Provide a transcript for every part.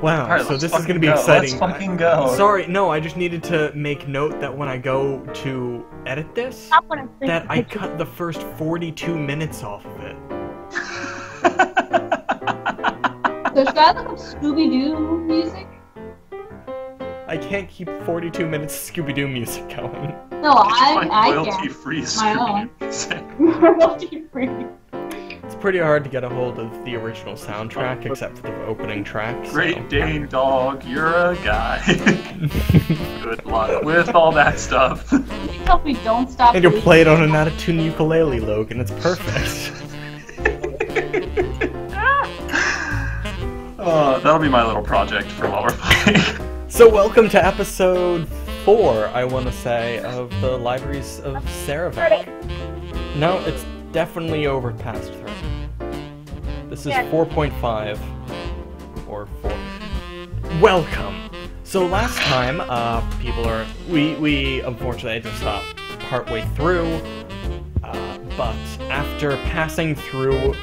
Wow, Alright, so let's this is fucking going to be go. exciting. Let's fucking go. Sorry, no, I just needed to make note that when I go to edit this, that I cut the first 42 minutes off of it. So should I look up Scooby-Doo music? I can't keep 42 minutes of Scooby-Doo music going. No, I can. royalty-free My own. Scooby-Doo music. Royalty-free. It's pretty hard to get a hold of the original soundtrack, except for the opening track. So. Great Dane dog, you're a guy. Good luck with all that stuff. I hope we don't stop. And you'll play it on an out-of-tune ukulele, Logan. It's perfect. That'll be my little project for while we're playing. So welcome to episode 4, I want to say, of the Libraries of Seravek. No, it's definitely over past 3. This is 4.5, or 4. Welcome! So last time, we unfortunately had to stop partway through, but after passing through,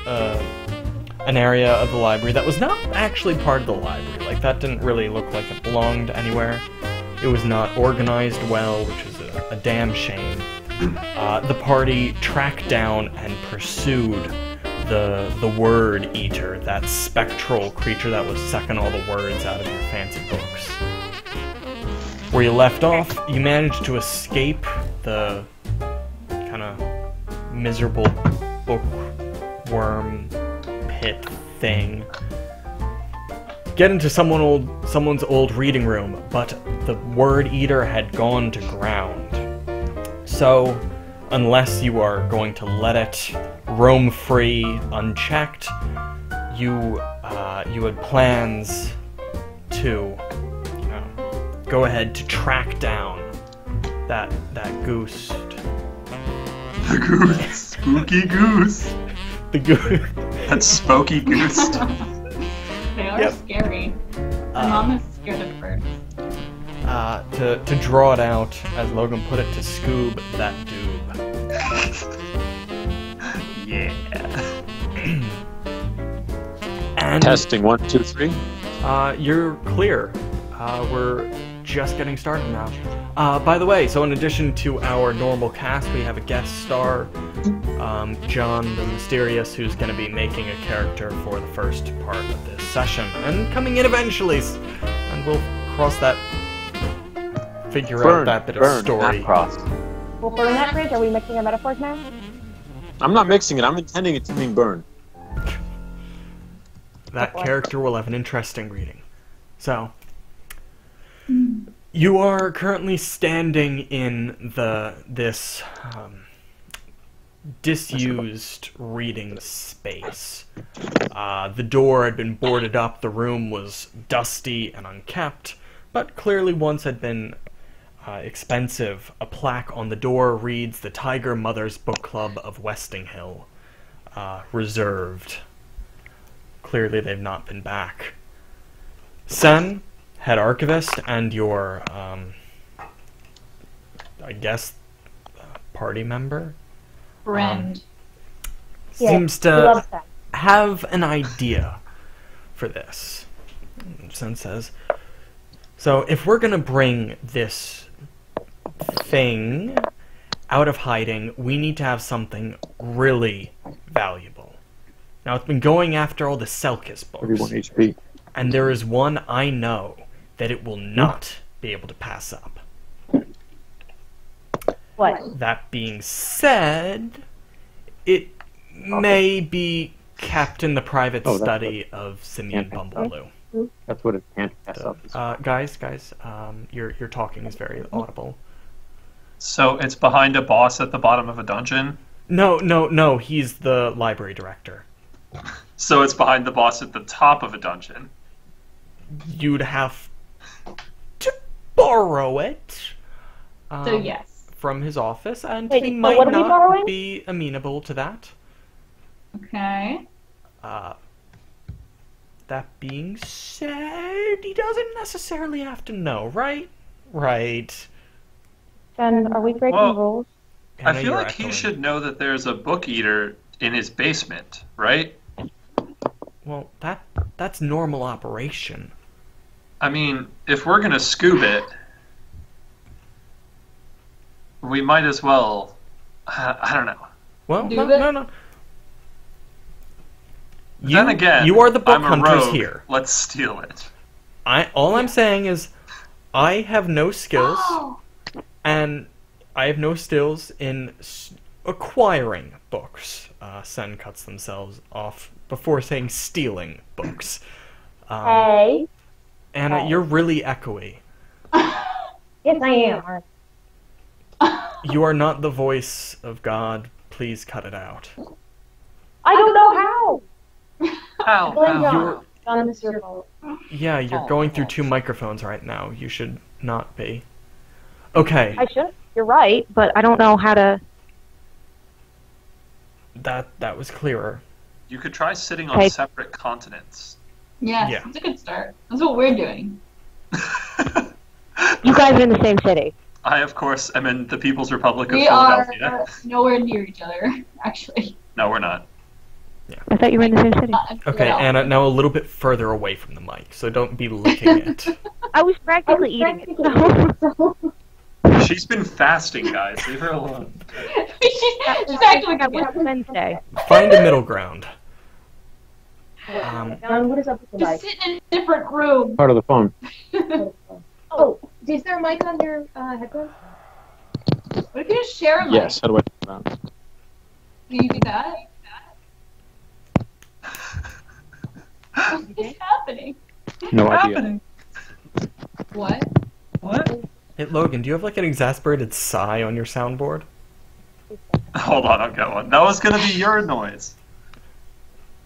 an area of the library that was not actually part of the library. Like, that didn't really look like it belonged anywhere. It was not organized well, which is a damn shame. The party tracked down and pursued the Word Eater, that spectral creature that was sucking all the words out of your fancy books. Where you left off, you managed to escape the kind of miserable bookworm pit thing. Get into someone's old reading room, but the Word Eater had gone to ground. So, unless you are going to let it roam free, unchecked, you had plans to go ahead to track down that goose. The goose. Spooky goose. The goose. That spooky goose. They are scary. My mom is scared of birds. To draw it out, as Logan put it, to scoob that doob. Yeah. And Testing 1, 2, 3. you're clear. We're just getting started now. By the way, so in addition to our normal cast, we have a guest star, John the Mysterious, who's going to be making a character for the first part of this session, and coming in eventually, and we'll cross that, figure out that bit of story. Not cross. Well, burn that bridge? Are we mixing our metaphors now? I'm not mixing it. I'm intending it to mean burn. That character will have an interesting reading. So, you are currently standing in this disused reading space. The door had been boarded up, the room was dusty and unkept, but clearly once had been expensive. A plaque on the door reads, "The Tiger Mothers Book Club of Westing Hill. Reserved." Clearly they've not been back. Sen, head archivist, and your, I guess, party member? Friend. Seems to have an idea for this. Sen says, so if we're gonna bring this thing out of hiding, we need to have something really valuable. Now, it's been going after all the Selkis books. 31 HP. And there is one I know that it will not be able to pass up. What? That being said, it may be kept in the private study of Simeon Bumblebee. That's what it can't pass up. Guys, your talking is very audible. So it's behind a boss at the bottom of a dungeon? No, he's the library director. So it's behind the boss at the top of a dungeon? You'd have to borrow it. So yes. From his office, and Wait, he so might what are we not borrowing? be amenable to that. Okay. That being said, he doesn't necessarily have to know, right? Right. Then are we breaking Well, rules? I know feel you're like he echoing. should know that there's a book eater in his basement, right? Well, that's normal operation. I mean, if we're gonna scoop it, we might as well. I don't know. Well, Do no, it. no, no. Then again, you are the book I'm a hunters rogue. here. Let's steal it. All I'm saying is, I have no skills, and I have no skills in acquiring books. Sen cuts themselves off before saying stealing books. Hey. Anna, you're really echoey. Yes, I am. You are not the voice of God. Please cut it out. I don't know how. How? You're on this your fault. Yeah, you're going through 2 microphones right now. You should not be. Okay. I should. You're right, but I don't know how to. That was clearer. You could try sitting on Okay. separate continents. Yes, Yeah. it's a good start. That's what we're doing. You guys are in the same city. I, of course, am in the People's Republic of We are Philadelphia. nowhere near each other, actually. No, we're not. I thought you were in the same city. Not in Okay, Philadelphia. Anna, now a little bit further away from the mic, so don't be licking it. I was practically eating it. So. She's been fasting, guys. Leave her alone. She's acting like I a went Wednesday. Find a middle ground. John, what is up with the Just sit in a different room. Part of the phone. Oh, is there a mic on your headphones? What if you just share a mic? Yes. How do I turn it on? Can you do that? What's happening? No What's idea. happening? What? What? Hey, Logan, do you have like an exasperated sigh on your soundboard? Hold on, I'll get one. That was gonna be your noise.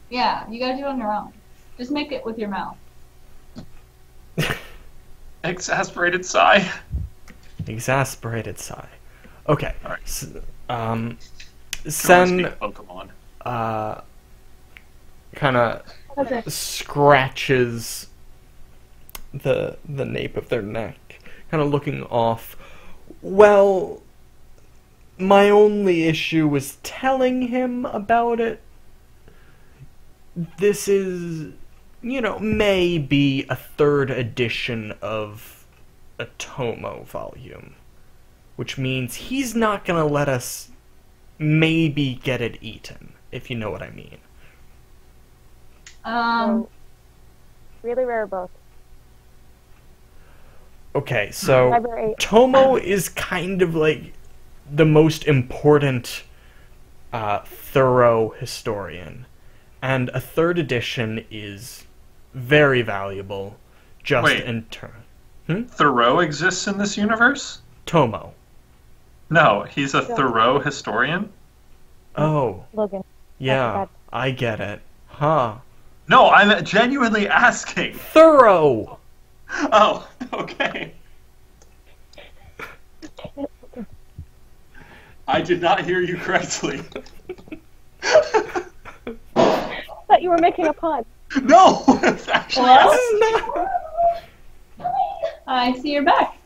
Yeah, you gotta do it on your own. Just make it with your mouth. Exasperated sigh. Exasperated sigh. Okay. Alright. Sen, Speak Pokemon. kind of scratches the nape of their neck, kind of looking off. Well, my only issue was telling him about it. This is, maybe a 3rd edition of a Tomo volume, which means he's not gonna let us maybe get it eaten, if you know what I mean. Really rare book. Okay, so Library. Tomo is kind of like the most important thorough historian, and a 3rd edition is very valuable just Wait. in turn. Thoreau exists in this universe? Tomo. No, he's a Thoreau historian? Oh, Logan. yeah, That's I get it. Huh. No, I'm genuinely asking. Thorough! Oh, okay. I did not hear you correctly. I thought you were making a pun. No, it's actually What? Not... I see you're back.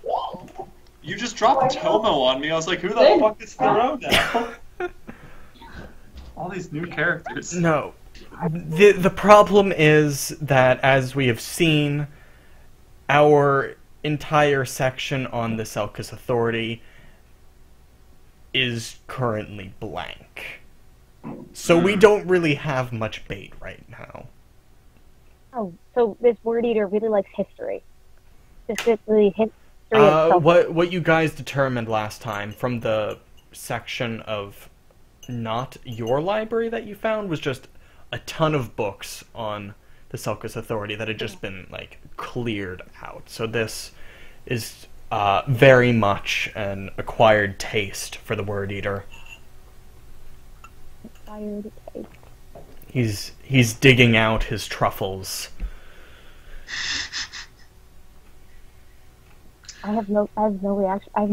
You just dropped Tomo on me. I was like, who the fuck is Thoreau now? All these new characters. No. The problem is that, as we have seen, our entire section on the Selkis Authority is currently blank. So we don't really have much bait right now. Oh, so this word eater really likes history. Specifically, history itself. What you guys determined last time from the section of not your library that you found was just a ton of books on the Selkis Authority that had just been, like, cleared out. So this is very much an acquired taste for the Word Eater. Acquired taste. He's digging out his truffles. I have no reaction. I have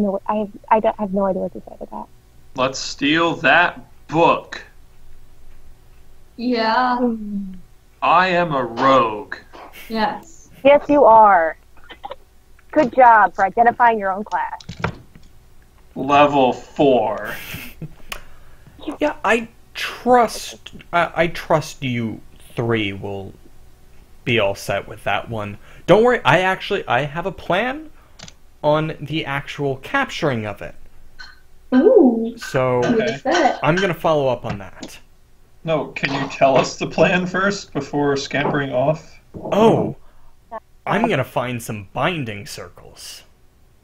no idea what to say to that. Let's steal that book. Yeah. I am a rogue. Yes. Yes, you are. Good job for identifying your own class. Level 4. Yeah, I trust you 3 will be all set with that one. Don't worry, I have a plan on the actual capturing of it. Ooh. So What is that? I'm gonna follow up on that. No, can you tell us the plan first before scampering off? Oh, I'm gonna find some binding circles.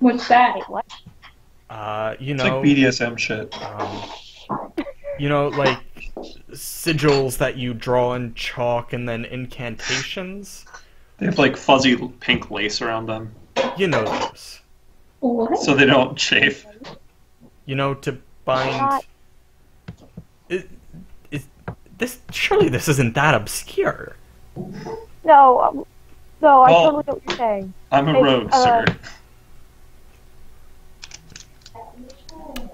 What's that? Wait, what? You It's know, like BDSM shit. you know, like sigils that you draw in chalk and then incantations. They have like fuzzy pink lace around them, You know those. What? so they don't chafe. You know, to bind. Not- Surely this isn't that obscure. No, no, I Well- totally know what you're saying. I'm a It's, rogue, sir.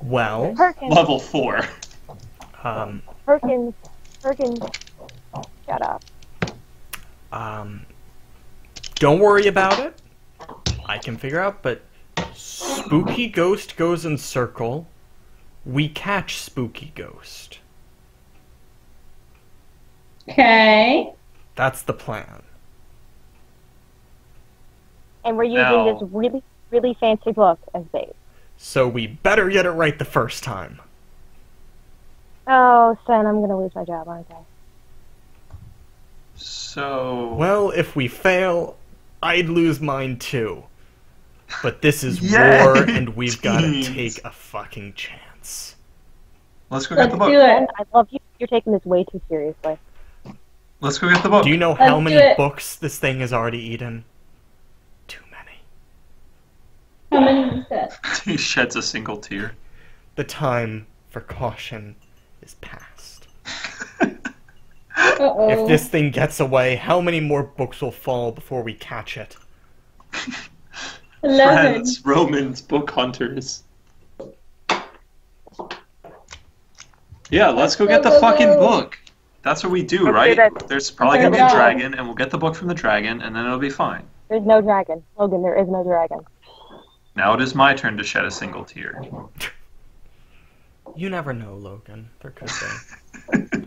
Well, Perkins, Level 4. Perkins, shut up. Don't worry about it. I can figure out, but Spooky Ghost goes in circle. We catch Spooky Ghost. Okay. That's the plan. And we're using Now- this really, really fancy book as bait. So we better get it right the first time. Oh, son, I'm gonna lose my job, aren't I? So... Well, if we fail, I'd lose mine too. But this is Yay, war, and we've got to teens. take a fucking chance. let's go get Let's the book. do it. I love you. You're taking this way too seriously. Let's go get the book. Do you know how Let's many do it. books this thing has already eaten? Too many. How many is that? He sheds a single tear. The time for caution is past. Uh-oh. If this thing gets away, how many more books will fall before we catch it? 11. Friends, Romans, book hunters. Yeah, let's go get the fucking book. That's what we do, Let's right? do that. There's probably Let's gonna be a go. dragon, and we'll get the book from the dragon, and then it'll be fine. There's no dragon. Logan, there is no dragon. Now it is my turn to shed a single tear. You never know, Logan. There could be.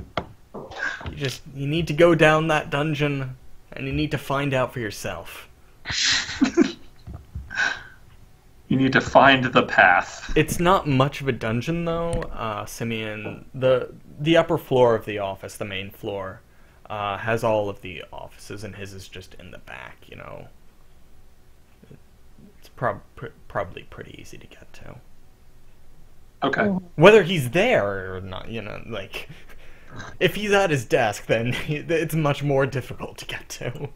You need to go down that dungeon, and you need to find out for yourself. You need to find the path. It's not much of a dungeon, though. Simeon, the upper floor of the office, the main floor, has all of the offices, and his is just in the back, you know. It's probably pretty easy to get to. Okay. Whether he's there or not, you know, like... If he's at his desk, then it's much more difficult to get to.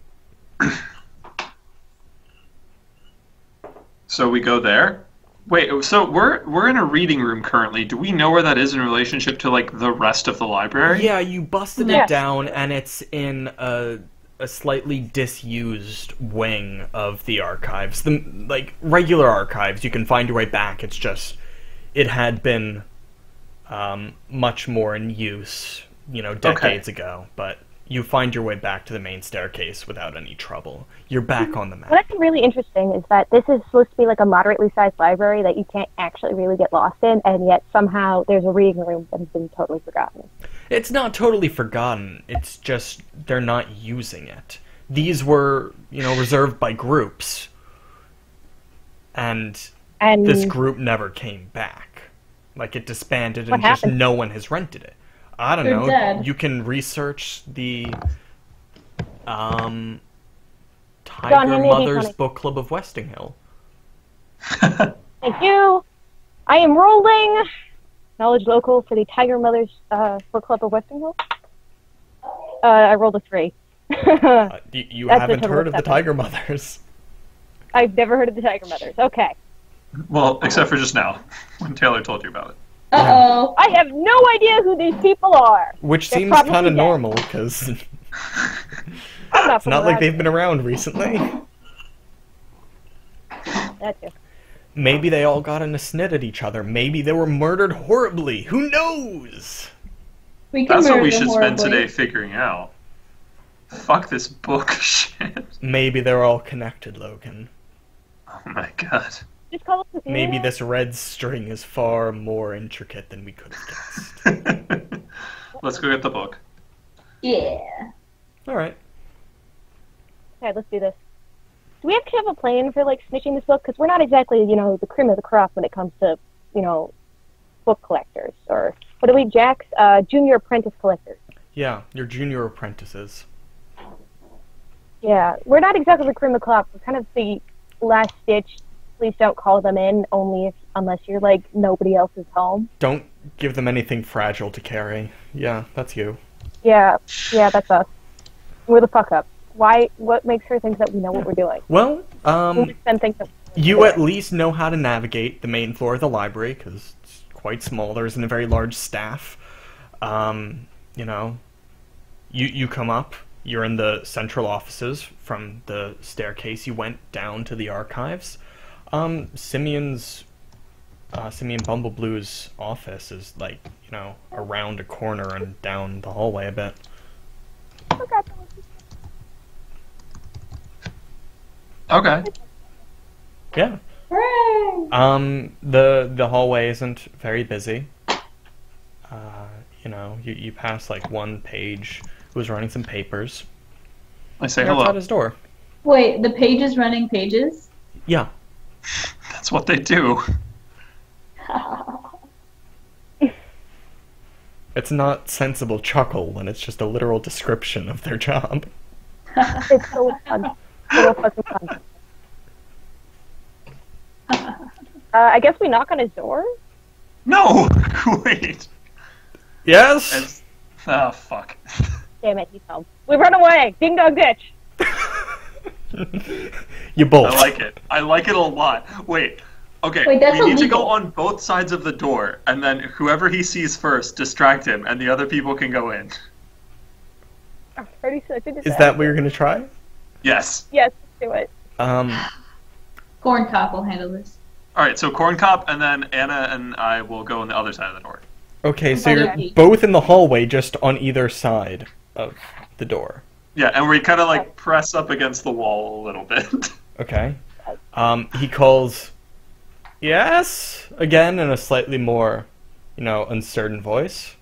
So we go there. Wait, so we're in a reading room currently. Do we know where that is in relationship to like the rest of the library? Yeah, you busted Yeah. it down, and it's in a slightly disused wing of the archives. The like regular archives, you can find your way back. It's just it had been much more in use, you know, decades ago. But you find your way back to the main staircase without any trouble. You're back on the map. What I think really interesting is that this is supposed to be like a moderately sized library that you can't actually really get lost in, and yet somehow there's a reading room that has been totally forgotten. It's not totally forgotten. It's just they're not using it. These were, you know, reserved by groups. And And this group never came back. Like, it disbanded What and just happened? no one has rented it. I don't They're know. dead. You can research the John, Tiger hand me a Mother's D20. Book Club of Westing Hill. thank you. I am rolling knowledge local for the Tiger Mothers Book Club of Western Hill. I rolled a 3. You That's a haven't total heard of the 7. Tiger Mothers. I've never heard of the Tiger Mothers. Okay. Well, except for just now, when Taylor told you about it. Uh-oh. I have no idea who these people are. Which They're seems probably kind of dead. normal, because it's I'm not from not like around they've been around recently. here. That's it. Maybe they all got in a snit at each other. Maybe they were murdered horribly. Who knows? We can That's what murder we them should spend horribly. today figuring out. Fuck this book shit. Maybe they're all connected, Logan. Oh my god. Just call it the Maybe internet. this red string is far more intricate than we could have guessed. Let's go get the book. Yeah. Alright. Okay, let's do this. Do we actually have a plan for, like, snitching this book? Because we're not exactly, you know, the cream of the crop when it comes to, you know, book collectors. Or, what are we, Jack's? Junior apprentice collectors. Yeah, your junior apprentices. Yeah, we're not exactly the cream of the crop. We're kind of the last ditch. Please don't call them in, unless you're, like, nobody else is home. Don't give them anything fragile to carry. Yeah, that's you. Yeah, that's us. We're the fuck up. Why? What makes her think that we know what we're doing? Well, you doing. at least know how to navigate the main floor of the library, because it's quite small. There isn't a very large staff. You know, you come up. You're in the central offices. From the staircase, you went down to the archives. Simeon Bumbleblue's office is, like, you know, around a corner and down the hallway a bit. Okay. Yeah. Hooray! The hallway isn't very busy. You know, you pass, like, one page who's running some papers. I say You're hello. outside his door. Wait, the page is running pages? Yeah. That's what they do. It's not sensible chuckle when it's just a literal description of their job. It's so fun. So fucking fun. I guess we knock on his door? No! Wait. Yes? Oh, fuck. Damn it, he's home. We run away! Ding dong ditch! You bolt. I like it. I like it a lot. Wait. Okay, Wait, that's we need to go illegal. on both sides of the door, and then whoever he sees first, distract him, and the other people can go in. I'm pretty sure I did Is that what you're gonna try? Yes. Yes, let's do it. Corn Cop will handle this. Alright, so Corn Cop, and then Anna and I will go on the other side of the door. Okay, so Okay. you're both in the hallway, just on either side of the door. Yeah, and we kind of, like, press up against the wall a little bit. Okay. He calls, yes, again in a slightly more, you know, uncertain voice.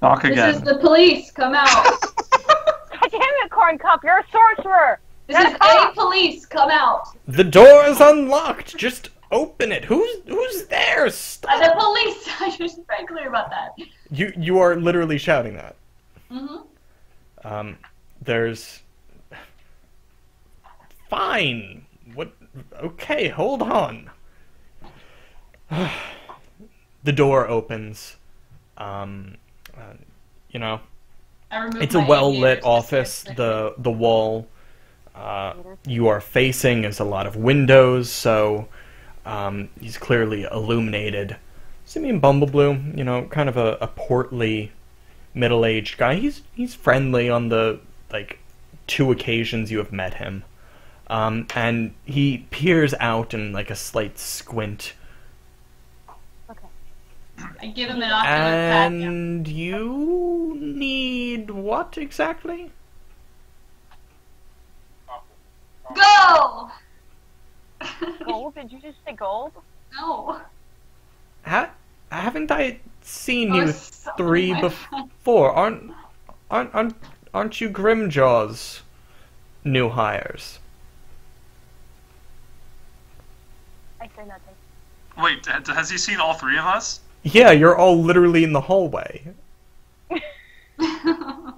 Knock This again. is the police! Come out! God damn it, Corn Cup, you're a sorcerer! This is A police! Come out! The door is unlocked. Just open it. Who's there? Stop. The police! I should be very clear about that. You are literally shouting that. Mm-hmm. There's. Fine. What? Okay, hold on. The door opens. You know, I removed it's a my well-lit aviators to office. start The wall you are facing is a lot of windows, so he's clearly illuminated. Simeon Bumblebloom, you know, kind of a portly, middle-aged guy. He's friendly on the, like, 2 occasions you have met him. And he peers out in, like, a slight squint. I give him an ocular pat. And you need what exactly? Go! Gold? Did you just say gold? No. Haven't I seen Oh, you so 3 my before? Aren't you Grimjaw's new hires? I say nothing. Wait, has he seen all 3 of us? Yeah, you're all literally in the hallway. No,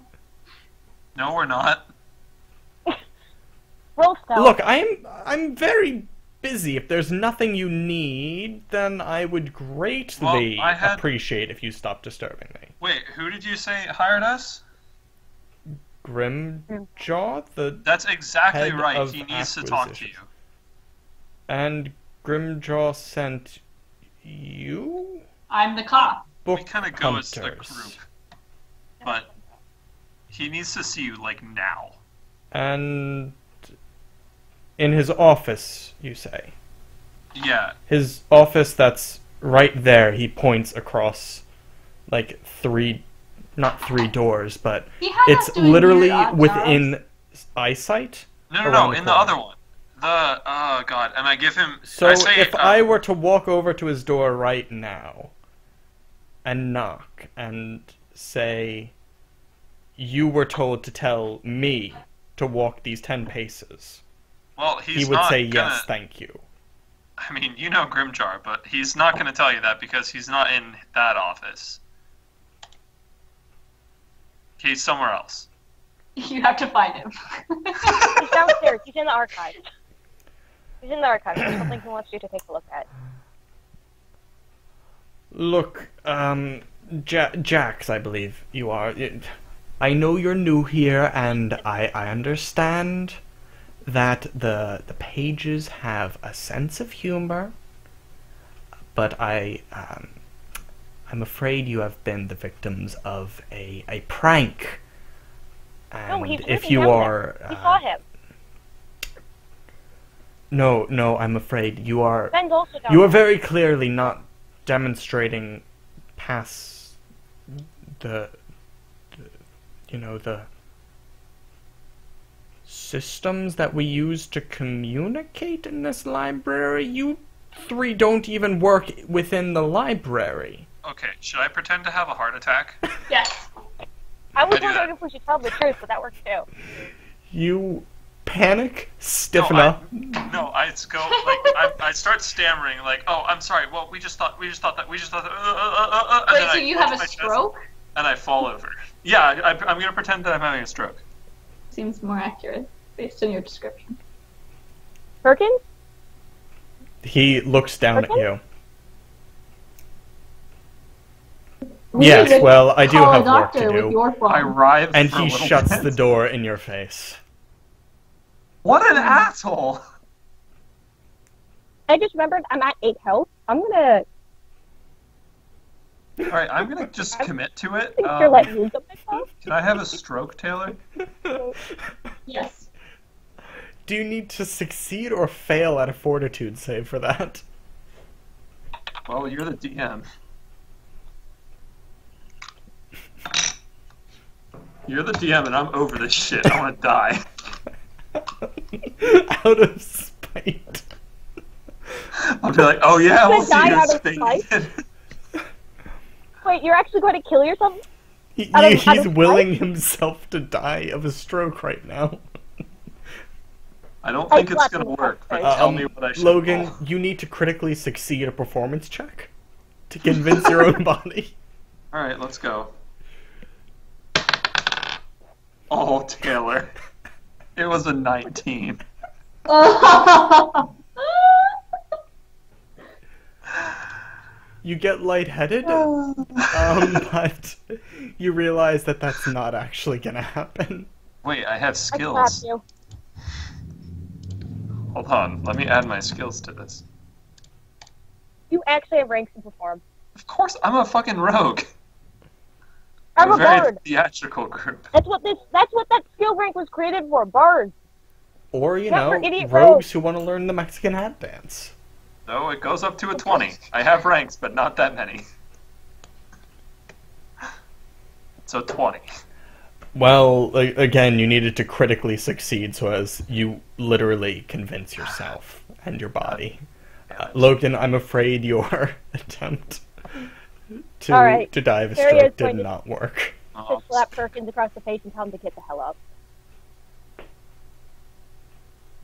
we're not. Roll stealth. Look, I'm very busy. If there's nothing you need, then I would greatly Well, I had- appreciate if you stopped disturbing me. Wait, who did you say hired us? Grimjaw, the That's exactly Head right. of He needs to talk to acquisitions. you. and Grimjaw sent you I'm the cop. book We kind of go as a hunters. group. But he needs to see you, like, now. And in his office, you say. Yeah. His office that's right there, he points across, like, not 3 doors, but He had it's us doing literally weird odd within jobs. eyesight. No, Around the in the corner. other one. Oh god, and I give him... So I say, if I were to walk over to his door right now and knock and say, you were told to tell me to walk these 10 paces, Well, he's he would not say gonna... yes, thank you. I mean, you know Grimjar, but he's not going to tell you that because he's not in that office. He's somewhere else. You have to find him. He's downstairs. He's in the archives. He's in the archives. There's something he wants you to take a look at. Look, Jax, I believe you are. I know you're new here, and I understand that the pages have a sense of humor, but I'm afraid you have been the victims of a prank. And No, he's if really you down are, there. We saw him. No, I'm afraid you are. Ben's also down You are there. very clearly not demonstrating past the systems that we use to communicate in this library. You three don't even work within the library. Okay, should I pretend to have a heart attack? Yes. I was I do wondering that. if we should tell the truth, but that works too. You panic, stiffen No, up. No, I go like I start stammering like, oh, I'm sorry. Well, we just thought that. And Wait, then so I you clutch have a my chest stroke? And I fall over. Yeah, I'm gonna pretend that I'm having a stroke. Seems more accurate based on your description. Perkins? He looks down at Okay. you. We Yes, need to well, I do call a have work to doctor with do. your phone. I writhe And for a he little shuts bit. the door in your face. What an asshole! I just remembered I'm at 8 health. I'm gonna All right, I'm gonna just commit to it. think you're letting use of myself. Can I have a stroke, Taylor? Yes. Do you need to succeed or fail at a fortitude save for that? Well, you're the DM. You're the DM, and I'm over this shit. I want to die. Out of spite. I'll be like, oh yeah, we'll see Die you out of thing. spite? Wait, you're actually going to kill yourself? He, Out of- he's out of willing himself to die of a stroke right now. I don't think it's slapped gonna him in the work, but face. tell me what I should Logan, roll. you need to critically succeed a performance check to convince your own body. Alright, let's go. Oh, Taylor. It was a 19. You get lightheaded, but you realize that that's not actually gonna happen. Wait, I have I slapped skills. you. Hold on, let me add my skills to this. You actually have ranks to perform. Of course, I'm a fucking rogue. I'm a very bard. theatrical group. That's what that skill rank was created for, bards. Or, you Not know, for idiot rogues rogues. who want to learn the Mexican hat dance. No, it goes up to a 20. I have ranks, but not that many. So 20. Well, again, you needed to critically succeed so as you literally convince yourself and your body. Logan, I'm afraid your attempt to All right. die of a Here he stroke is going did to- not work. Oh, Just slap Perkins across the face and tell him to get the hell up.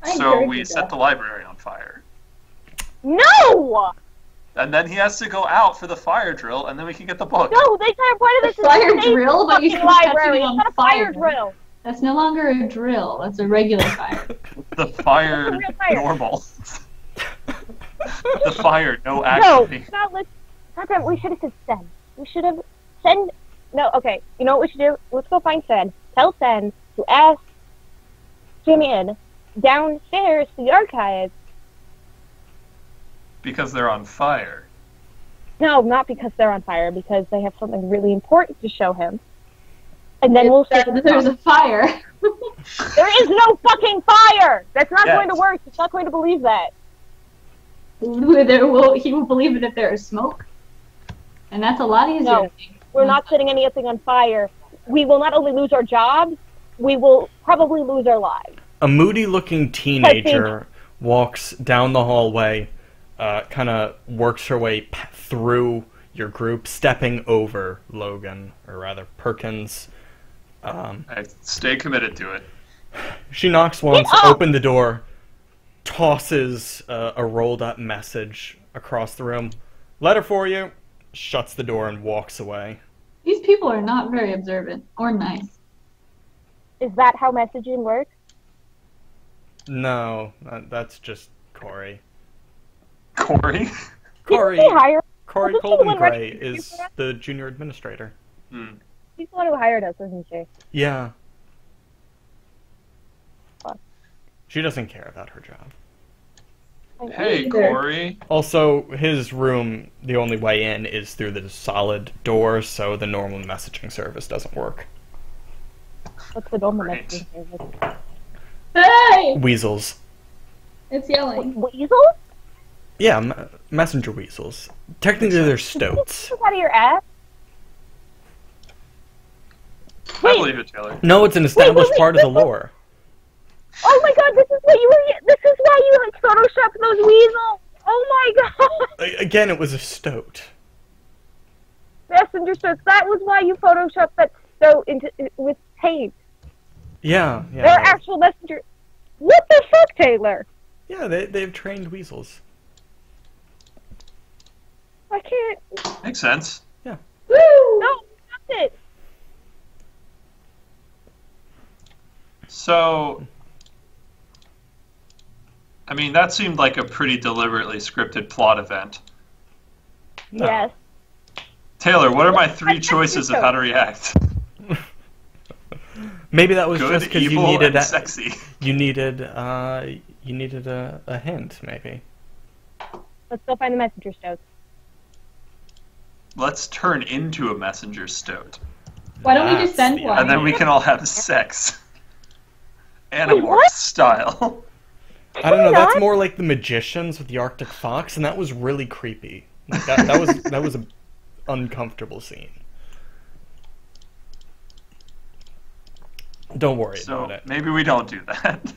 I so encourage we you set to. the library on fire. No! And then he has to go out for the fire drill, and then we can get the book. No, they kind of pointed this Fire in the same drill, but you fucking should catch library. it It's on not a fire fire. drill. That's no longer a drill. That's a regular fire. The fire, It's a real fire. normal. The fire, no No, actually. not let's. Goddamn, we should have said Sen. We should have Sen. No, okay. You know what we should do? Let's go find Sen. Tell Sen to ask Jim in downstairs to the archives. Because they're on fire. No, not because they're on fire. Because they have something really important to show him. And then we'll say There's a fire. there is no fucking fire. That's not Yes. going to work. He's not going to believe that. He will believe it if there is smoke. And that's a lot easier. No. to think. We're not setting anything on fire. We will not only lose our jobs, we will probably lose our lives. A moody-looking teenager walks down the hallway, kind of works her way through your group, stepping over Logan, or rather Perkins. I stay committed to it. She knocks once, Get up! open the door, tosses a rolled up message across the room. Letter for you. Shuts the door and walks away. These people are not very observant or nice. Is that how messaging works? No, that's just Corey. Corey? Corey, Didn't they hire? Corey Wasn't she the one Coldengray running the is computer? the junior administrator. Hmm. She's the one who hired us, isn't she? Yeah. Fuck. She doesn't care about her job. Hey, Either. Corey. Also, his room, the only way in is through the solid door, so the normal messaging service doesn't work. What's the normal Great. messaging service? Hey! Weasels. It's yelling. Weasel? Yeah, messenger weasels. Technically, they're stoats. Get out of your ass. I believe it, Taylor. No, it's an established wait, part of the lore. Oh my god, this is why you like photoshopped those weasels! Oh my god! Again, it was a stoat. Messenger stoats, that was why you photoshopped that stoat with paint. Yeah, They're yeah. actual messenger. What the fuck, Taylor? Yeah, they've trained weasels. I can't. Makes sense. Woo! No, that's it. So, I mean, that seemed like a pretty deliberately scripted plot event. No. Yes. Taylor, what are my 3 choices of how to react? Maybe that was Good, just because evil, and sexy. you needed a hint, maybe. Let's go find the messenger stoats. Let's turn into a messenger stoat. Why don't we just That's send the one? And then we can all have sex. Wait, Animorph what? style. I don't know. Can we That's not? more like the magicians with the Arctic fox, and that was really creepy. Like that was an uncomfortable scene. Don't worry So about it. maybe we don't do that.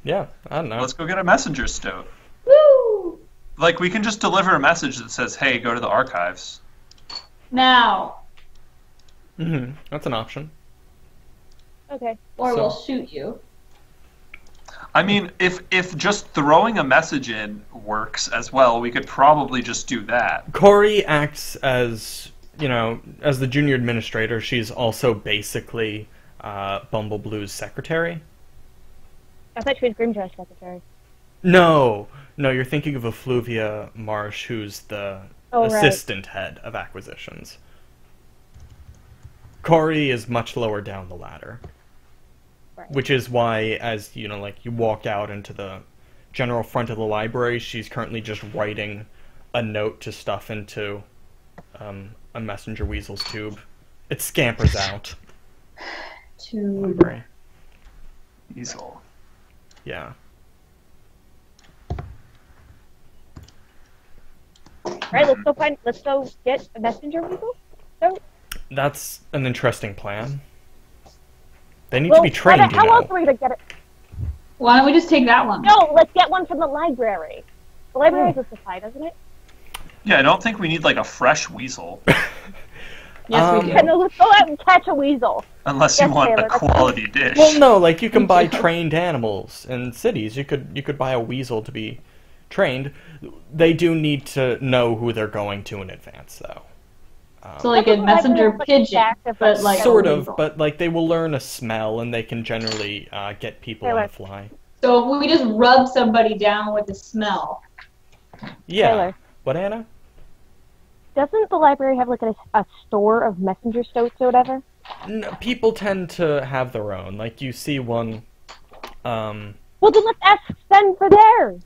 Yeah, I don't know. Let's go get a messenger stoat. Woo! Like, we can just deliver a message that says, hey, go to the archives. Now. That's an option. Okay. Or So- we'll shoot you. I mean, if just throwing a message in works as well, we could probably just do that. Corey acts as, as the junior administrator. She's also basically Bumble Blue's secretary. I thought she was Grimjaw's secretary. No, you're thinking of Effluvia Marsh, who's the Oh, right. assistant head of acquisitions. Corey is much lower down the ladder. Right. Which is why, as you walk out into the general front of the library, she's currently just writing a note to stuff into a messenger weasel's tube. It scampers out. To Library. Weasel. Yeah. Alright, let's go get a messenger weasel. So, That's an interesting plan. They need to be trained, how else are we gonna get it? Why don't we just take that one? No, let's get one from the library. The library has a supply, doesn't it? Yeah, I don't think we need, like, a fresh weasel. Yes, we do. And then let's go out and catch a weasel. Unless Yes, you want Taylor, a that's quality dish. Well, no, you can buy trained animals in cities. You could buy a weasel to be trained. They do need to know who they're going to in advance, though. So like a messenger Like a pigeon, stack of, but like Sort a of, weasel. but they will learn a smell, and they can generally get people on Taylor. the fly. So if we just rub somebody down with the smell. Yeah. Taylor. What, Anna? Doesn't the library have like a store of messenger stoats or whatever? No, people tend to have their own. Like, you see one. Well, then let's ask Sven for theirs.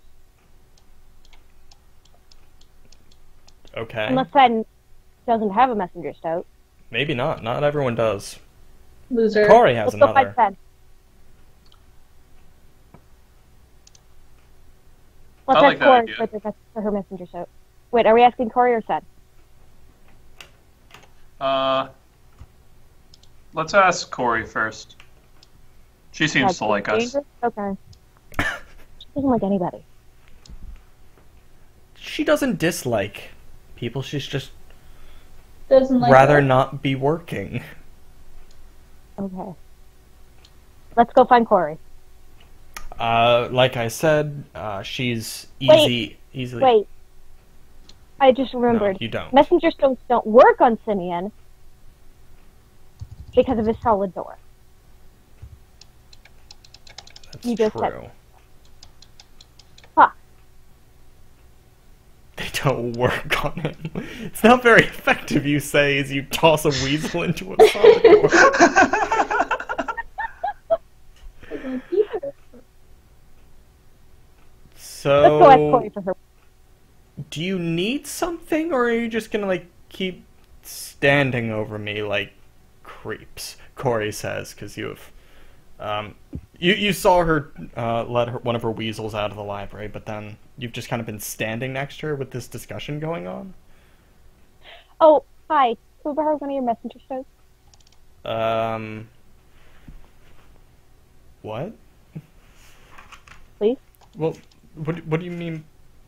Okay. Unless Sven doesn't have a messenger stoat. Maybe not. Not everyone does. Loser. Corey has Let's go find another. Sven. Let's I like ask that Corey idea. for her messenger stoat. Wait, are we asking Corey or Sven? Let's ask Corey first. She seems to like us. Dangerous? Okay. She doesn't like anybody. She doesn't dislike people. She's just Doesn't like rather that. not be working. Okay. Let's go find Corey. Like I said, she's easily... Wait. I just remembered. No, you don't. Messenger stones don't work on Simeon because of his solid door. That's You just true. said. Huh. They don't work on him. It's not very effective, you say, as you toss a weasel into a solid door. So, Let's go ask Corey for her. do you need something, or are you just gonna, like, keep standing over me like creeps? Corey says, because you have, you saw her, one of her weasels out of the library, but then you've just kind of been standing next to her with this discussion going on? Oh, hi. Can we borrow one of your messenger stones? What? Please? Well, what do you mean,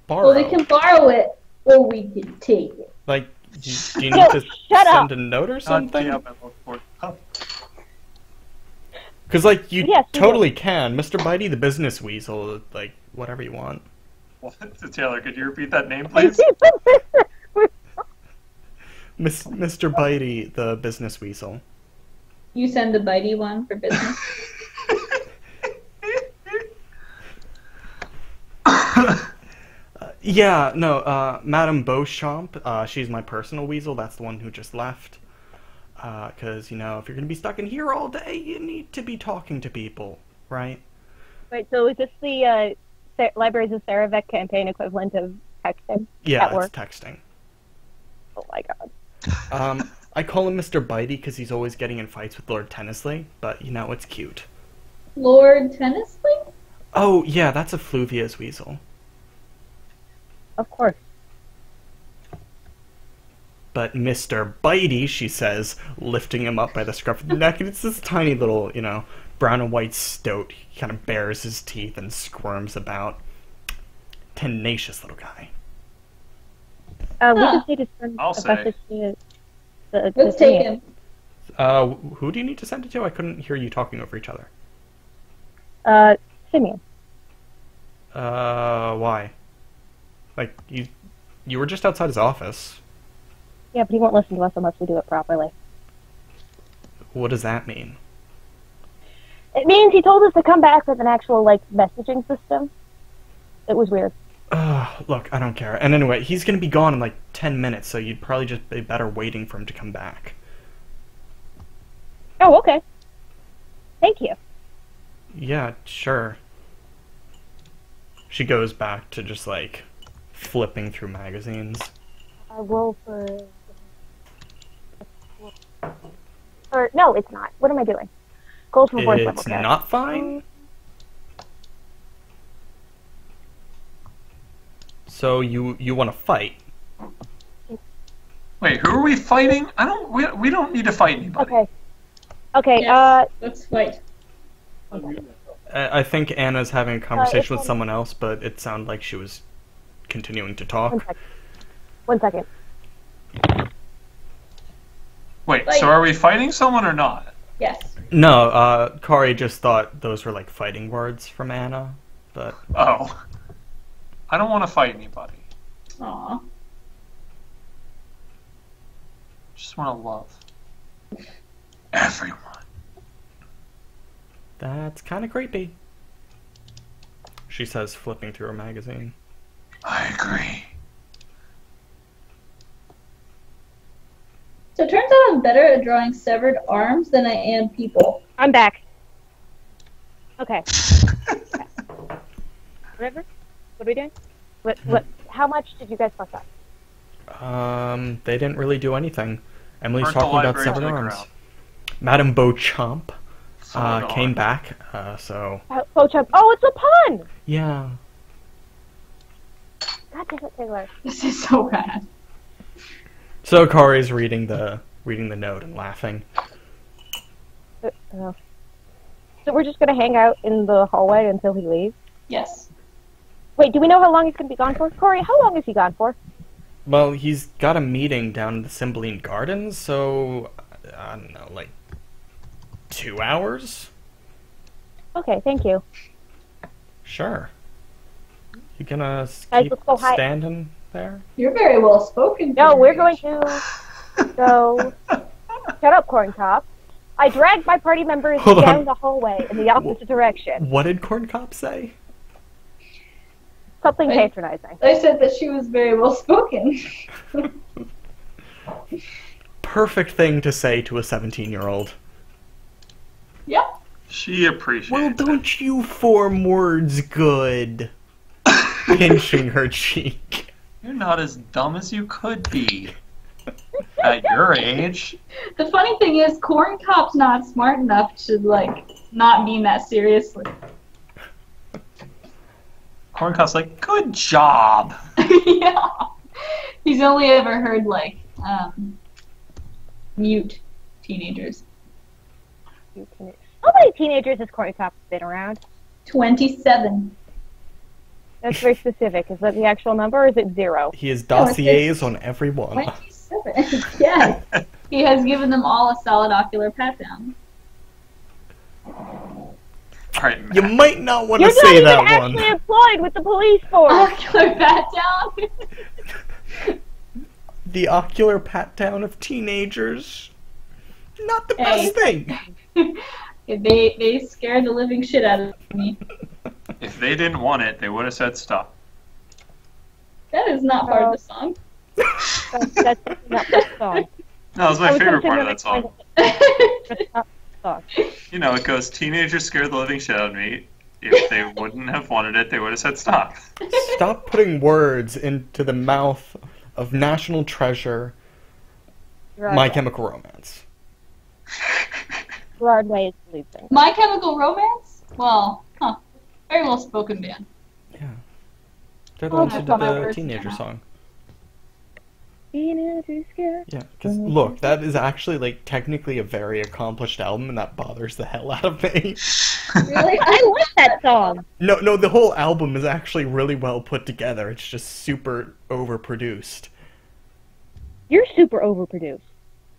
borrow? Well, we can borrow it, or we can take it. Like, do you No, need to shut send up. a note or God something? damn, I look for it. Oh. Because, like, you Yes, you totally can. Mr. Bitey, the business weasel, like, whatever you want. What? Taylor, could you repeat that name, please? Mr. Bitey, the business weasel. You send the bitey one for business. Yeah, no, Madame Beauchamp, she's my personal weasel. That's the one who just left. Because, you know, if you're going to be stuck in here all day, you need to be talking to people, right? Wait, so is this the Libraries of Seravek campaign equivalent of texting Yeah, at work? it's texting. Oh my god. I call him Mr. Bitey because he's always getting in fights with Lord Tennisley, but, you know, it's cute. Lord Tennisley? Oh, yeah, that's a Fluvia's weasel. Of course. But Mr. Bitey, she says, lifting him up by the scruff of the neck, and it's this tiny little, you know, brown and white stoat. He kind of bares his teeth and squirms about. Tenacious little guy. We just need to send I'll a say. message to the Let's take him. Who do you need to send it to? I couldn't hear you talking over each other. Simeon. Why? Like, you were just outside his office. Yeah, but he won't listen to us unless we do it properly. What does that mean? It means he told us to come back with an actual, like, messaging system. It was weird. Look, I don't care. And anyway, he's gonna be gone in like 10 minutes, so you'd probably just be better waiting for him to come back. Oh, okay. Thank you. Yeah, sure. She goes back to just, like, flipping through magazines. Roll for... Or, no, it's not. What am I doing? Goals for fourth level It's character. not fine? So you want to fight? Wait, who are we fighting? We don't need to fight anybody. Okay. Okay, Yes, let's fight. I think Anna's having a conversation with it's- someone else, but it sounded like she was continuing to talk. 1 second. Wait, Like- so are we fighting someone or not? Yes. No, Kari just thought those were like fighting words from Anna, but Oh. I don't want to fight anybody. Aw. Just want to love everyone. that's kind of creepy. She says, flipping through her magazine. I agree. So it turns out I'm better at drawing severed arms than I am people. I'm back. Okay. Whatever. What are we doing? What? How much did you guys fuck up? They didn't really do anything. Emily's Burnt the talking about library to severed the arms. ground. Madame Beauchamp Severed came arms. back, so Oh, it's a pun! yeah. God damn it, Taylor. This is so bad. So Kari's reading the note and laughing. So we're just gonna hang out in the hallway until he leaves? Yes. Wait, do we know how long he's gonna be gone for? Corey, how long is he gone for? Well, he's got a meeting down in the Cymbeline Gardens, so I don't know, like 2 hours. Okay, thank you. Sure. You gonna Guys, keep let's go hide. standing there? You're very well spoken. No, for we're your going age. to go. Shut up, Corn Cop. I dragged my party members Hold down on. the hallway in the opposite direction. What did Corn Cop say? Something I- patronizing. I said that she was very well spoken. Perfect thing to say to a 17-year-old. Yep. She appreciates Well, it. don't you form words good? Pinching her cheek. You're not as dumb as you could be. At your age. The funny thing is, Corn Cop's not smart enough to, like, not mean that seriously. Corn Cop's like, good job. Yeah. He's only ever heard, like, mute teenagers. How many teenagers has Corn Cop been around? 27. That's very specific. Is that the actual number, or is it 0? He has No, it's dossiers on every one. 27. Yes. He has given them all a solid ocular pat down. Alright, You Matt. might not want You're to not say even that actually one. employed with the police force. Ocular pat down? The ocular pat down of teenagers. Not the Hey. best thing. They scared the living shit out of me. If they didn't want it, they would have said stop. That is not part of the song. That's not the song. That was my favorite part of that song. That's not the song. You know, it goes, teenagers scared the living shit out of me. If they wouldn't have wanted it, they would have said stop. Stop putting words into the mouth of national treasure, My Chemical Romance. Broadway is losing. My Chemical Romance? Well, very well spoken band. Yeah. They're the Oh, ones who I did thought my the words teenager came out. song. Teenagers scared. Yeah, because look, that is actually like technically a very accomplished album, and that bothers the hell out of me. Really? I like that song. No, the whole album is actually really well put together. It's just super overproduced. You're super overproduced.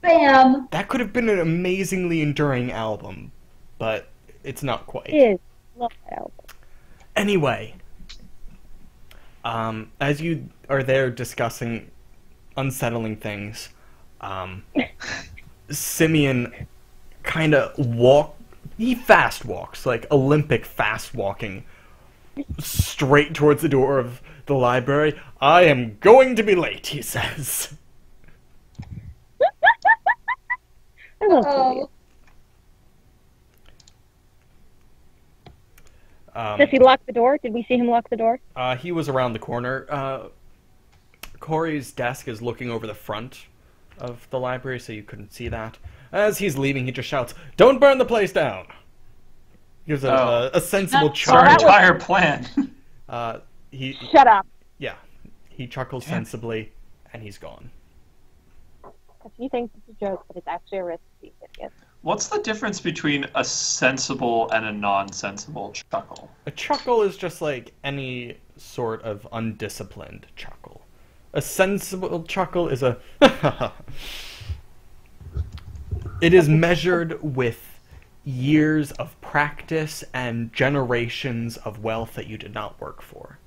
Bam! That could have been an amazingly enduring album, but it's not quite. It is. Love that album. Anyway, as you are there discussing unsettling things, Simeon kind of he fast walks, like Olympic fast walking, straight towards the door of the library. I am going to be late, he says. I love Oh. Sylvia. Does he lock the door? Did we see him lock the door? He was around the corner. Corey's desk is looking over the front of the library, so you couldn't see that. As he's leaving, he just shouts, "Don't burn the place down!" Gives a sensible That's It's our chuckle. entire plan. He Shut up. he chuckles sensibly, and he's gone. Because he thinks it's a joke, but it's actually a risk. Idiot. What's the difference between a sensible and a non-sensible chuckle? A chuckle is just like any sort of undisciplined chuckle. A sensible chuckle is a It is measured with years of practice and generations of wealth that you did not work for.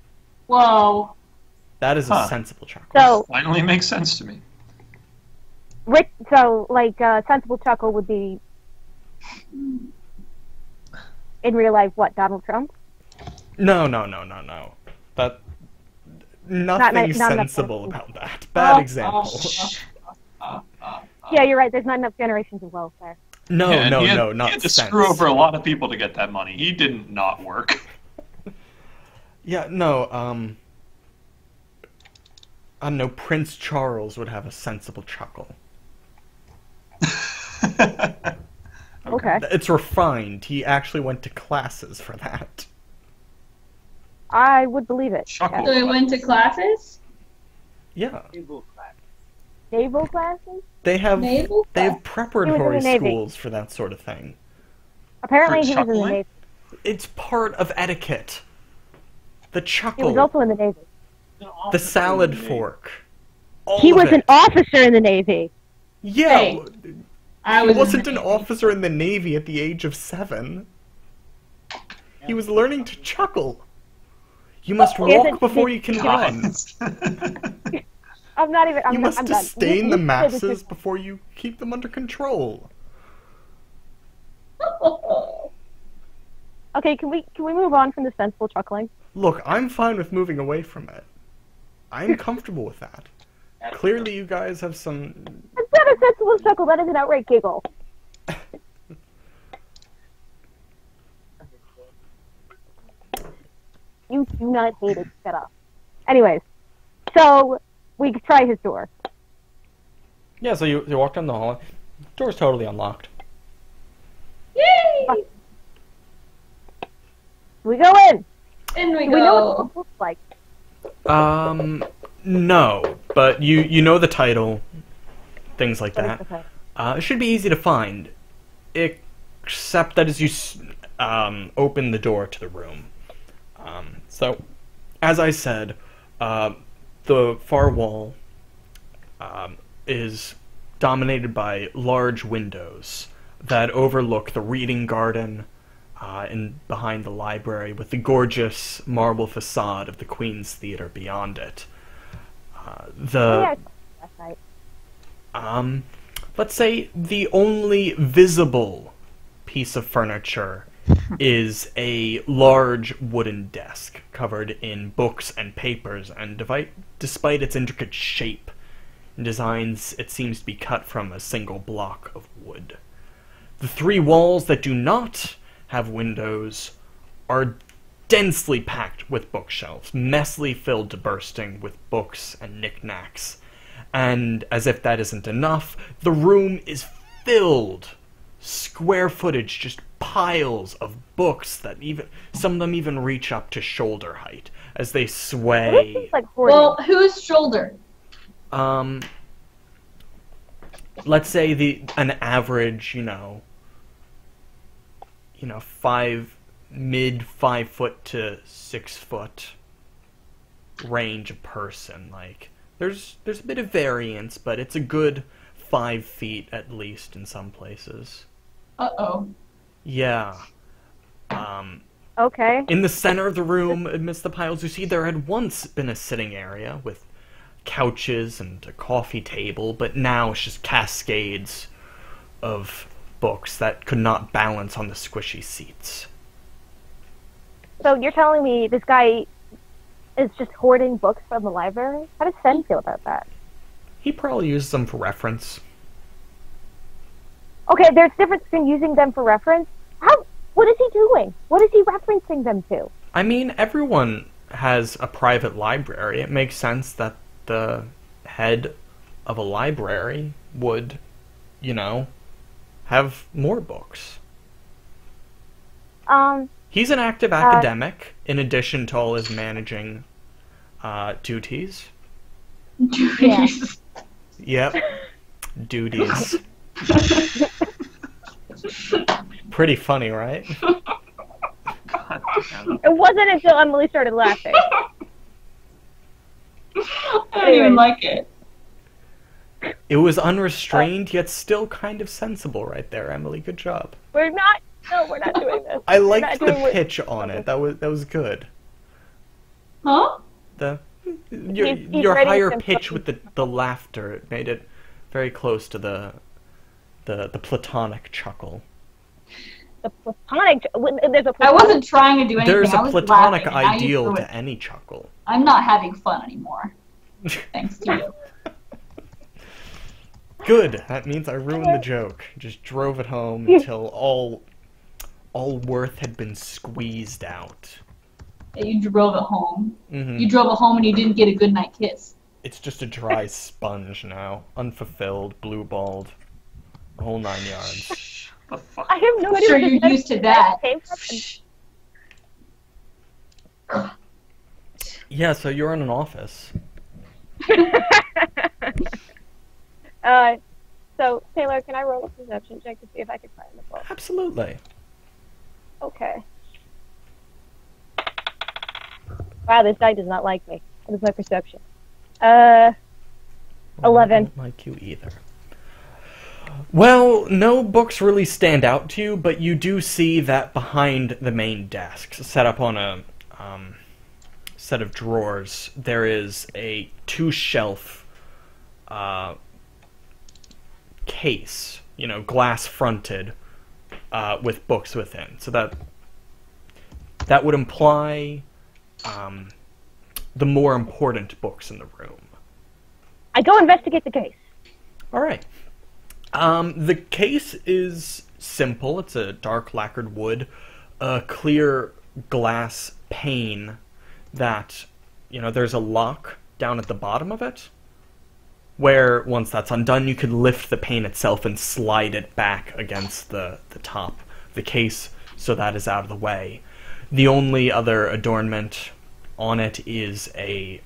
Whoa. That is a Huh. sensible chuckle. So, Finally makes sense to me. sensible chuckle would be in real life. What, Donald Trump? No. That nothing not enough sensible sense. about that. Bad example. Yeah, you're right. There's not enough generations of wealth there. No, Yeah, no, he had, no, he not had to sense. screw over a lot of people to get that money. He didn't not work. Yeah, no, I don't know, Prince Charles would have a sensible chuckle. Okay. It's refined. He actually went to classes for that. I would believe it. Chuckle. So he went to classes? Yeah. Naval classes? They have Naval preparatory He was in the Navy. schools for that sort of thing. Apparently For he was in the chuckling? Navy. It's part of etiquette. The He chuckle, was also in the Navy. the salad fork. All He of was it. an officer in the Navy. Yeah, Hey, I he was in wasn't the an Navy. officer in the Navy at the age of 7. He was learning to chuckle. You must walk before you can run. I'm not even. You must I'm done. disdain the masses before you keep them under control. Okay, can we move on from the sensible chuckling? Look, I'm fine with moving away from it. I'm comfortable with that. Clearly, you guys have some. It's not a sensible chuckle. That is an outright giggle. You do not hate it. Shut up. Anyways, so we could try his door. Yeah, so you walk down the hall. Door's totally unlocked. Yay! We go in. In we Do we know what go. it looks like? No, but you know the title, things like What that. is the title? It should be easy to find, except that as you open the door to the room. So, as I said, the far wall is dominated by large windows that overlook the reading garden and behind the library, with the gorgeous marble facade of the Queen's Theatre beyond it. Yeah, last night. Let's say the only visible piece of furniture is a large wooden desk covered in books and papers, and despite its intricate shape and designs, it seems to be cut from a single block of wood. The three walls that do not have windows are densely packed with bookshelves, messily filled to bursting with books and knickknacks. And as if that isn't enough, the room is filled, square footage, just piles of books that some of them even reach up to shoulder height as they This sway. seems like hoarding. Well, whose shoulder? Let's say an average, mid 5 foot to 6 foot range of person. Like there's a bit of variance, but it's a good 5 feet at least in some places. Uh-oh. Yeah. Okay. In the center of the room, amidst the piles, you see there had once been a sitting area with couches and a coffee table, but now it's just cascades of books that could not balance on the squishy seats. So you're telling me this guy is just hoarding books from the library? How does Sen feel about that? He probably uses them for reference. Okay, there's a difference between using them for reference. What is he doing? What is he referencing them to? I mean, everyone has a private library. It makes sense that the head of a library would, have more books. He's an active academic, in addition to all his managing duties. Yeah. Yep. Duties. Pretty funny, right? It wasn't until Emily started laughing. I don't even like it. It was unrestrained, yet still kind of sensible right there, Emily. Good job. We're not doing this. I We're liked not the doing what- pitch on it. That was good. Huh? Your He's ready higher to pitch with the laughter, it made it very close to the platonic chuckle. The platonic. There's a I platonic. wasn't trying to do anything. There's I a was platonic laughing, and now you ideal threw it. to any chuckle. I'm not having fun anymore. Thanks to you. Good. That means I ruined the joke. Just drove it home until all worth had been squeezed out. Yeah, you drove it home. Hmm. You drove it home and you didn't get a goodnight kiss. It's just a dry sponge now, unfulfilled, blue-balled, the whole 9 yards. The fuck? I have no I'm idea. sure where you're this used to that. came from. Yeah, so you're in an office. So Taylor, can I roll a perception check to see if I can find the book? Absolutely. Okay. Wow, this guy does not like me. What is my perception? 11. I don't like you either. Well, no books really stand out to you, but you do see that behind the main desk, set up on a set of drawers, there is a two-shelf case, glass-fronted, with books within. So that would imply the more important books in the room. I go investigate the case. All right. The case is simple. It's a dark lacquered wood, a clear glass pane that, there's a lock down at the bottom of it, where once that's undone, you could lift the pane itself and slide it back against the top of the case so that is out of the way. The only other adornment on it is a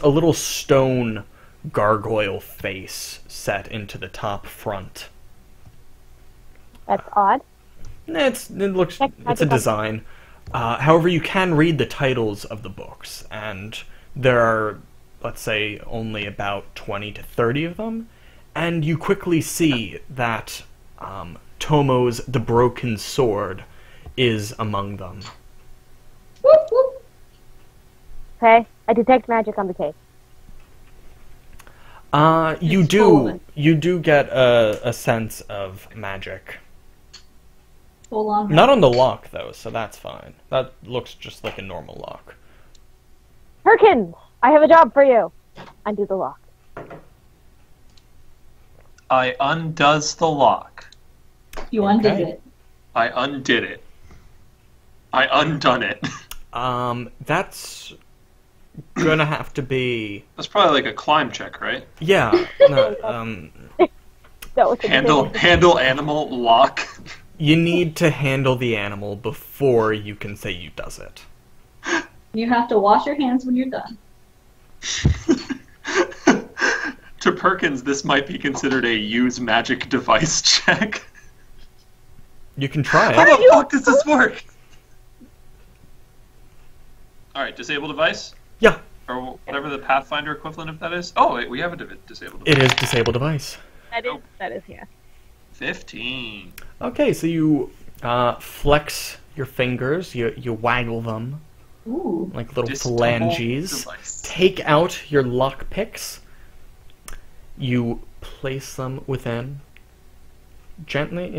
little stone gargoyle face set into the top front. That's odd. It's a design. However, you can read the titles of the books, and there are, let's say, only about 20 to 30 of them, and you quickly see that Tomo's The Broken Sword is among them. Whoop, whoop. Okay, I detect magic on the case. You do get a sense of magic. Hold on. Not on the lock, though, so that's fine. That looks just like a normal lock. Perkins, I have a job for you. Undo the lock. I undoes the lock. You undid Okay. it. I undid it. I undone it. That's gonna have to be... That's probably like a climb check, right? Yeah, no, No, it's a Handle animal lock. you need to handle the animal before you can say you does it. You have to wash your hands when you're done. To Perkins, this might be considered a use magic device check. You can try How it. the fuck does this work? Alright, disable device? Yeah, Or whatever the Pathfinder equivalent of that is. Oh, wait, we have a disabled device. it is disable device. That is, yeah. 15. Okay, so you flex your fingers, you waggle them Ooh. like little Disable phalanges. device. Take out your lock picks. You place them within. Gently,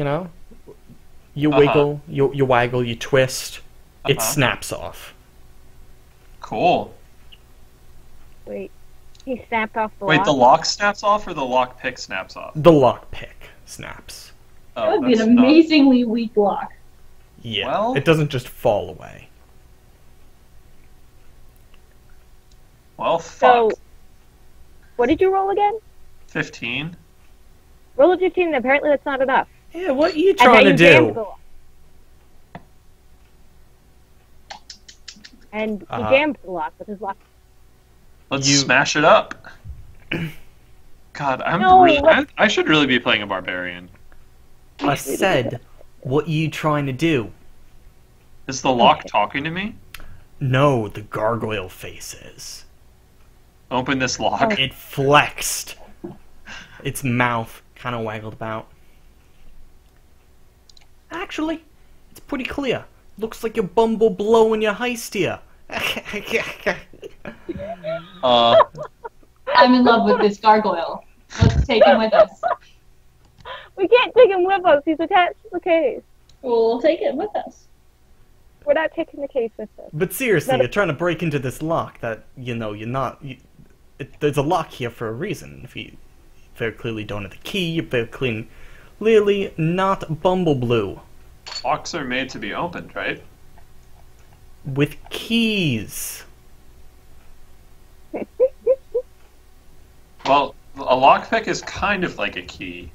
You wiggle, you waggle, you twist. It snaps off. Cool. Wait, he snapped off the Wait, lock? the lock snaps off or the lock pick snaps off? The lock pick snaps. Oh, That would be an that's not- amazingly weak lock. Yeah, Well- it doesn't just fall away. Well, So, fuck. what did you roll again? 15? Roll a 15, and apparently that's not enough. Yeah, what are you And trying to then you jammed the do? lock. And he Uh-huh. jammed the lock with his lock. Let's You- smash it up. God, No, I should really be playing a barbarian. I said, what are you trying to do? Is the lock talking to me? No, the gargoyle face is. Open this lock. It flexed. Its mouth kind of waggled about. Actually, it's pretty clear. Looks like your bumble blowing your heist here. I'm in love with this gargoyle. Let's take him with us. We can't take him with us. He's attached to the case. We'll take it with us. We're not taking the case with us. But seriously, you're trying to break into this lock that, you're not... there's a lock here for a reason. If you very clearly don't have the key, you're very clearly not Bumble Blue. Locks are made to be opened, right? With keys. Well, a lockpick is kind of like a key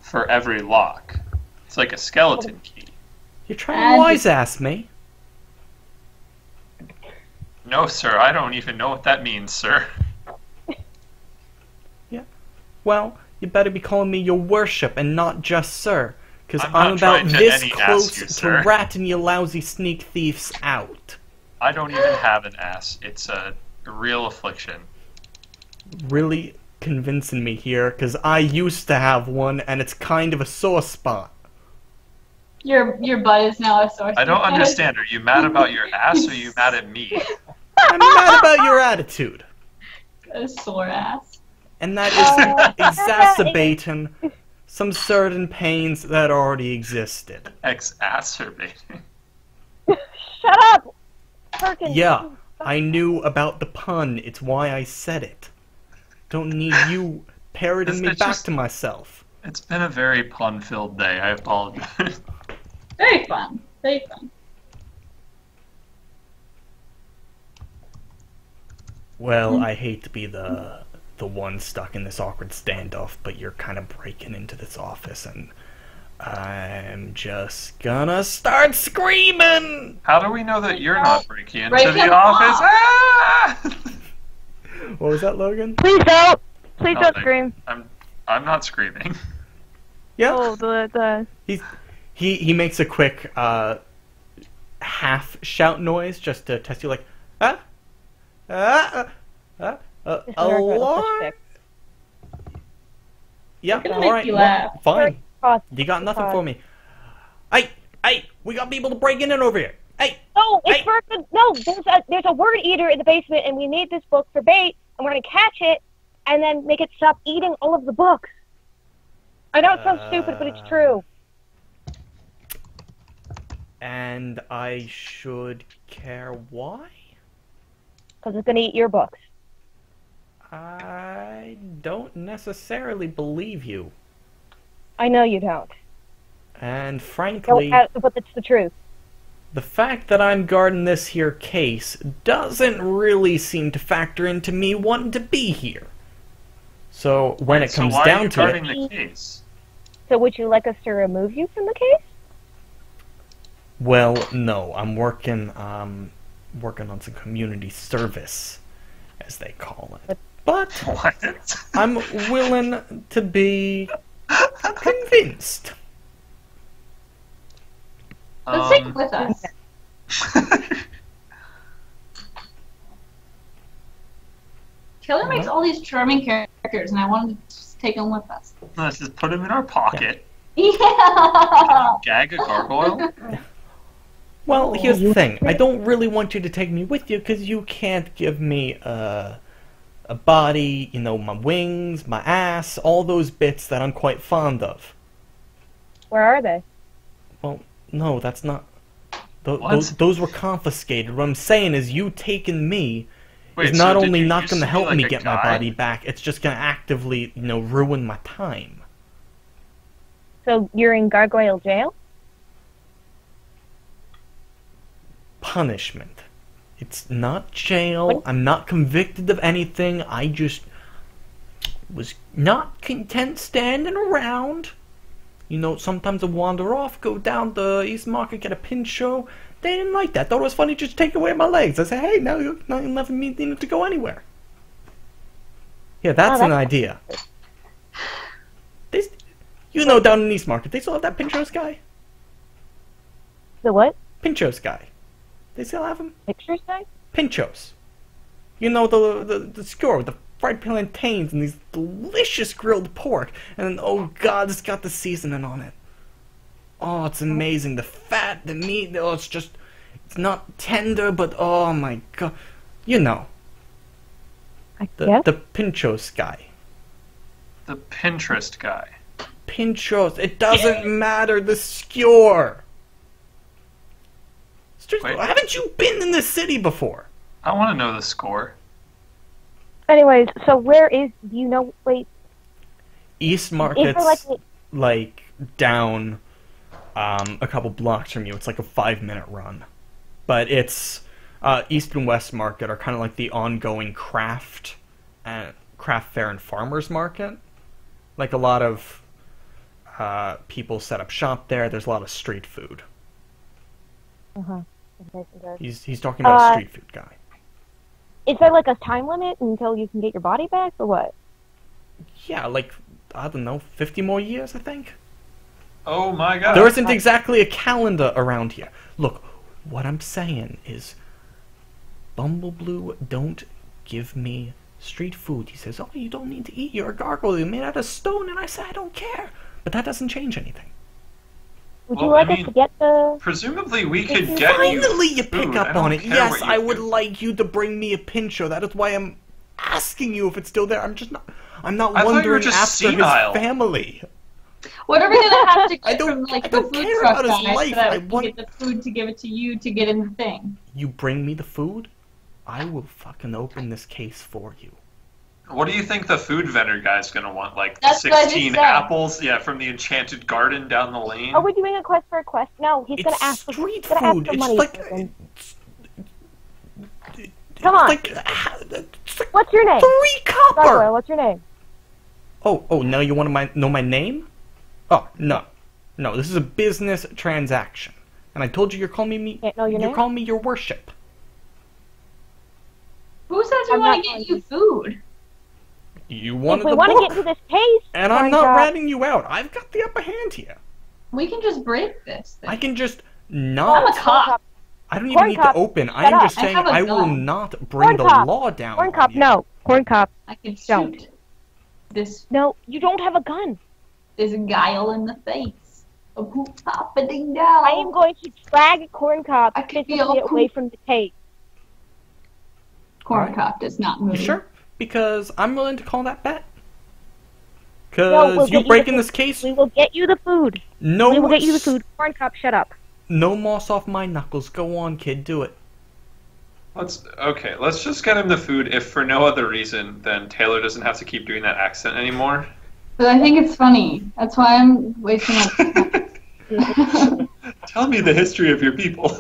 for every lock. It's like a skeleton key. You're trying to wise-ass me. No, sir, I don't even know what that means, sir. Well, you better be calling me your worship and not just sir. Because I'm not I'm about trying to this any close ask you, to sir. ratting you lousy sneak thieves out. I don't even have an ass. It's a real affliction. Really convincing me here, because I used to have one, and it's kind of a sore spot. Your butt is now a sore spot. I don't understand. Are you mad about your ass or are you mad at me? I'm mad about your attitude. A sore ass. And that is exacerbating some certain pains that already existed. Exacerbating. Shut up, Perkins. Yeah, I knew about the pun. It's why I said it. Don't need you parroting me It's back just- to myself. It's been a very pun-filled day. I apologize. Very fun. Very fun. Well, I hate to be the one stuck in this awkward standoff, but you're kind of breaking into this office, and I'm just gonna start screaming! How do we know that you're not breaking into Break him the office? off. Ah! What was that, Logan? Please don't. Please don't Nothing. scream. I'm not screaming. Yeah. Oh, the. He makes a quick half shout noise just to test you, like alarm. Yeah, gonna all make right, you well, laugh. fine. Pause. You got nothing Pause. for me. Hey, we got people breaking in over here. Hey, No, it's Hey. for the, no. There's a word eater in the basement, and we made this book for bait, and we're gonna catch it, and then make it stop eating all of the books. I know it sounds stupid, but it's true. and I should care why? Because it's gonna eat your books. I don't necessarily believe you. I know you don't. And No, frankly, but it's the truth. the fact that I'm guarding this here case doesn't really seem to factor into me wanting to be here. So when it comes so why are down you to guarding it, the case? So would you like us to remove you from the case? well, no, I'm working on some community service, as they call it. But What? I'm willing to be convinced. Let's take it with us. Killer makes all these charming characters, and I wanted to just take them with us. Let's just put him in our pocket. Yeah. Gag a gargoyle. Well, here's the thing. I don't really want you to take me with you because you can't give me a body, you know, my wings, my ass, all those bits that I'm quite fond of. Where are they? Well, no, that's not... What? Those were confiscated. What I'm saying is you taking me Wait, is not so did only you not used going to be help like me a get my guy? body back, it's just going to actively, you know, ruin my time. So you're in Gargoyle Jail? Punishment. It's not jail. What? I'm not convicted of anything. I just was not content standing around. You know, sometimes I wander off, go down the East Market, get a Pincho. They didn't like that. Thought it was funny just take away my legs. I said, hey, now you're not letting me need to go anywhere. Yeah, that's Oh, an that's- idea. You know, down in East Market, they still have that Pinchos guy? The what? Pinchos guy. They still have him? Pictures thing? Pinchos. You know, the skewer with the fried plantains and these delicious grilled pork. And then, oh god, it's got the seasoning on it. Oh, it's amazing. The fat, the meat, oh, it's not tender, but oh my god. You know, I the guess. Pinchos guy. The Pinterest guy. Pinchos. It doesn't matter, the skewer. Wait. Haven't you been in this city before? I want to know the score. Anyways, so where is, do you know, wait, East is Market's there like down a couple blocks from you. It's like a 5-minute run. But it's East and West Market are kind of like the ongoing craft fair and farmers market. Like a lot of people set up shop there. There's a lot of street food. uh-huh. He's talking about a street food guy. Is there like a time limit until you can get your body back, or what? Yeah, like, I don't know, 50 more years, I think? Oh my god. There isn't exactly a calendar around here. Look, what I'm saying is, Bumbleblue, don't give me Street food. He says, oh, you don't need to eat. You're a gargoyle. You're made out of stone. And I say, I don't care. But that doesn't change anything. Would you like us to get the... Presumably we could get Finally, you food. pick up I don't on it. care Yes, what you I would do. like you to bring me a Pincho. That is why I'm asking you if it's still there. I'm not I thought you were wondering just after senile. his family. What are we gonna have to I get don't- from like I the don't food care truck about his guy life. so that I we want- can get the food to give it to you to get in the thing? You bring me the food, I will fucking open this case for you. What do you think the food vendor guy's gonna want? Like That's what I just 16 said. apples? Yeah, from the enchanted garden down the lane? Are we doing a quest for a quest? No, he's gonna It's ask street for, gonna food. ask for It's money. like, or something. it's Come on. like, it's like What's your name? 3 copper. Gargoyle, what's your name? Oh, now you want to know my name? Oh, no. No, this is a business transaction. And I told you you're calling me Can't know your you're name? calling me your worship. Who says we I'm want not to get going you food? You If wanted we the want to book. get into this case, And I'm Corn not Chop, ratting you out. I've got the upper hand here. We can just break this thing. I can just I'm not. a cop. I don't even Corn need Chop, to open. shut I am up. just I saying have a I will gun. not bring Corn the Chop. law down. Corn on Cop, you. no. Corn Cop, I can Don't. shoot this no. You don't have a gun. guile in the face. A poop popping down. I am going to drag Corn Cop I could be physically all away poop. from the case. Corn Alright. cop does not You move. sure? Because I'm willing to call that bet. No, Because we'll get you you break the in this food. case, We will get you the food. no, We will get you the food. Corn Cop, shut up. No moss off my knuckles. Go on, kid, do it. Let's just get him the food if for no other reason than Taylor doesn't have to keep doing that accent anymore. But I think it's funny. That's why I'm wasting my time. Tell me the history of your people.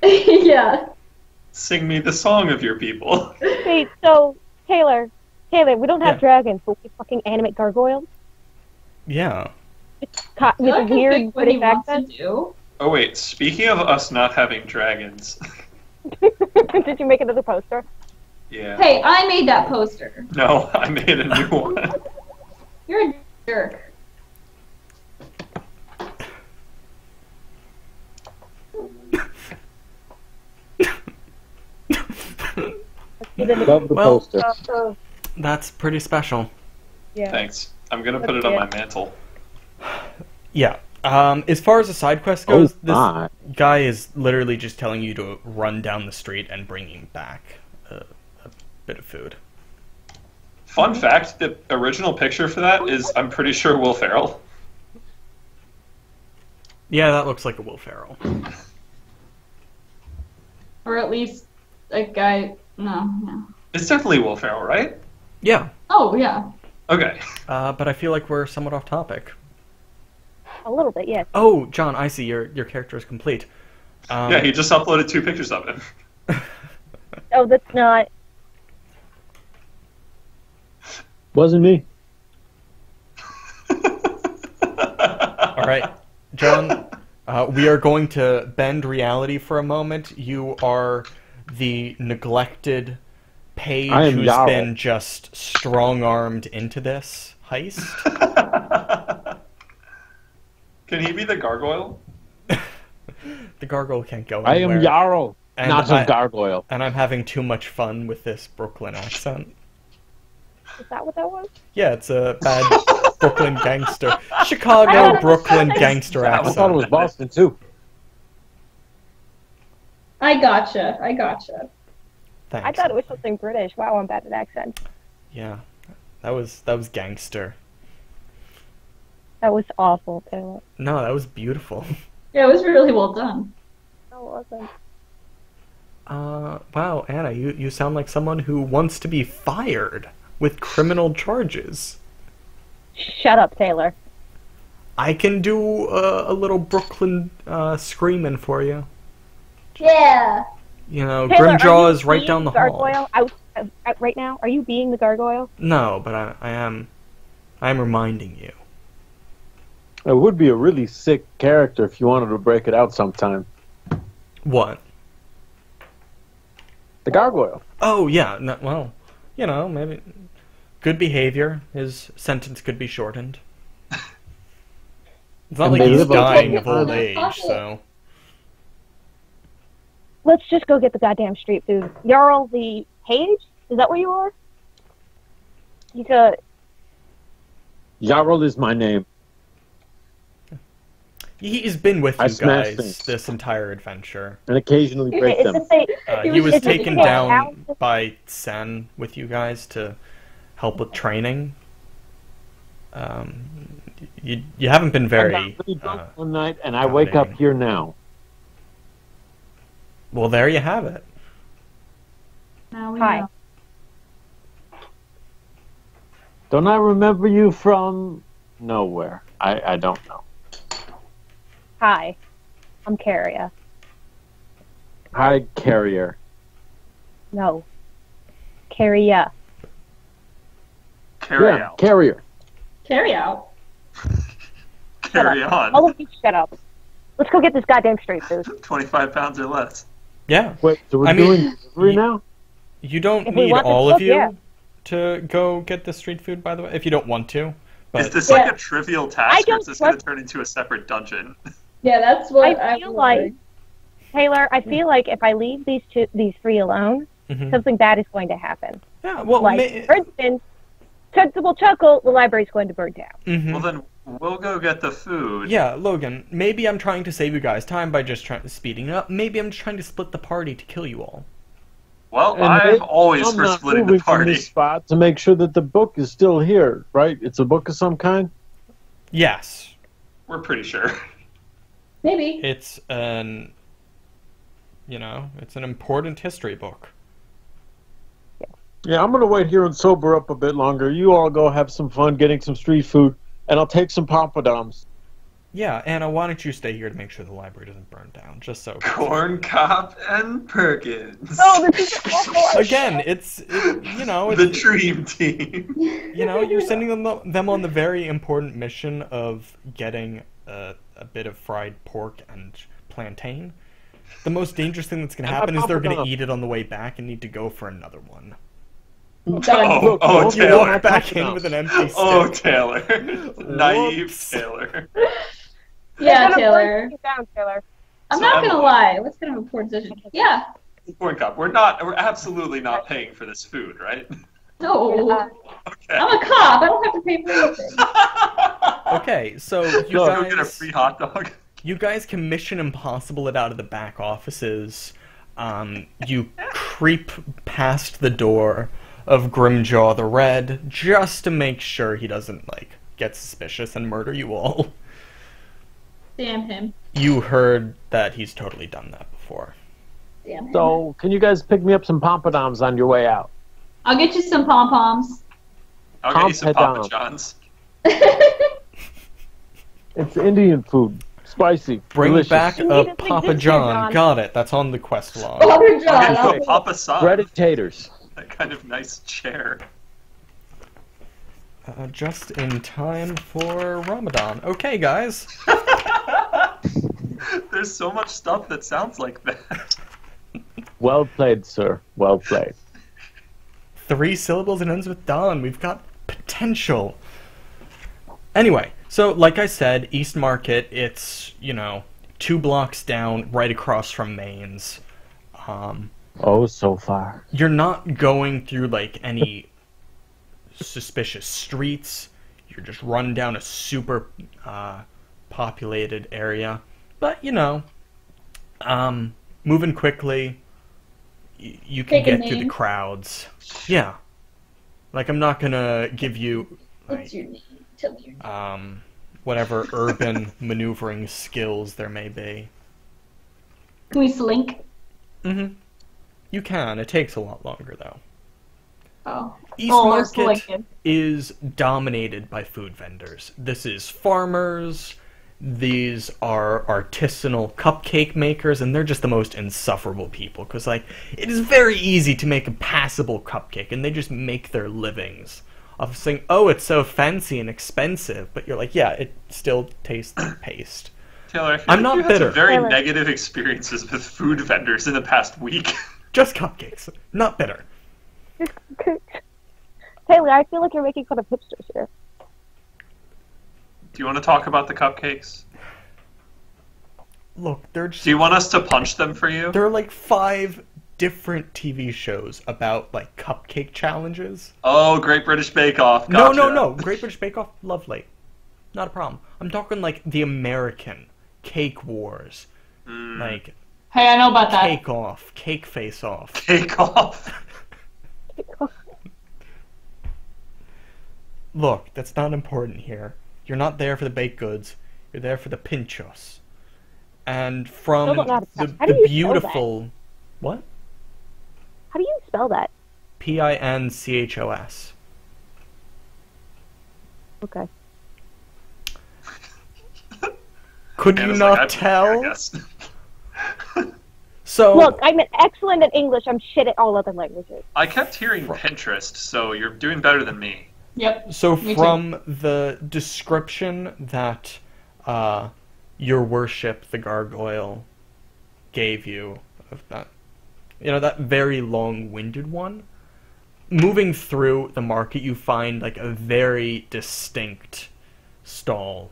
Yeah. Sing me the song of your people. Wait, so, Taylor, we don't have Yeah. dragons, but we fucking animate gargoyles Yeah. with I a can weird pick what he British wants to accent. do. Oh wait, speaking of us not having dragons. Did you make another poster? Yeah. Hey, I made that poster. No, I made a new one. You're a jerk. Love the Well- poster. That's pretty special. Yeah. Thanks. I'm gonna put it on my mantle. Yeah. As far as the side quest goes, Oh, this my. guy is literally just telling you to run down the street and bringing back a bit of food. Fun fact, the original picture for that is, I'm pretty sure, Will Ferrell. Yeah, that looks like a Will Ferrell. Or at least a guy. No. It's definitely Will Ferrell, right? Yeah. Oh, yeah. Okay. But I feel like we're somewhat off topic. A little bit, yes. Oh, John, I see. Your character is complete. Yeah, he just uploaded 2 pictures of him. Oh, that's not. Wasn't me. All right, John, we are going to bend reality for a moment. You are the neglected page I am who's Jarl. been just strong-armed into this heist. Can he be the gargoyle? The gargoyle can't go I anywhere. am Jarl, And not I- a gargoyle. And I'm having too much fun with this Brooklyn accent. Is that what that was? Yeah, it's a bad Brooklyn gangster. I thought Chicago it was Brooklyn something- gangster I accent. thought it was Boston too. I gotcha. Thanks. I thought it was something British. Wow, I'm bad at accents. Yeah, that was gangster. That was awful, Taylor. No, that was beautiful. Yeah, it was really well done. No, it wasn't. Wow, Anna, you sound like someone who wants to be fired with criminal charges. Shut up, Taylor. I can do a little Brooklyn screaming for you. Yeah. You know, Taylor, Grimjaw are is you right being down the the hall. gargoyle out right now? Are you being the gargoyle? No, but I am reminding you. It would be a really sick character if you wanted to break it out sometime. What? The gargoyle. Oh, yeah. No, well, you know, maybe good behavior. His sentence could be shortened. It's not And like they he's live on dying top of of old the age, puzzle. so... Let's just go get the goddamn street food. Jarl the Page? Is that where you are? He's a... Jarl is my name. He's been with I you smash guys things. this entire adventure. And occasionally break It's them. just a... He was It's a taken kid. down by Sen with you guys to help with training. You haven't been I very got really drunk one night, and I wake up accommodating. here now. Well, there you have it. Now we Hi. know. Don't I remember you from nowhere? I don't know. Hi. I'm Carrier. Hi, Carrier. No. Carrier. Carry Yeah, out. Carrier. Carry out. Carry All on. of you shut up. Let's go get this goddamn street food. 25 pounds or less. Yeah. Wait, so we're I mean, doing delivery y- now? You don't If we need want the all of cook, you yeah. to go get the street food, by the way, if you don't want to. Is But this like Yeah. a trivial I task, or don't is this going to trust- turn into a separate dungeon? Yeah, that's what I feel like, Taylor, I feel like if I leave these three alone, Mhm. something bad is going to happen. Yeah, well, Like, for instance, Sensible Chuckle, the library's going to burn down. mhm. Well, then we'll go get the food. Yeah, Logan, maybe I'm trying to save you guys time by just speeding it up. Maybe I'm just trying to split the party to kill you all. Well, And I'm always I'm for not splitting moving the from party. this spot to make sure that the book is still here, right? It's a book of some kind? Yes, We're pretty sure. Maybe. it's an, it's an important history book. Yeah, I'm going to wait here and sober up a bit longer. You all go have some fun getting some street food, and I'll take some poppadoms. Yeah, Anna, why don't you stay here to make sure the library doesn't burn down, just so. Corn Cop and Perkins. Oh, this is awful. Again, it's The dream team. you're sending them on the very important mission of getting a bit of fried pork and plantain. The most dangerous thing that's going to happen is they're going to eat it on the way back and need to go for another one. Oh, Look, You Taylor. walk back in with an empty stick. Oh, Taylor. Naive Whoops. Taylor. Yeah, They're gonna Taylor. burn you down, Taylor. I'm So not gonna Emily- lie. What's kind of a poor decision? Yeah. Corn Cop, we're absolutely not paying for this food, right? No. Okay. I'm a cop. I don't have to pay for anything. Okay, so you Go get a guys, free hot dog. you guys can Mission Impossible it out of the back offices. You creep past the door of Grimjaw the Red just to make sure he doesn't get suspicious and murder you all. Damn him. You heard that he's totally done that before. Damn him. So, can you guys pick me up some poppadoms on your way out? I'll get you some pom poms. I'll get you some Papa Pom-padom. John's. It's Indian food. Spicy. Bring delicious. back You a need to Papa exist here, John. John. Got it. That's on the quest log. Papa I'll John. get you I'll a Papa San. Breaded taters. That kind of nice chair. Just in time for Ramadan. Okay, guys. There's so much stuff that sounds like that. Well played, sir. Well played. 3 syllables and ends with Don. We've got potential. Anyway, so like I said, East Market, it's, 2 blocks down, right across from Maine's. Oh, so far. You're not going through, any suspicious streets. You're just running down a super populated area. But, moving quickly, you can Take a get through the name. crowds. Yeah. I'm not gonna give you, What's your name? Tell me your name. whatever urban maneuvering skills there may be. Can we slink? Mm-hmm. You can. It takes a lot longer, though. Oh. East Almost Market slinking. is dominated by food vendors. This is farmers, these are artisanal cupcake makers, and they're just the most insufferable people, because, it is very easy to make a passable cupcake, and they just make their livings of saying, oh, it's so fancy and expensive, but you're yeah, it still tastes like paste. Taylor, I feel I'm like not you had bitter. some very Taylor. negative experiences with food vendors in the past week. Just cupcakes, not bitter. Taylor, I feel like you're making fun of hipsters here. Do you want to talk about the cupcakes? Look, they're just Do you want us to punch them for you? They're 5 different TV shows about like cupcake challenges. Oh, Great British Bake Off. No, Gotcha. no. Great British Bake Off, lovely. Not a problem. I'm talking like the American Cake Wars. Like Hey, I know about that. Cake Off, Cake Face Off. Cake Off. Look, that's not important here. You're not there for the baked goods. You're there for the Pinchos. And from Still don't know how to spell- the how do you spell beautiful... What? How do you spell that? Pinchos. Okay. Could you Anna's not like, I tell? guess. So... Look, I'm excellent at English. I'm shit at all other languages. I kept hearing Pinterest, so you're doing better than me. Yep. So Me too. from the description that your worship, the gargoyle, gave you of that, that very long-winded one, moving through the market, you find like a very distinct stall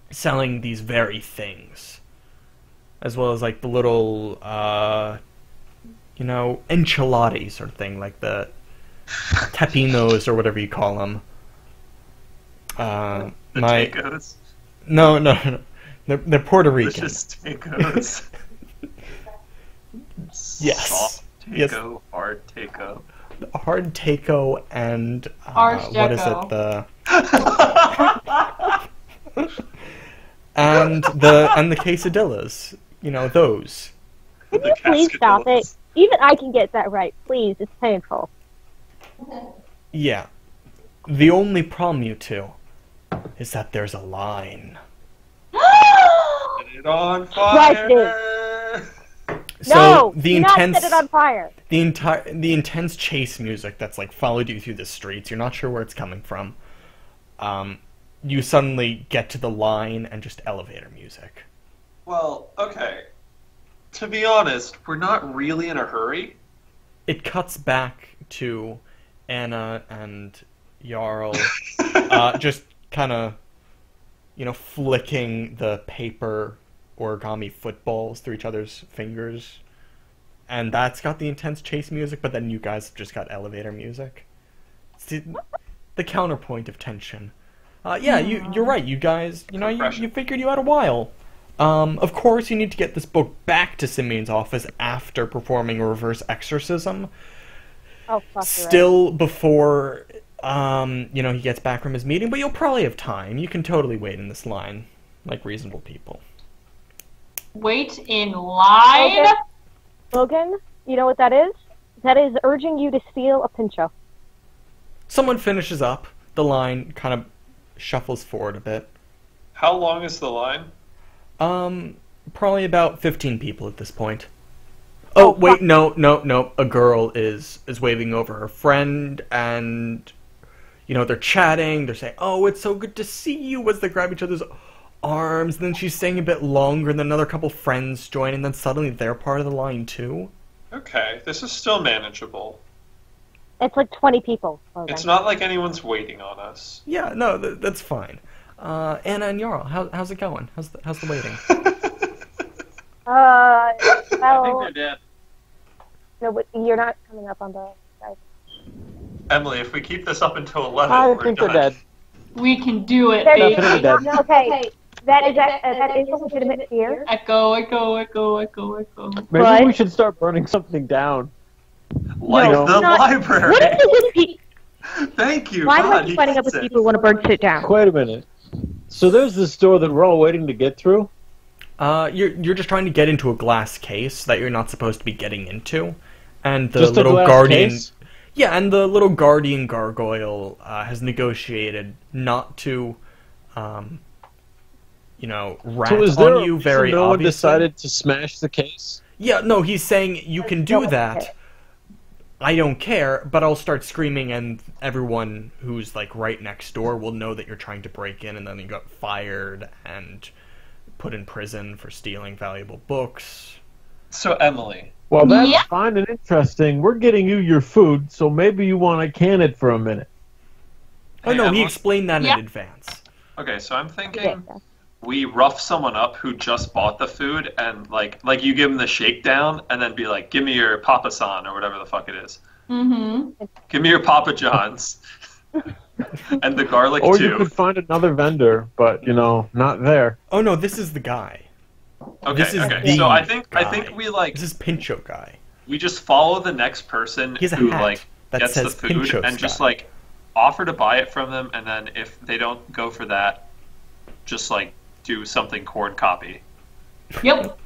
selling these very things, as well as like the little enchiladas sort of thing, like the tapinos or whatever you call them. The tacos. No. They're Puerto Rican. Delicious tacos. Yes. Soft Yes. taco, hard taco. Hard taco and Hard what is deco. it? And the quesadillas. Those. Can you please stop it? Even I can get that right. Please, it's painful. Yeah. The only problem, you two, is that there's a line. Set it on fire. So No, the do intense not set it on fire. the intense chase music that's like followed you through the streets, you're not sure where it's coming from. You suddenly get to the line and just elevator music. Well, okay. To be honest, we're not really in a hurry. It cuts back to Anna and Jarl just kind of, flicking the paper origami footballs through each other's fingers. And that's got the intense chase music, but then you guys have just got elevator music. It's the counterpoint of tension. Yeah, you're right. You guys, you figured you had a while. Of course, you need to get this book back to Simeon's office after performing a reverse exorcism. Oh, fuck. Still before, he gets back from his meeting, but you'll probably have time. You can totally wait in this line, like reasonable people. Wait in line? Logan, you know what that is? That is urging you to steal a Pincho. Someone finishes up. The line kind of shuffles forward a bit. How long is the line? Probably about 15 people at this point. Oh, wait, no. A girl is waving over her friend, and, they're chatting. They're saying, "Oh, it's so good to see you," as they grab each other's arms. And then she's staying a bit longer, and then another couple friends join, and then suddenly they're part of the line, too. Okay, this is still manageable. It's like 20 people. Logan. It's not like anyone's waiting on us. Yeah, no, that's fine. Anna and Jarl, how's it going? How's the waiting? I think Well, they're dead. no, but you're not coming up on the side. Emily, if we keep this up until 11, I we're think done. they're dead. We can do it, There baby. Definitely dead. Okay, that is a legitimate fear. Echo. Maybe But- we should start burning something down. Like No, the not- library. What is it with people? Thank you. Why God, am I he fighting up gets with it. people who want to burn shit down? Wait a minute. So there's this door that we're all waiting to get through? You're just trying to get into a glass case that you're not supposed to be getting into, and the Just a little glass guardian. case? Yeah, and the little guardian gargoyle has negotiated not to, rat So is there on you very no one obviously. decided to smash the case? Yeah, no, he's saying you can No do one that. cares. I don't care, but I'll start screaming, and everyone who's like right next door will know that you're trying to break in, and then you got fired and put in prison for stealing valuable books. So, Emily, Well, that's Yeah. fine and interesting. We're getting you your food, so maybe you want to can it for a minute. Oh Hey, no, he Emily. explained that Yeah. in advance. okay, so I'm thinking we rough someone up who just bought the food and like you give them the shakedown and then be like, give me your Papa San or whatever the fuck it is. Mm-hmm. Give me your Papa John's and the garlic Or too. you could find another vendor, but not there. Oh no, this is the guy. Okay, This is okay. the So I think guy. we like This is Pincho guy. we just follow the next person He has a who hat like that gets the says food Pinchos and just guy. like offer to buy it from them, and then if they don't go for that, just like do something corn copy. Yep.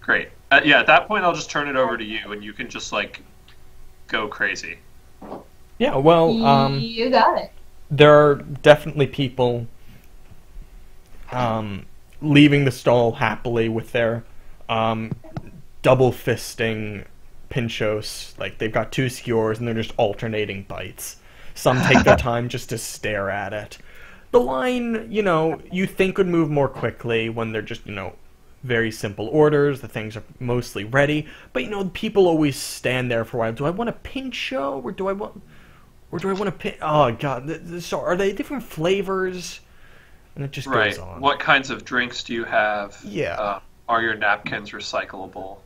Great. Yeah, at that point I'll just turn it over to you, and you can just like go crazy. Yeah, well, You got it. there are definitely people leaving the stall happily with their double fisting Pinchos. Like, they've got two skewers and they're just alternating bites. Some take their time just to stare at it. The line, you think would move more quickly when they're just, very simple orders. The things are mostly ready. But, people always stand there for a while. Do I want a Pincho or do I want a pin? Oh, God. So are they different flavors? And it just Right. goes on. What kinds of drinks do you have? Yeah. Are your napkins recyclable?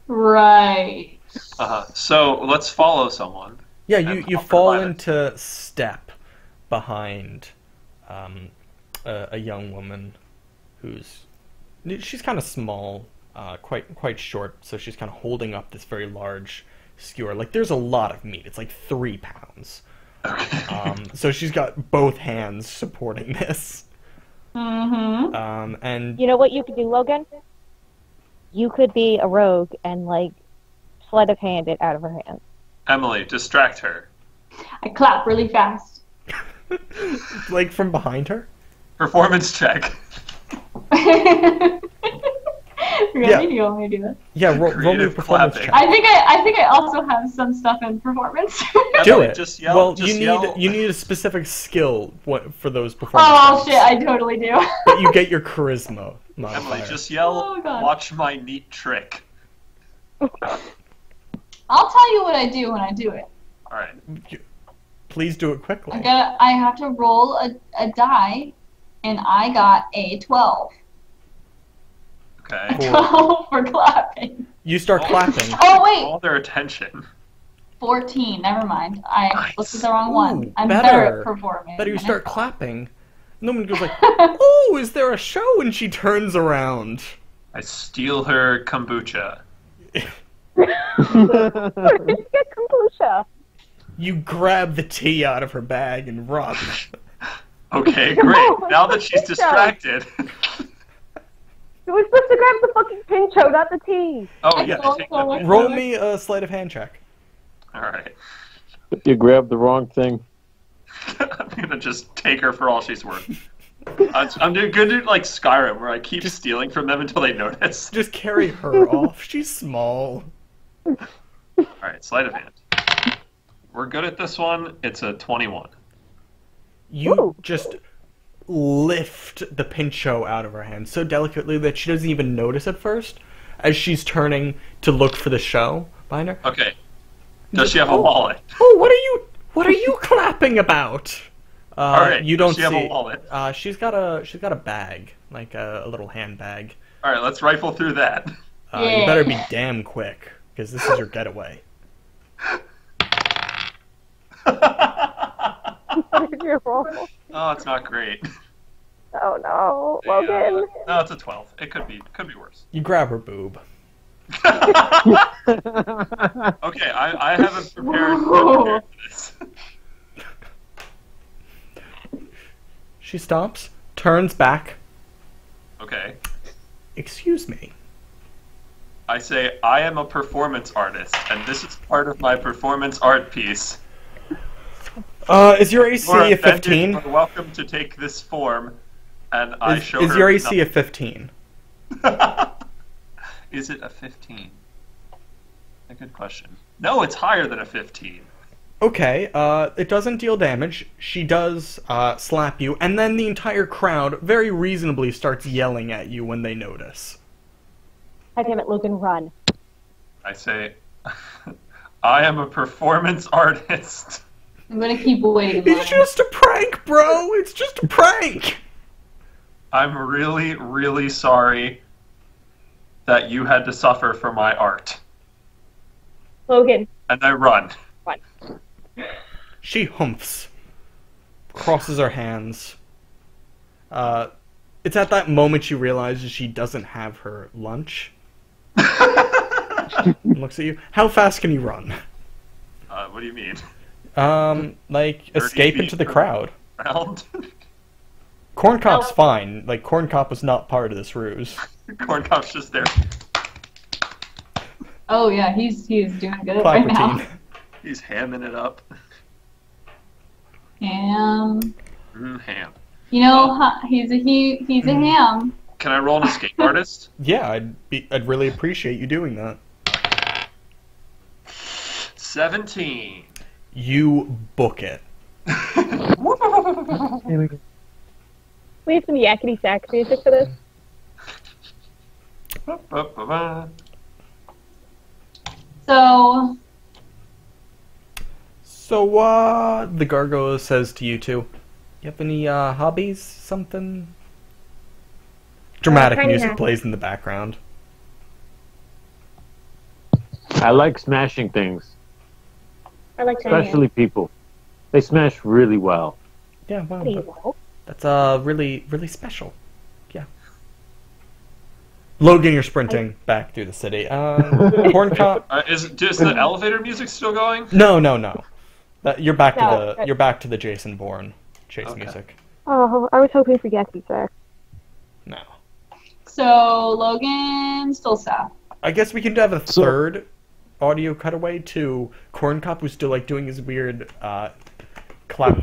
Right. So let's follow someone. Yeah, and you offer fall violence. into step behind a young woman she's kind of small, quite short, so she's kind of holding up this very large skewer. Like, there's a lot of meat. It's like 3 pounds. Okay. So she's got both hands supporting this. Mm-hmm. And You know what you could do, Logan? You could be a rogue and, like, sleight of hand it out of her hands. Emily, distract her. I clap really fast. like from behind her. Performance check. Really? Yeah. Do you want me to do that? Yeah, roll me a Creative performance clapping. check. I think I also have some stuff in performance. Do Emily, it. Just yell. Well, just you yell. need a specific skill for those performance. Oh rounds. shit, I totally do. But you get your charisma modifier. Emily, just yell. Oh, God. Watch my neat trick. I'll tell you what I do when I do it. All right. Please do it quickly. I have to roll a die, and I got a 12. Okay. Cool. 12 for clapping. You start clapping. Oh wait, All their attention. 14. Never mind. I Nice. looked at the wrong one. Ooh, I'm better. better at performing. Better you than I start thought. clapping. No one goes like, "Oh, is there a show?" And she turns around. I steal her kombucha. Where did you get kombucha? You grab the tea out of her bag and run. Okay, great. Now that she's distracted. You were supposed to grab the fucking Pincho, not the tea. Oh yeah. I Take don't that. know. Roll me a sleight of hand check. All right. You grabbed the wrong thing. I'm gonna just take her for all she's worth. I'm doing good at like Skyrim, where I keep stealing from them until they notice. Just carry her off. She's small. All right, sleight of hand. We're good at this one. It's a 21. You Ooh. just lift the Pincho out of her hand so delicately that she doesn't even notice at first as she's turning to look for the show behind her. Okay. Does she have a wallet? Oh, what are you clapping about? All right. You does don't she see. have a wallet? She's got a bag, like a little handbag. All right, let's rifle through that. You better be damn quick because this is your getaway. What did you roll? Oh, it's not great. Oh no, Logan. No, it's a 12. It could be worse. You grab her boob. Okay, I haven't prepared for this. She stops, turns back. Okay. Excuse me. I say, I am a performance artist, and this is part of my performance art piece. Is your AC For a offended, 15? you're welcome to take this form, and I show Is her your AC a 15? Is it a 15? A good question. No, it's higher than a 15. Okay, it doesn't deal damage. She does slap you, and then the entire crowd very reasonably starts yelling at you when they notice. God damn it, Logan, run. I say, I am a performance artist. I'm gonna keep waiting. It's just a prank, bro! It's just a prank! I'm really, really sorry that you had to suffer for my art. Logan. And I run. Run. She humphs. Crosses her hands. It's at that moment she realizes she doesn't have her lunch. Looks at you. How fast can you run? What do you mean? Like, 30 escape feet into the per crowd. round? Corn Cop's fine. Like, Corn Cop was not part of this ruse. Corn Cop's just there. Oh yeah, he's doing good Clap right now. routine. He's hamming it up. Ham. Ham. You know, he's a ham. Can I roll an escape artist? Yeah, I'd really appreciate you doing that. 17. You book it. Here we go. We have some yakety sax music for this. So, The gargoyle says to you two, you have any, hobbies? Something? Dramatic tiny music hat. plays in the background. I like smashing things, I like especially people. They smash really well. Yeah, wow. Pretty well. That's, really, really special. Yeah. Logan, you're sprinting back through the city. Corn Cop? Is the elevator music still going? No. You're back No, you're back to the Jason Bourne chase Okay. music. Oh, I was hoping for yakety sax. No. so Logan still south. I guess we could have a So- third audio cutaway to Corn Cop, who's still like doing his weird clap,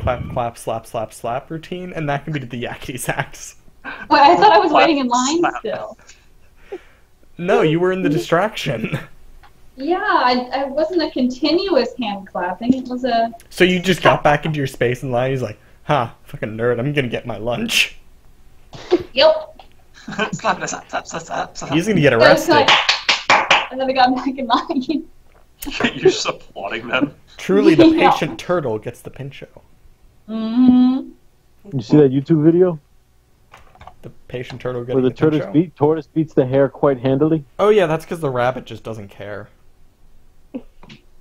clap, clap, slap, slap, slap routine, and that can be the yakety sax. Wait, I thought I was Slap, waiting in line slap. still. No, you were in the distraction. Yeah, I wasn't a continuous hand clapping. It was a. So you just got back into your space in line. He's like, "Ha, fucking nerd! I'm gonna get my lunch." Yep. Slap, slap, slap, slap, slap. He's gonna get So it's arrested. like, and then I got back in line. You're just applauding them. Truly, the Yeah. patient turtle gets the pincho. Mm-hmm. You see that YouTube video The patient turtle where getting the tortoise beats the hare quite handily? Oh yeah, that's because the rabbit just doesn't care.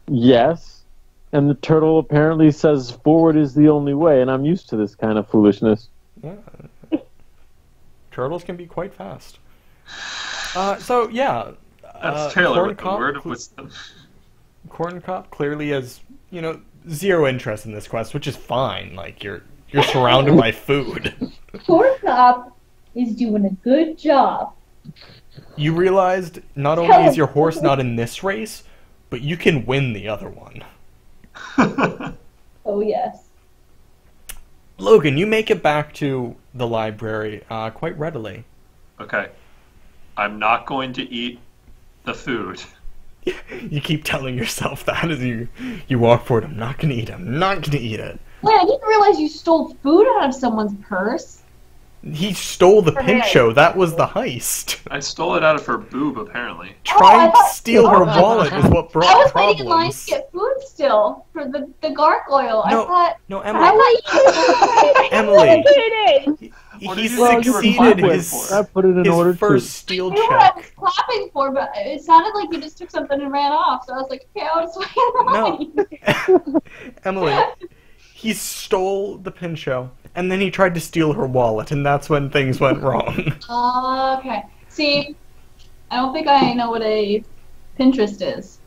Yes. And the turtle apparently says forward is the only way, and I'm used to this kind of foolishness. Yeah. Turtles can be quite fast. So yeah, That's Taylor Corn with the Cop word of wisdom. Corn Cop clearly has, zero interest in this quest, which is fine. Like you're surrounded by food. Corn Cop is doing a good job. You realized not only is your horse not in this race, but you can win the other one. Oh yes. Logan, you make it back to the library quite readily. Okay. I'm not going to eat the food. You keep telling yourself that as you walk forward. I'm not gonna eat it. I'm not gonna eat it. Wait, I didn't realize you stole food out of someone's purse. He stole the Okay. pincho. That was the heist. I stole it out of her boob, apparently. Trying to thought- steal her oh, wallet is what I brought was waiting in line problems. to get food still for the gargoyle. No, I thought. no, I Emily. thought Emily. Kidding. What He did you think you were succeeded clapping his, for? I put it in order his first too. steal I knew what I was check. clapping for, but it sounded like you just took something and ran off. So I was like, okay, I was waiting in line. Emily, he stole the pincho, and then he tried to steal her wallet, and that's when things went wrong. Okay. See, I don't think I know what a Pinterest is.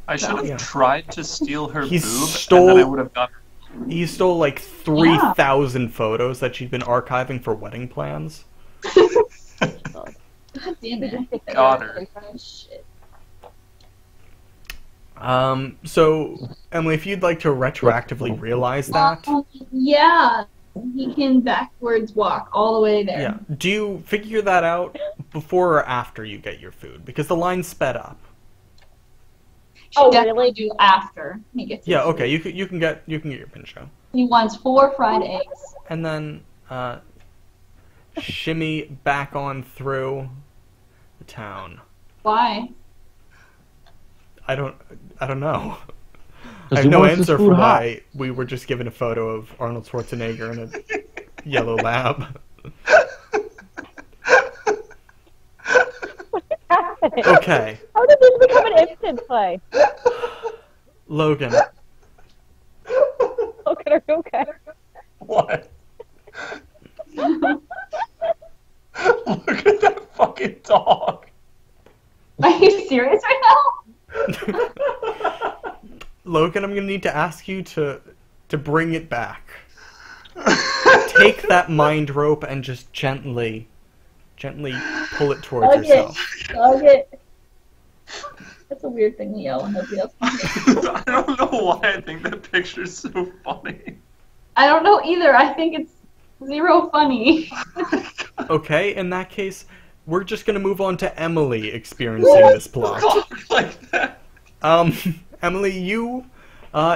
I should have Yeah. tried to steal her He boob, and stole- then I would have got her. He stole like 3,000 photos that she'd been archiving for wedding plans. God damn it. Got her. Shit. So, Emily, if you'd like to retroactively realize that, Yeah, he can backwards walk all the way there. yeah. Do you figure that out before or after you get your food? Because the line sped up. Should Oh, definitely really? do after he gets his Yeah, food. okay, you can get your pincho. He wants 4 fried eggs. And then shimmy back on through the town. Why? I don't know. I have no answer for why we were just given a photo of Arnold Schwarzenegger in a yellow lab. Okay. How did this become an instant play? Logan. Okay, are you okay? What? Look at that fucking dog. Are you serious right now? Logan, I'm gonna need to ask you to bring it back. Take that mind rope and just gently pull it towards yourself. Okay. That's a weird thing to yell when nobody else can hear. I don't know why I think that picture's so funny. I don't know either. I think it's zero funny. Okay, in that case, we're just gonna move on to Emily experiencing this plot. Like that. Emily, you,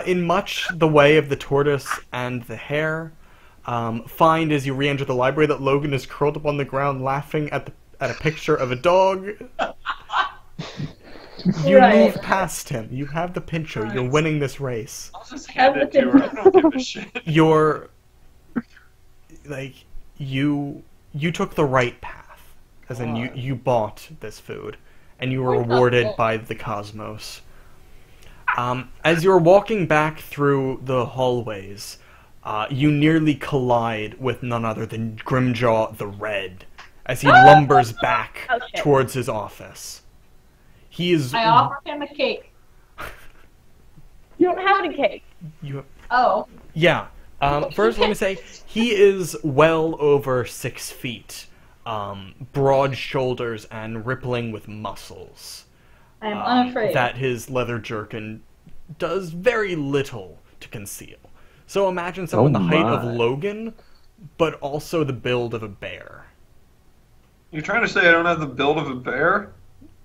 in much the way of the tortoise and the hare, find as you re-enter the library that Logan is curled up on the ground laughing at a picture of a dog. You move past him. You have the Pincho. You're winning this race. I'll just hand it to her. I don't give a shit. You're like you took the right path, as in you bought this food, and you were rewarded by the cosmos. As you're walking back through the hallways, you nearly collide with none other than Grimjaw the Red, as he lumbers back towards his office. He is. I offer him a cake. You don't have any cake. Oh. Yeah. First, let me say, he is well over 6 feet, broad shoulders and rippling with muscles. I am unafraid. That his leather jerkin does very little to conceal. So imagine someone the height of Logan, but also the build of a bear. You're trying to say I don't have the build of a bear?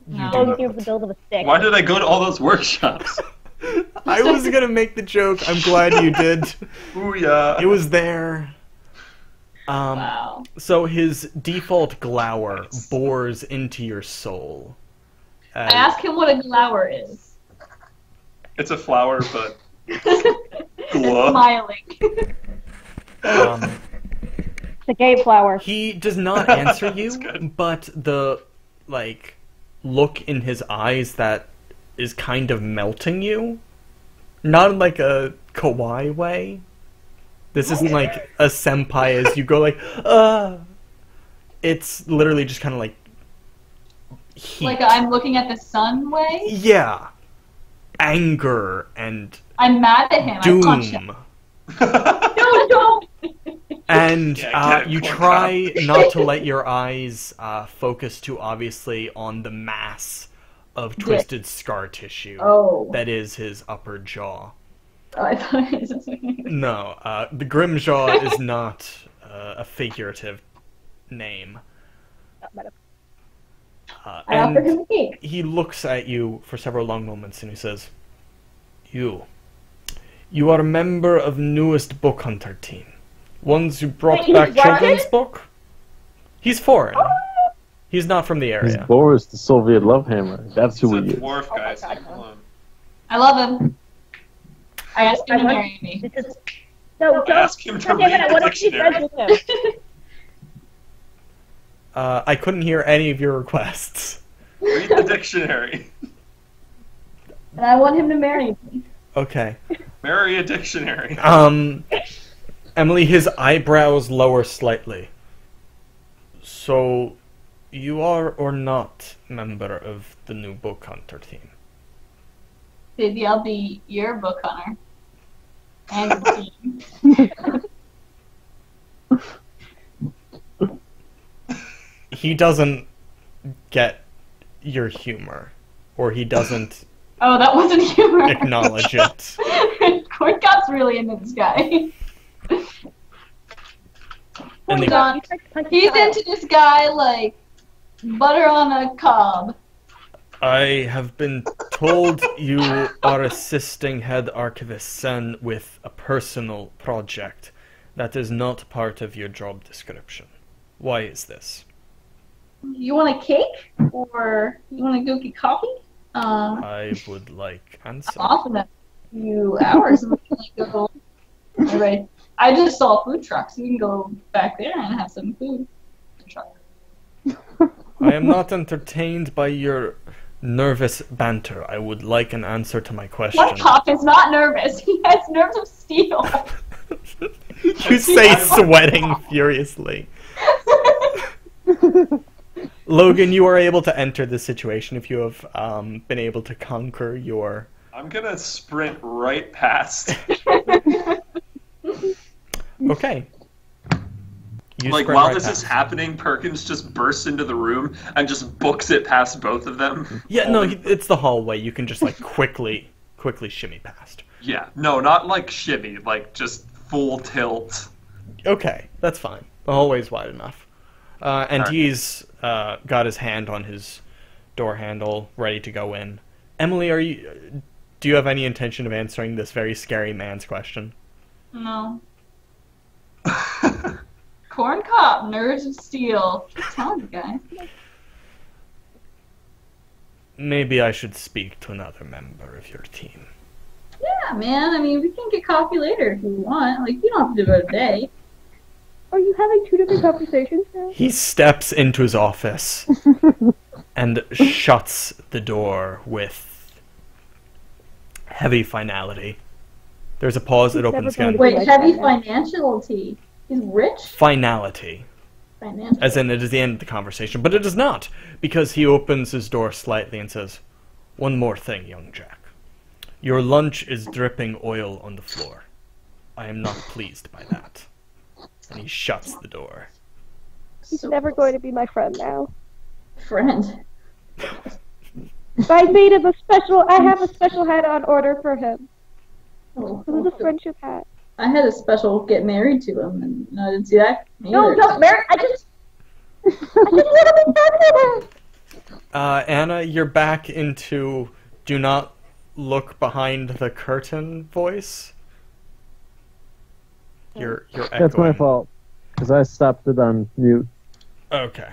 No. You have the build of a stick. Why did I go to all those workshops? I was gonna make the joke. I'm glad you did. Ooh, yeah. It was there. Wow. So his default glower bores into your soul. I ask him what a glower is. It's a flower, but glow. Smiling. It's a gay flower. He does not answer you, good. but the look in his eyes that is kind of melting you. Not in like a kawaii way. This isn't like a senpai as you go like, It's literally just kind of like heat. Like I'm looking at the sun way? Yeah. Anger and I'm mad at him. I punch him. doom. No, don't! And Yeah, you try not to let your eyes focus too obviously on the mass of twisted scar tissue that is his upper jaw. Oh, I thought it was No, the Grimjaw is not a figurative name. I offered him a cake. He looks at you for several long moments and he says, You are a member of newest book hunter team. Ones who brought back children's book? He's foreign. He's not from the area. He's Boris, the Soviet love hammer. That's who He's he a is. dwarf guy, so come on. I love him. I asked him to marry me. No, don't. Ask him to God damn it, read I the want to be friends dictionary. with him. I couldn't hear any of your requests. Read the dictionary. And I want him to marry me. Okay. Marry a dictionary. Emily, his eyebrows lower slightly. So, you are or not member of the new book hunter team? Maybe I'll be your book hunter. And the team. He doesn't get your humor. Or he doesn't Oh, that wasn't humor. acknowledge it. Corncott's really into this guy. And the- Don, he's into this guy like butter on a cob. I have been told you are assisting head archivist Sen with a personal project that is not part of your job description. Why is this? You want a cake? Or you want to go get coffee? I would like answer. I'm off of that. few hours. We can like go. Anyway, I just saw a food truck, so we can go back there and have some food. I am not entertained by your nervous banter. I would like an answer to my question. What cop is not nervous? He has nerves of steel. You say sweating furiously. Logan, you are able to enter the situation if you have been able to conquer your... I'm gonna sprint right past. Okay. You Like, sprint while right this past. is happening, Perkins just bursts into the room and just books it past both of them. Yeah, no, it's the hallway. You can just, like, quickly shimmy past. Yeah, no, not like shimmy, like just full tilt. Okay, that's fine. The hallway's wide enough. And Alright. he's got his hand on his door handle, ready to go in. Emily, do you have any intention of answering this very scary man's question? No. Corn cop, nerves of steel. Tell you guys. Maybe I should speak to another member of your team. Yeah, man. I mean, we can get coffee later if you want. Like, you don't have to do it today. Are you having two different conversations now? He steps into his office and shuts the door with heavy finality. There's a pause, it opens again. Wait, heavy financiality. He's rich? Finality. Financial. As in, it is the end of the conversation, but it is not, because he opens his door slightly and says, "One more thing, young Jack. Your lunch is dripping oil on the floor. I am not pleased by that." And he shuts the door. He's never going to be my friend now. Friend. I made him I have a special hat on order for him. Oh, It was a friendship hat. I had a special get married to him, and I didn't see that. No, either. Mary, I just want to be friends with him. Anna, you're back into do not look behind the curtain voice. You're echoing. That's my fault, because I stopped it on mute. Okay.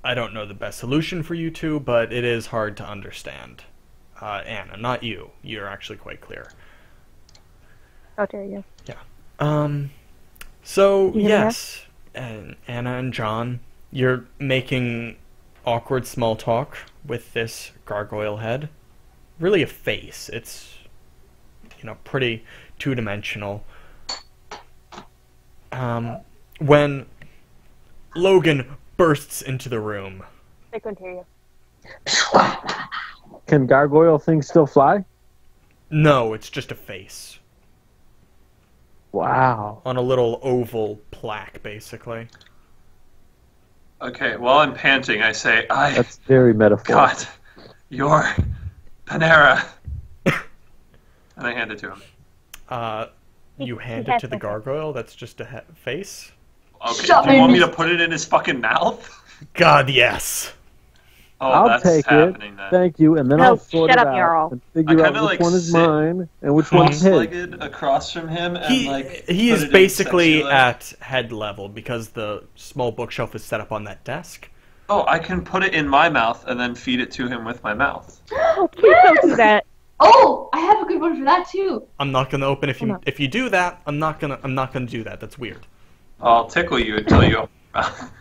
I don't know the best solution for you two, but it is hard to understand. Anna, not you. You're actually quite clear. How dare you? So, You hear me yes, and Anna and John, you're making awkward small talk with this gargoyle head. Really a face. It's, pretty two-dimensional. When Logan bursts into the room. I couldn't hear you. Can gargoyle things still fly? No, it's just a face. Wow. On a little oval plaque, basically. Okay, while I'm panting, I say, I That's very metaphorical. got your Panera. And I hand it to him. You hand he it has to the something. gargoyle? That's just a face? Okay, Shut do you my want me to mouth. put it in his fucking mouth? God, yes. Oh, I'll that's take happening it. then. Thank you, and then No, I'll sort shut it up, out Jarl. and I figure out kinda, which like, one is sit mine and which one's his. Cross-legged across from him and He put is it in basically sexy, like- at head level because the small bookshelf is set up on that desk. Oh, I can put it in my mouth and then feed it to him with my mouth. Oh, please don't do that. Oh, I have a good one for that too. I'm not gonna open Hold on. if you do that. I'm not gonna do that. That's weird. I'll tickle you until you open your mouth.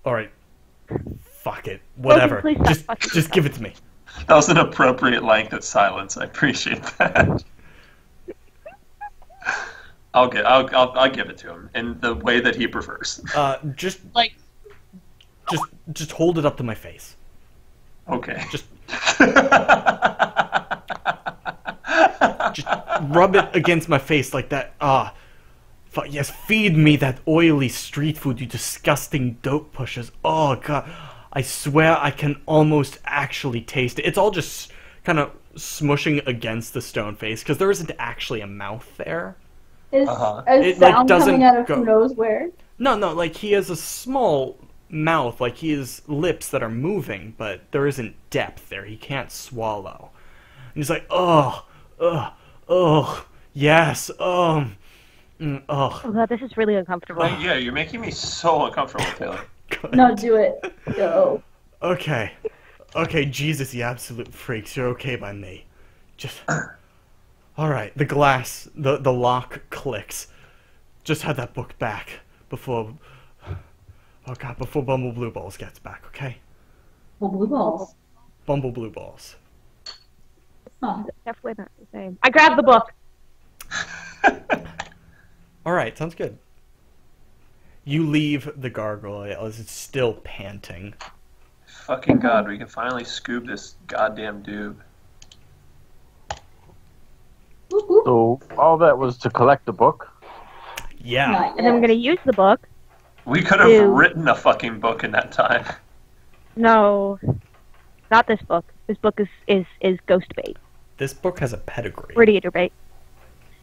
All right. Fuck it. Whatever. please stop Just fucking just give it to me. That was an appropriate length of silence. I appreciate that. I'll give it to him in the way that he prefers. Just Like, just hold it up to my face. Okay. Just rub it against my face like that. Yes, feed me that oily street food, you disgusting dope pushers. Oh, God. I swear I can almost actually taste it. It's all just kind of smushing against the stone face, because there isn't actually a mouth there. is Uh-huh. a It, like, sound doesn't coming out of go- who knows where? No, like, he has a small mouth, like, he has lips that are moving, but there isn't depth there. He can't swallow. And he's like, yes, Oh god, this is really uncomfortable. Yeah, you're making me so uncomfortable, Taylor. No, do it. Go. Okay. Okay, Jesus, you absolute freaks. You're okay by me. Just... Alright, the glass, the lock clicks. Just have that book back before... Oh god, before Bumble Blue Balls gets back, okay? Well, blue balls. Bumble Blue Balls. Huh. Definitely not the same. I grabbed the book. Alright, sounds good. You leave the gargoyle as it's still panting. Fucking god, we can finally scoop this goddamn doob. Whoop, whoop. So all that was to collect the book. Yeah. Not And I'm yet. gonna use the book. We could have Ew. written a fucking book in that time. No, not this book. This book is ghost bait. This book has a pedigree. Word eater bait.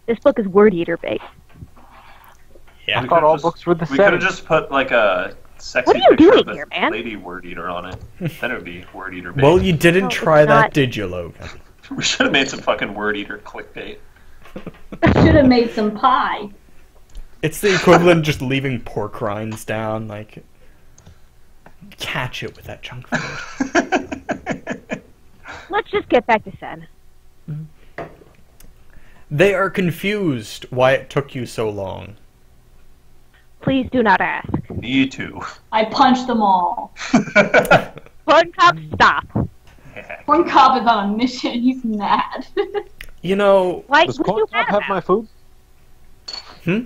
This book is word eater bait. Yeah. I thought all just- books were the We could same. have just put like a sexy What are you picture doing of the here, man? lady word eater on it. Then it would be word eater bait. Well, you didn't No, try it's that, not. did you, Logan? We should have made some fucking word eater clickbait. Should have made some pie. It's the equivalent of just leaving pork rinds down, like... Catch it with that junk food. Let's just get back to Sen. They are confused why it took you so long. Please do not ask. Me too. I punched them all. Corn Cop, stop. Corn Cob is on a mission. He's mad. You know... Why Does what are Corn you Cob mad have about? my food? Hmm?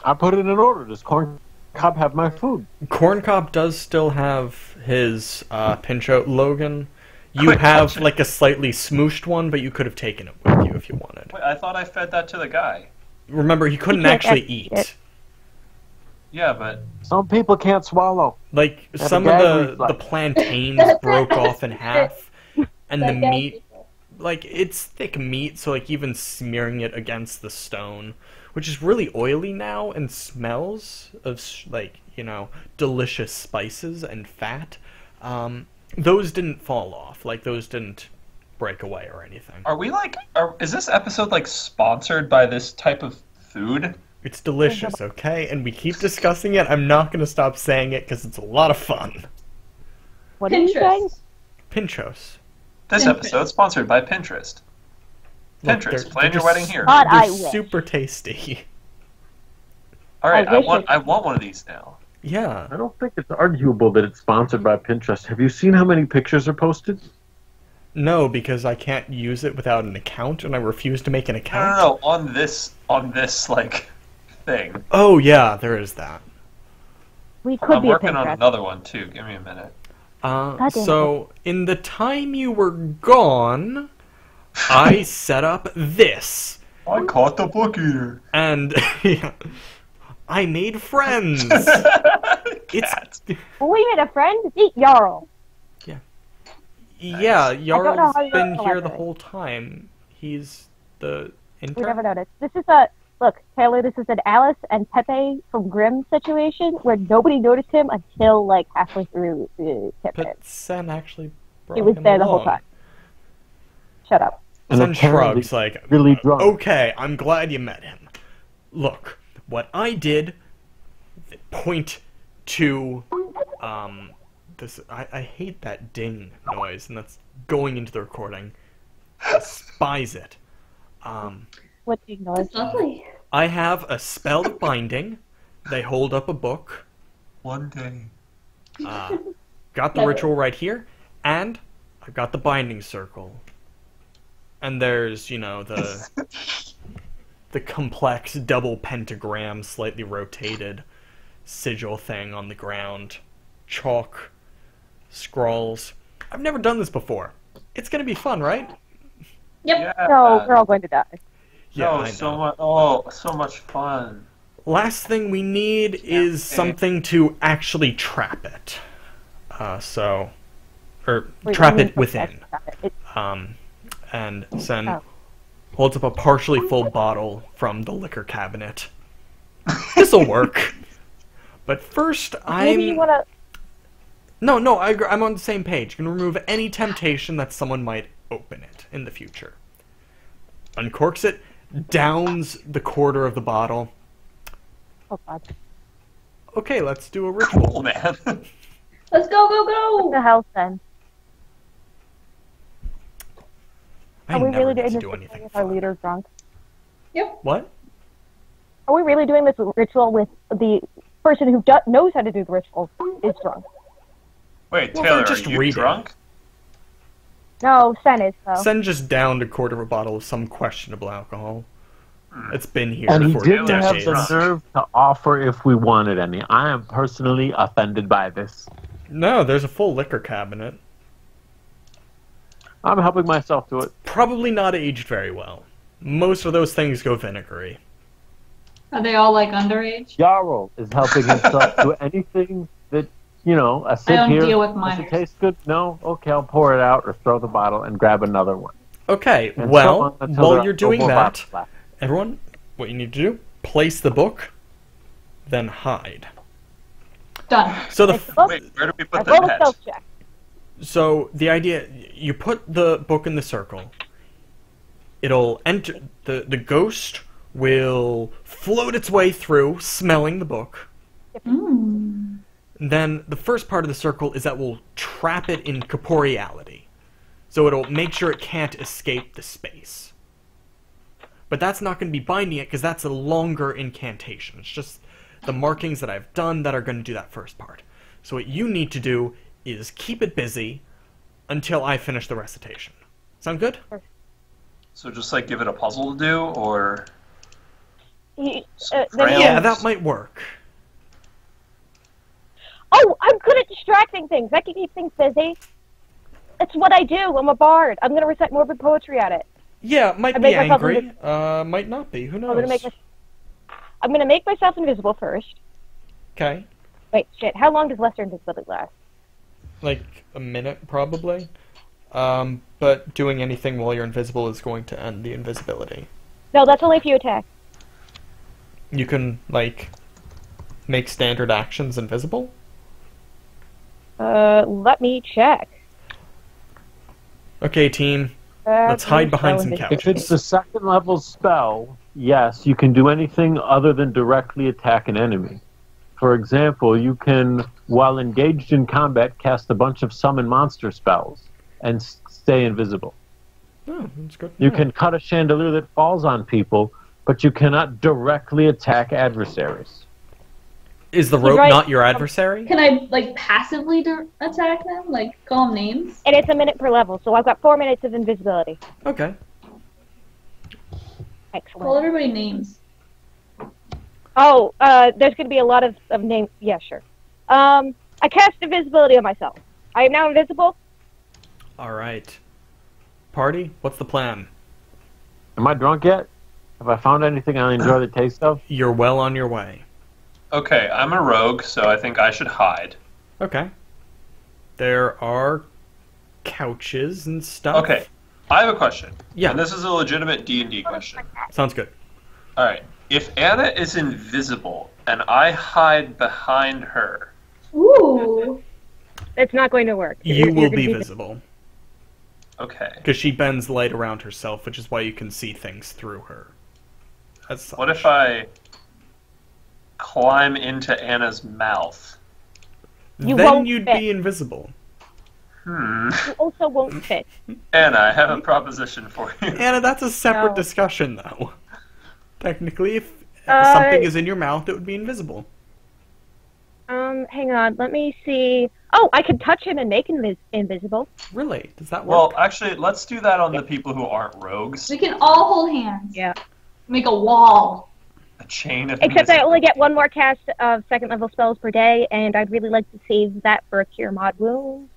I put it in order. Does Corn Cob have my food? Corn Cob does still have his Pincho. Logan, you Quit have touching. like a slightly smooshed one, but you could have taken it with you if you wanted. Wait, I thought I fed that to the guy. Remember, he couldn't can't actually eat eat. it. Yeah, but Some people can't swallow. Like, Have a some of gag the reflex. plantains broke off in half, and the meat, like, it's thick meat, so, like, even smearing it against the stone, which is really oily now and smells of, like, you know, delicious spices and fat, those didn't fall off. Like, those didn't break away or anything. are we like? Is this episode like sponsored by this type of food? It's delicious, okay? And we keep discussing it. I'm not going to stop saying it because it's a lot of fun. What are you saying? Pinchos. This Pinterest. episode sponsored by Pinterest. Look, Pinterest, they're plan your just- wedding here. God, They're I wish. super tasty. All right, I wish I want one of these now. Yeah. I don't think it's arguable that it's sponsored by Pinterest. Have you seen how many pictures are posted? No, because I can't use it without an account, and I refuse to make an No, account. no, no, on this like thing. Oh, yeah, there is that. We could I'm be a working on Pinterest. another one too. Give me a minute. damn So, in the time you were gone, I set up this. I caught the book eater. And yeah, I made friends. Cat. We made a friend. Eat Jarl. Yeah, don't know Jarl's how you been here the collaborate. whole time. He's the We intern. never noticed. This is a look, Taylor. This is an Alice and Pepe from Grimm situation where nobody noticed him until like halfway through the campaign. But Sen actually brought He was him there the whole along. time. Shut up. And Sen apparently shrugs like, really drunk. okay, I'm glad you met him. Look, what I did, point to, this, I hate that ding noise, and that's going into the recording. Despise it. What do you know? That's lovely. I have a spelled binding. They hold up a book. One day. Got the ritual right here, and I've got the binding circle. And there's, you know, the complex double pentagram, slightly rotated sigil thing on the ground. Chalk, scrawls. I've never done this before. It's gonna be fun, right? Yep. Yeah. No, we're all going to die. Yeah, No, I so know. much. Oh, so much fun. Last thing we need is something to actually trap it. Wait, Trap what do you it mean within. trap it? And Sen Oh. holds up a partially full bottle from the liquor cabinet. This'll work. But first, Maybe you want to. No, I'm on the same page. You can remove any temptation that someone might open it in the future. Uncorks it, downs the quarter of the bottle. Oh God. Okay, let's do a ritual. Cool, man. Let's go, go, What the go! hell, Sen? I Are we never really get doing to this do ritual anything with our fun. leader drunk? What? Are we really doing this ritual with the person who knows how to do the ritual is drunk? Wait, Well, Taylor, they're just are you reading. drunk? No, Sen is, though. Sen just downed a quarter of a bottle of some questionable alcohol. It's been here And he for didn't have decades. the nerve to offer if we wanted any. I am personally offended by this. No, there's a full liquor cabinet. I'm helping myself to it. Probably not aged very well. Most of those things go vinegary. Are they all like underage? Jarl is helping himself to anything that, you know, I sit I don't here. deal with Does minors. it taste good? No? Okay, I'll pour it out or throw the bottle and grab another one. Okay, And so well, on until there while are you're no doing more that, bottles left. everyone, what you need to do, place the book, then hide. Done. So the It's the book. Wait, where do we put the Roll a net? stealth check. So the idea, you put the book in the circle. It'll enter, the ghost will float its way through, smelling the book. Mm. Then the first part of the circle is that we'll trap it in corporeality. So it'll make sure it can't escape the space. But that's not going to be binding it, because that's a longer incantation. It's just the markings that I've done that are going to do that first part. So what you need to do is keep it busy until I finish the recitation. Sound good? So just like give it a puzzle to do, or Then crayons? Yeah, that might work. Oh, I'm good at distracting things. I can keep things busy. It's what I do. I'm a bard. I'm gonna recite morbid poetry at it. Yeah, might I be make myself angry. Might not be. Who knows? I'm gonna make myself invisible first. Okay. Wait, shit. How long does lesser invisibility last? Like a minute, probably. But doing anything while you're invisible is going to end the invisibility. No, that's only if you attack. You can, like, make standard actions invisible? Let me check. Okay, team. Let's hide behind some If couches. it's a second level spell, yes, you can do anything other than directly attack an enemy. For example, you can, while engaged in combat, cast a bunch of summon monster spells and stay invisible. Oh, that's good. You can cut a chandelier that falls on people, but you cannot directly attack adversaries. Is the rope right. not your adversary? Can I like passively attack them? Like call them names? And it's a minute per level, so I've got 4 minutes of invisibility. Okay. Call Excellent. everybody names. Oh, there's gonna be a lot of names. Yeah, sure. I cast invisibility on myself. I am now invisible. Alright. Party, what's the plan? Am I drunk yet? Have I found anything I enjoy the taste of? You're well on your way. Okay, I'm a rogue, so I think I should hide. Okay. There are couches and stuff. Okay, I have a question. Yeah. And this is a legitimate D&D question. Sounds good. Alright, if Anna is invisible and I hide behind her, Ooh. It's not going to work. You You're will gonna be visible. okay. Because she bends light around herself, which is why you can see things through her. As such. What if I climb into Anna's mouth? You then won't you'd fit. be invisible. You also won't fit. Anna, I have a proposition for you. Anna, that's a separate No. discussion, though. Technically, if Uh, something is in your mouth, it would be invisible. Hang on. Let me see. Oh, I can touch him and make him invisible. Really? Does that work? Well, actually, let's do that on the people who aren't rogues. We can all hold hands. Yeah. Make a wall. A chain of Except I invisibility. only get one more cast of second level spells per day, and I'd really like to save that for a cure mod wounds.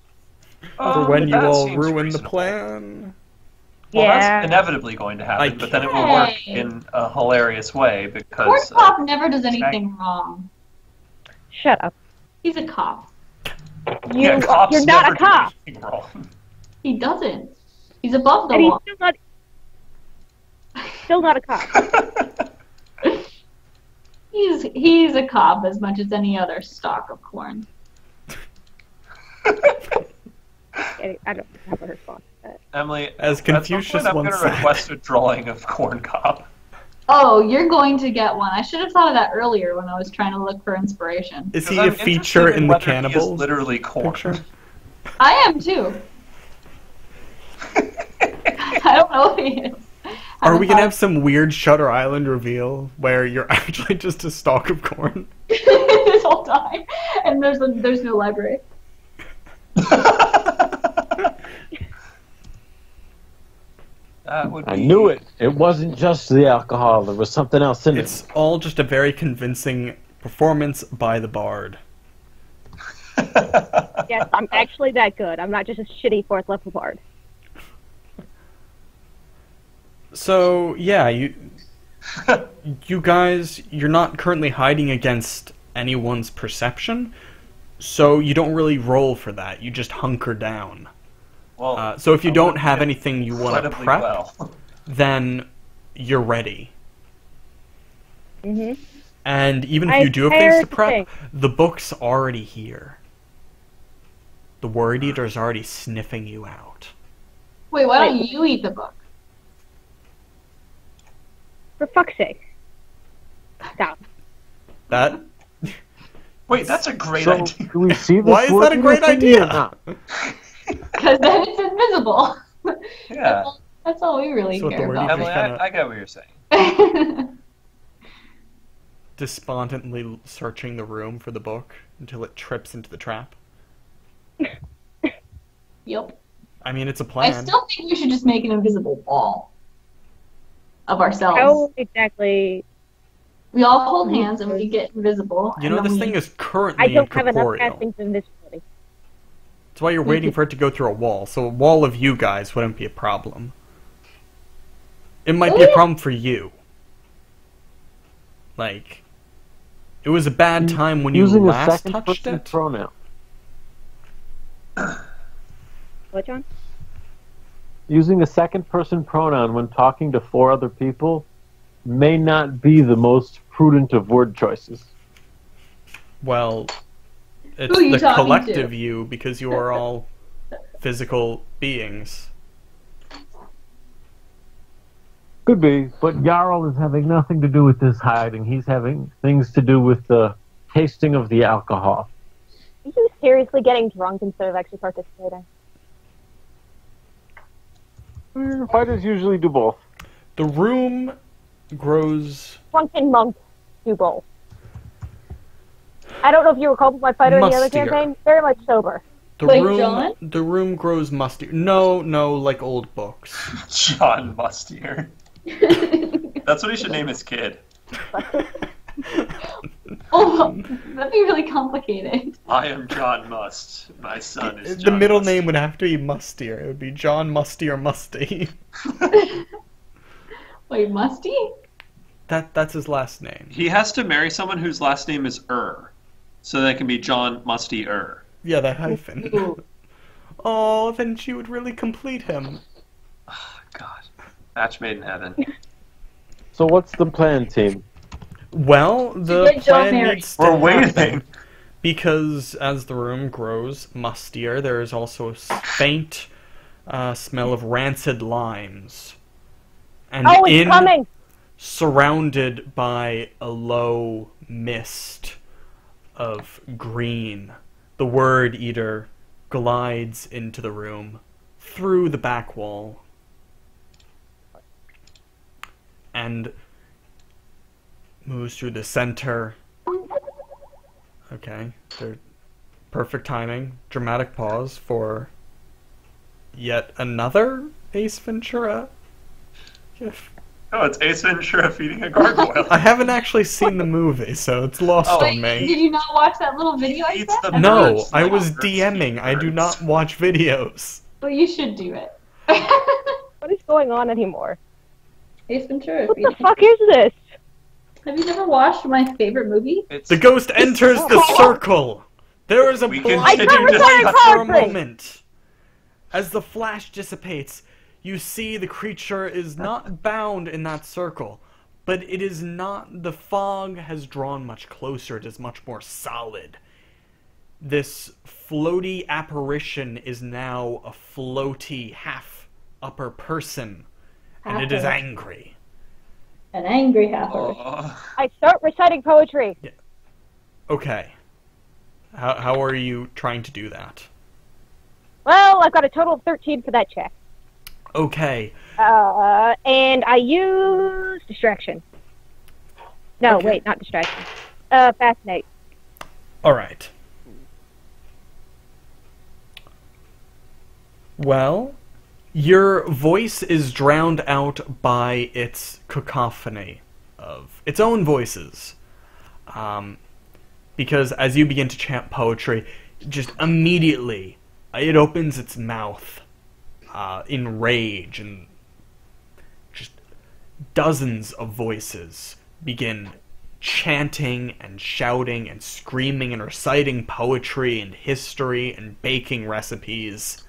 For when you that all seems ruin reasonable. the plan. Well, Yeah. that's inevitably going to happen, but then it will work in a hilarious way Corn because Cop never does anything wrong. Shut up. He's a cop. cops You're not never a cop. do anything wrong. He doesn't. He's above the And he's law. still not a cop. He's a cop as much as any other stalk of corn. I don't have a response to that. Emily, As at some Confucius point, I'm once going to said. request a drawing of Corn Cop. Oh, you're going to get one. I should have thought of that earlier when I was trying to look for inspiration. Is he Because a I'm feature interested in the whether he is cannibal literally corn. picture? I am too. I don't know if he is. Are we gonna have some weird Shutter Island reveal where you're actually just a stalk of corn? this whole time, and there's no library. That would be... I knew it. It wasn't just the alcohol. There was something else in It's it. all just a very convincing performance by the bard. Yes, I'm actually that good. I'm not just a shitty fourth level bard. So, yeah, you guys, you're not currently hiding against anyone's perception, so you don't really roll for that. You just hunker down. Well, So if you I don't would have do anything you want to incredibly prep, well. then you're ready. Mm-hmm. And even I if you do have things to prepared prep, things. the book's already here. The Word Eater's already sniffing you out. Wait, why don't you eat the book? For fuck's sake. Stop. That? Wait, that's a great So, idea. do we see this Why is that a working great thingy or idea? not? Because then it's invisible. Yeah. That's all we really So what the care word about. is- Emily, kinda- I get what you're saying. Despondently searching the room for the book until it trips into the trap. Yep. I mean, it's a I plan. still think we should just make an invisible wall of ourselves. How exactly... We all hold hands and we get invisible. You know, and then this we- thing is currently I don't have enough incorporeal. casting for invisibility. That's why you're waiting for it to go through a wall. So a wall of you guys wouldn't be a problem. It might be a problem for you. Like, it was a bad time when you Using a last second touched person it. pronoun. What, John? Using a second person pronoun when talking to 4 other people may not be the most prudent of word choices. Well, it's Who are you the talking collective to? you because you are all physical beings. Could be, but Jarl is having nothing to do with this hiding. He's having things to do with the tasting of the alcohol. Are you seriously getting drunk instead of actually participating? Fighters usually do both. The room grows Drunken monks do both. I don't know if you recall, but my fighter in the other Mustier. campaign, very much sober. Like John? The room grows musty. No, like old books. John Mustier. That's what he should name his kid. Oh, that'd be really complicated. I am John Must. My son is The John middle Must. name would have to be Mustier. It would be John Mustier Musty. Wait, Musty? That's his last name. He has to marry someone whose last name is so that can be John Musty Yeah, that hyphen. Ooh. Oh, then she would really complete him. Oh, God. Match made in heaven. So what's the plan, team? Well, the get John plan married. needs to We're waiting. happen, because as the room grows mustier, there is also a faint smell of rancid limes. And Oh, it's coming! surrounded by a low mist of green, the Word Eater glides into the room through the back wall and moves through the center. Okay, perfect timing. Dramatic pause for yet another Ace Ventura gif. Oh, it's Ace Ventura feeding a gargoyle. I haven't actually seen the movie, so it's lost Oh. on me. Did you not watch that little video I Eats sent? the No, birds I like was birds DMing. eat I do birds. not watch videos. Well, you should do it. What is going on anymore? Ace Ventura. What the fuck is this? Have you never watched my favorite movie? It's, The ghost enters the circle. There is a We blind continue to light discuss- for a moment. As the flash dissipates, you see the creature is not bound in that circle, but it is not. The fog has drawn much closer. It is much more solid. This floaty apparition is now a floaty half upper person, and it is angry. An angry heifer. I start reciting poetry. Okay. How are you trying to do that? Well, I've got a total of 13 for that check. Okay. And I use distraction. No, Okay. wait, not distraction. Fascinate. All right. Well, your voice is drowned out by its cacophony of its own voices. Because as you begin to chant poetry, just immediately it opens its mouth in rage, and just dozens of voices begin chanting and shouting and screaming and reciting poetry and history and baking recipes.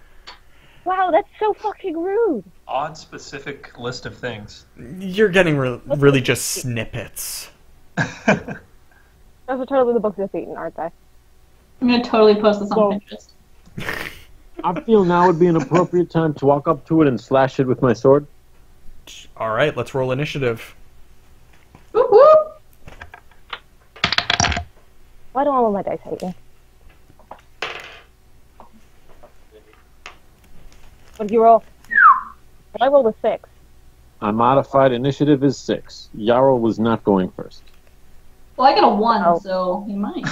Wow, that's so fucking rude. Odd specific list of things. You're getting really just snippets. Those are totally the books I've eaten, aren't they? I'm gonna totally post this on Pinterest. I feel now would be an appropriate time to walk up to it and slash it with my sword. All right, let's roll initiative. Whoop whoop! Why do all of my dice hate me? What did you roll? I rolled a 6. My modified initiative is 6. Jarl was not going first. Well, I got a 1, Oh. so you might.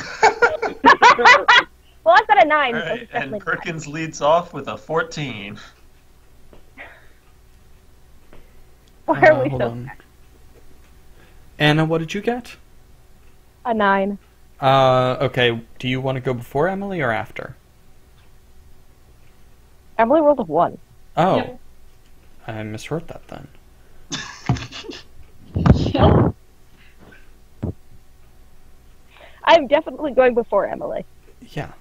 Well, I've got a 9. All So right, it's and definitely Perkins leads off with a 14. Why are we Hold so on. Anna, what did you get? a 9? Okay, do you want to go before Emily or after? Emily rolled a 1. Oh, Yep. I miswrote that then. Yep. I'm definitely going before Emily. Yeah.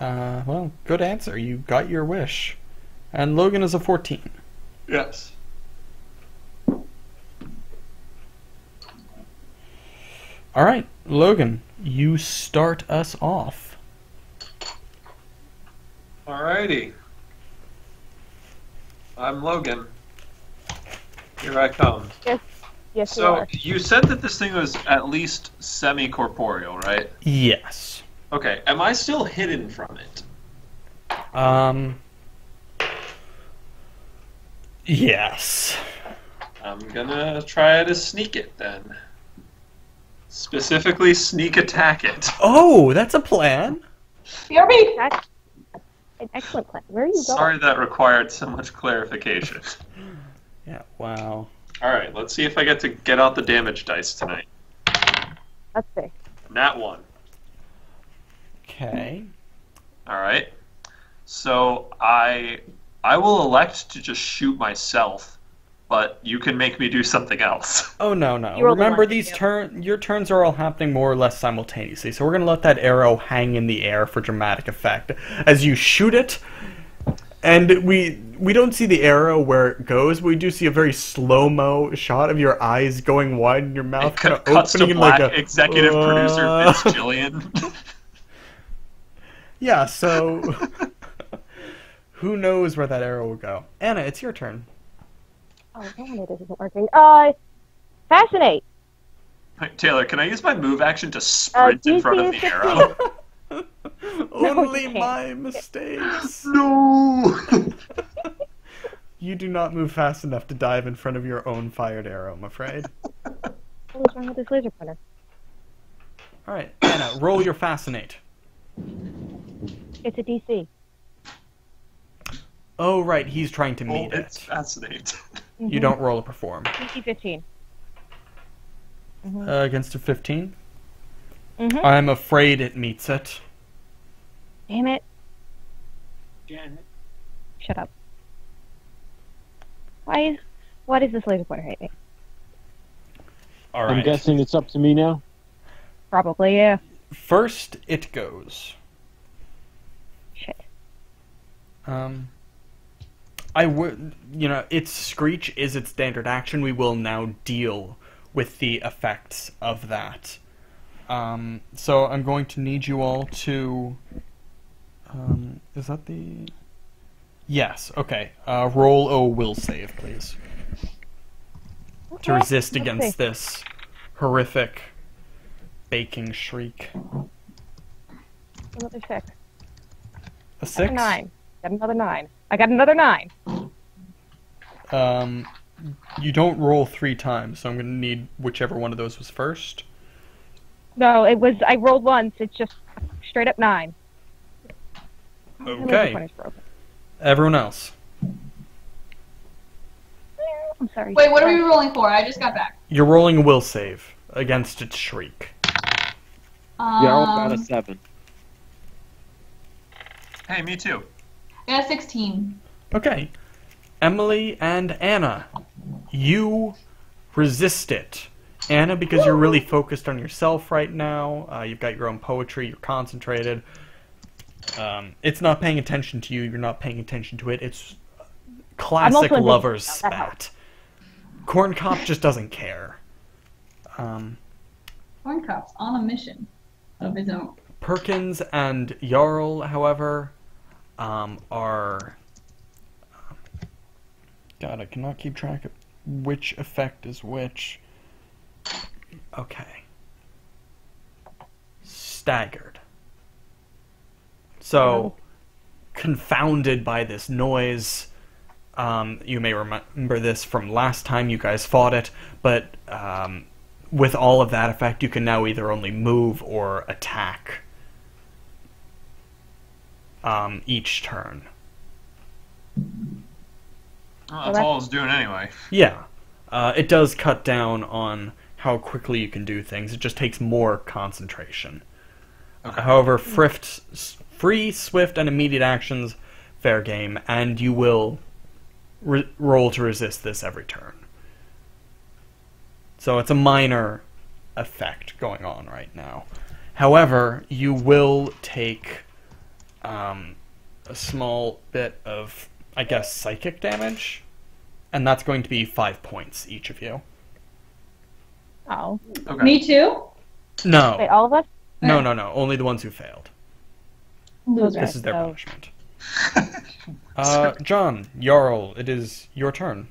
Well, good answer. You got your wish. And Logan is a 14. Yes. Alright, Logan, you start us off. Alrighty. I'm Logan. Here I come. Yes, you So, are. you said that this thing was at least semi-corporeal, right? Yes. Okay, am I still hidden from it? Yes. I'm gonna try to sneak it then. Specifically, sneak attack it. Oh, that's a plan. BRB! That's an excellent plan. Where are you going? Sorry that required so much clarification. Yeah, wow. Alright, let's see if I get to get out the damage dice tonight. Let's see. Nat 1. Okay. Alright. So, I will elect to just shoot myself, but you can make me do something else. Oh, no. You rolled a Remember, one, these yeah. your turns are all happening more or less simultaneously, so we're going to let that arrow hang in the air for dramatic effect. As you shoot it, and we don't see the arrow where it goes, but we do see a very slow-mo shot of your eyes going wide and your mouth It kind of cuts to opening black like a... executive producer Vince Gillian. Yeah, so... Who knows where that arrow will go? Anna, it's your turn. Oh, no, it isn't working. Fascinate. Wait, Taylor, can I use my move action to sprint in DC front of is the 15. arrow? Only you can't. my mistakes. No! You do not move fast enough to dive in front of your own fired arrow, I'm afraid. What's wrong with this laser pointer? Alright, Anna, roll your Fascinate. It's a DC. Oh, right, he's trying to meet It's it. fascinating. You don't roll a perform. DC 15. Against a 15? Mm-hmm. I'm afraid it meets it. Damn it. Shut up. Why does this laser pointer hate me? I'm Alright. guessing it's up to me now. Probably, yeah. First, it goes. Shit. I would, its Screech is its standard action. We will now deal with the effects of that. So I'm going to need you all to, is that the, yes, okay. Roll a will save, please. to resist let's against see. this horrific baking shriek. Another 6. A 6? 9. Got another 9. I got another 9. You don't roll 3 times, so I'm gonna need whichever one of those was first. No, it was. I rolled once. It's just straight up 9. Okay. Everyone else. I'm sorry. Wait, what are we rolling for? I just got back. You're rolling a will save against its shriek. Yarl got a 7. Hey, me too. I got a 16. Okay. Emily and Anna, you resist it. Anna, because you're really focused on yourself right now. You've got your own poetry. You're concentrated. It's not paying attention to you. You're not paying attention to it. It's classic also lover's that spat. helps. Corn Cop just doesn't care. Corn Cop's on a mission of his own. Perkins and Jarl, however, are... God, I cannot keep track of which effect is which. Okay. Staggered. So, confounded by this noise. You may remember this from last time you guys fought it, but with all of that effect, you can now either only move or attack each turn. Well, that's all I was doing anyway. Yeah. It does cut down on how quickly you can do things. It just takes more concentration. Okay. However, free, swift, and immediate actions, fair game, and you will roll to resist this every turn. So it's a minor effect going on right now. However, you will take a small bit of, I guess, psychic damage, and that's going to be 5 points each of you. Oh. Okay. Me too? No. Wait, all of us? No, only the ones who failed. Loser. This is their So- punishment. John, Jarl, it is your turn.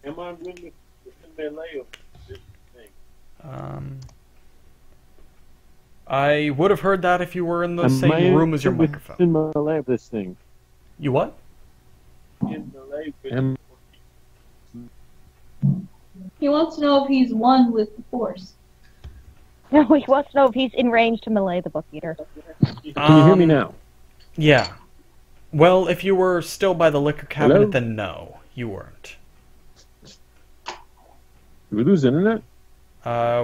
Am I really within melee of this thing? I would have heard that if you were in the same room as your microphone. In melee of this thing. You what? In melee with He wants to know if he's one with the Force. No, he wants to know if he's in range to melee the book eater. Can you hear me now? Yeah. Well, if you were still by the liquor cabinet, Hello? then no, you weren't. Did we lose internet?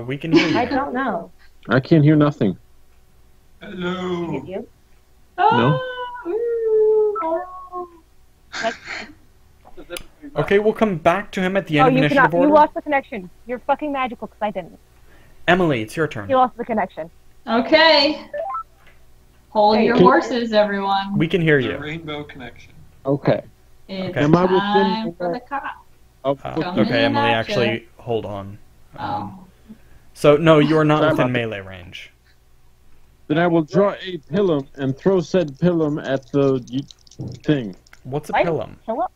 We can hear you. I don't know. I can't hear nothing. Hello. Did you? Okay, we'll come back to him at the end of you initiative cannot. order. You lost the connection. You're fucking magical because I didn't. Emily, it's your turn. You lost the connection. Okay. Hold Hey, your can- horses, everyone. We can hear The you. rainbow connection. Okay. It's Okay. Am I within- time for the cop. Coming Okay, in Emily, at ya. actually, hold on. Oh. So, no, you are not Sorry within about that. melee range. Then I will draw a pilum and throw said pilum at the thing. What's a What? pilum? Hello?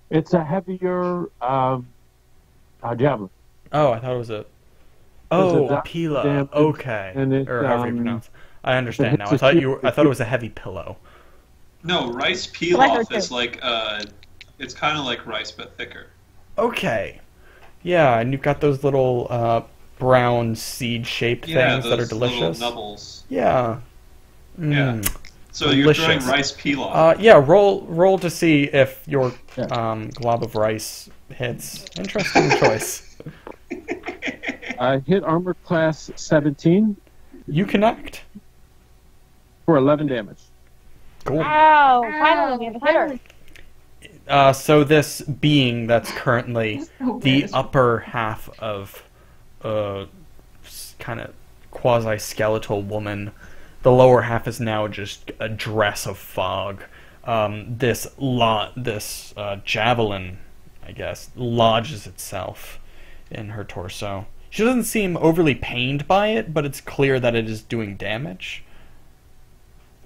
It's a heavier javelin. Oh, I thought it was a... It's Oh, a a pila. damage, Okay. and it, Or however you pronounce it. I understand it now. hits I a thought shield. I thought it was a heavy pillow. No, rice I pilaf heard is too. like it's kind of like rice but thicker. Okay. Yeah, and you've got those little brown seed-shaped Yeah, things that are those delicious. little nubbles. Yeah. Yeah. Mm. So you're throwing Delicious. rice pilaf. Yeah, roll to see if your Yeah. glob of rice hits. Interesting choice. I hit armor class 17 You connect. for 11 damage. Cool. Ow! Finally, we have a hitter. So this being that's currently So the bad. upper half of kind of quasi-skeletal woman. The lower half is now just a dress of fog. This javelin, I guess, lodges itself in her torso. She doesn't seem overly pained by it, but it's clear that it is doing damage.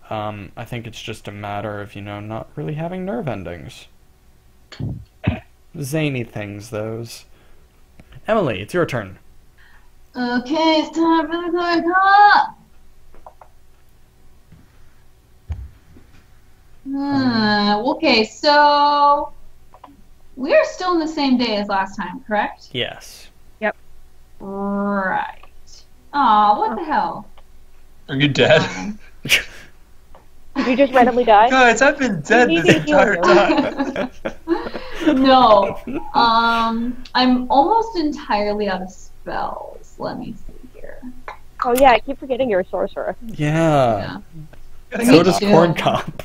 I think it's just a matter of, not really having nerve endings. Zany things, those. Emily, it's your turn. Okay, it's time for the quick hop. Okay, so we're still in the same day as last time, correct? Yes. Right. Aw, what the hell? Are you dead? Did you just randomly die? Guys, I've been dead We this need to heal entire you. time. No. I'm almost entirely out of spells. Let me see here. Oh yeah, I keep forgetting you're a sorcerer. Yeah. Me So does too. Corn Cop.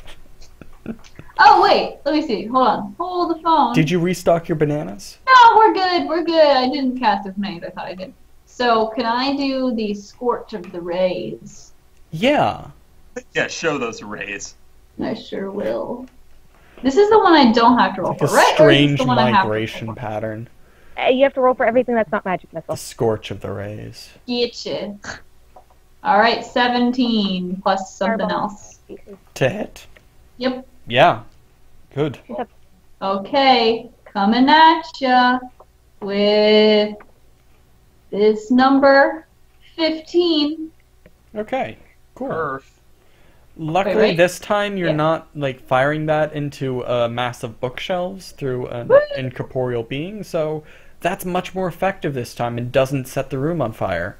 Oh, wait. Let me see. Hold on. Hold the phone. Did you restock your bananas? No, we're good. We're good. I didn't cast as many as I thought I did. So, can I do the Scorch of the Rays? Yeah. Yeah, show those rays. I sure will. This is the one I don't have to roll Like a for, right? Or is this strange the one I have to roll migration for? pattern. You have to roll for everything that's not magic The missile. scorch of the rays. Getcha. Alright, 17 plus something Fireball. else. To hit. Yep. Yeah. Good. Okay, coming at ya with this number 15. Okay. Cool. Perf. Luckily, Wait. this time you're Yeah. not like firing that into massive bookshelves through an Woo! incorporeal being, so that's much more effective this time and doesn't set the room on fire.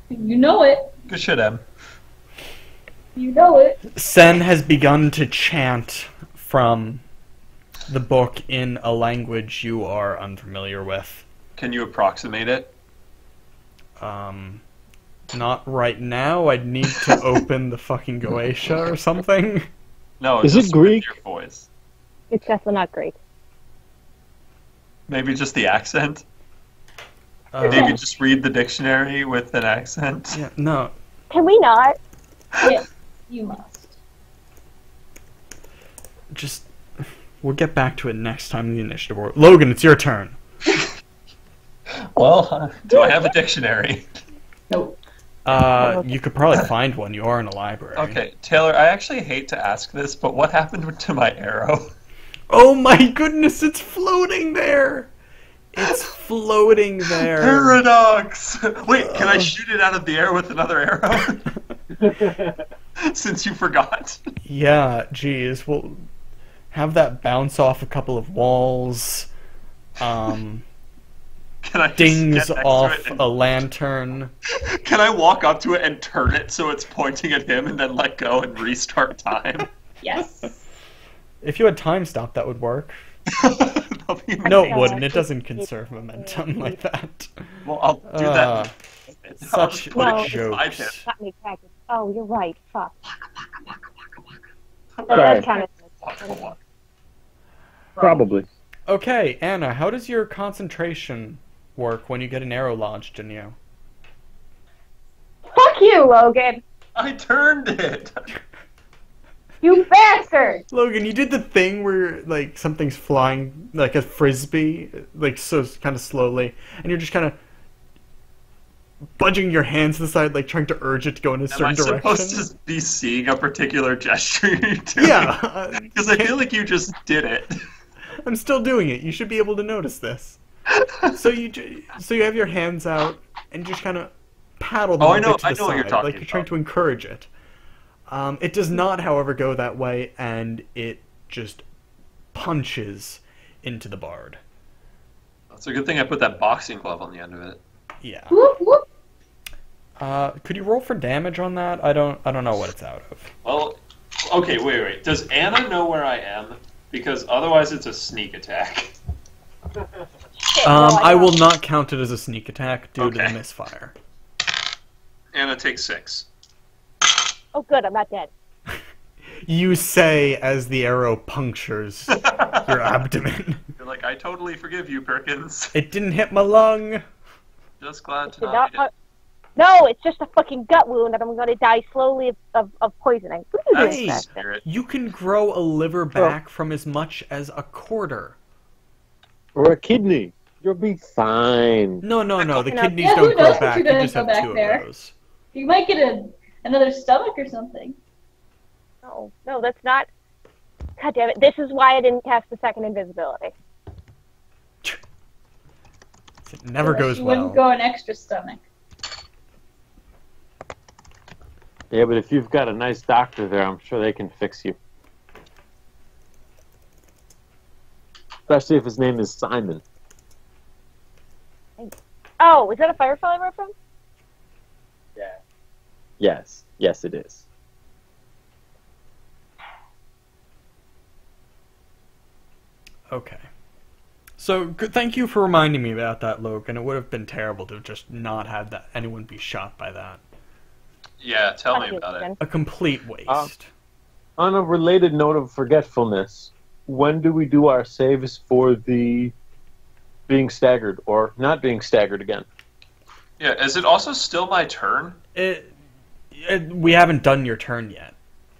You know it. Good shit, Em. You know it. Sen has begun to chant from the book in a language you are unfamiliar with. Can you approximate it? Not right now. I'd need to open the fucking Goetia or something. No, Is it just Greek? With your voice. It's definitely not great. Maybe just the accent. Uh, Maybe just read the dictionary with an accent. Yeah, no. Can we not? Yes, you must. Just we'll get back to it next time in the initiative order. Logan, it's your turn. Well, do I have a dictionary? Nope. You could probably find one. You are in a library. Okay, Taylor, I actually hate to ask this, but what happened to my arrow? Oh my goodness, it's floating there. It's floating there. Paradox! Wait, can I shoot it out of the air with another arrow? Since you forgot. Yeah, geez. We'll have that bounce off a couple of walls. Can I just Dings get next to off it and- a lantern. Can I walk up to it and turn it so it's pointing at him and then let go and restart time? Yes. If you had time stop, that would work. That'll be No, it amazing. wouldn't. It doesn't conserve momentum like that. Well, I'll do that. I'll Such just put it jokes. beside him. Not me practice. Oh, you're right. Fuck. That Sorry. does count as Probably. Okay, Anna, how does your concentration work when you get an arrow lodged in you? Fuck you, Logan! I turned it. You bastard! Logan, you did the thing where like something's flying like a frisbee, like so kind of slowly, and you're just kind of budging your hands to the side, like trying to urge it to go in a Am certain I direction. supposed to be seeing a particular gesture you're doing? Yeah, Because I feel like you just did it. I'm still doing it. You should be able to notice this. So you have your hands out and just kind of paddle them Oh, a I know- bit to I the know what side, you're talking like you're trying about. to encourage it. It does not, however, go that way, and it just punches into the bard. It's a good thing I put that boxing glove on the end of it. Yeah. Whoop, whoop. Could you roll for damage on that? I don't know what it's out of. Well, okay, wait. Does Anna know where I am? Because otherwise it's a sneak attack. Shit, no, I will don't. not count it as a sneak attack due to the Okay. misfire. Anna takes 6. Oh, good, I'm not dead. You say as the arrow punctures your abdomen. You're like, I totally forgive you, Perkins. It didn't hit my lung. Just glad to Did not not- be No, it's just a fucking gut wound, and I'm gonna die slowly of poisoning. What are you That's doing, the Preston? spirit. You can grow a liver back from as much as a quarter. Or a kidney. You'll be fine. No. The know. kidneys Yeah, who don't grow knows what back. you're You gonna just go have back 2 of there. those. You might get another stomach or something. No, that's not. God damn it! This is why I didn't cast the second invisibility. It never goes You well. wouldn't go an extra stomach. Yeah, but if you've got a nice doctor there, I'm sure they can fix you. Especially if his name is Simon. Oh, is that a Firefly reference? Yeah. Yes. Yes, it is. Okay. So, thank you for reminding me about that, Logan. It would have been terrible to have just not had that anyone be shot by that. Yeah, tell me about it. A complete waste. On a related note of forgetfulness, when do we do our saves for the being staggered or not being staggered again? Yeah, is it also still my turn? We haven't done your turn yet.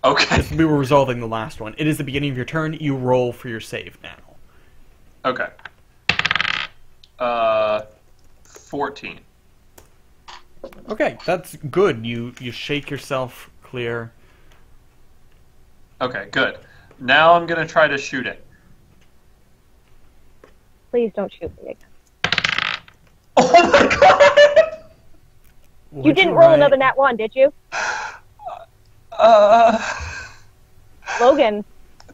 Okay. We were resolving the last one. It is the beginning of your turn. You roll for your save now. Okay. 14. Okay, that's good. You shake yourself clear. Okay, good. Now I'm gonna try to shoot it. Please don't shoot me again. Oh my god! You didn't roll another nat 1, did you? Logan.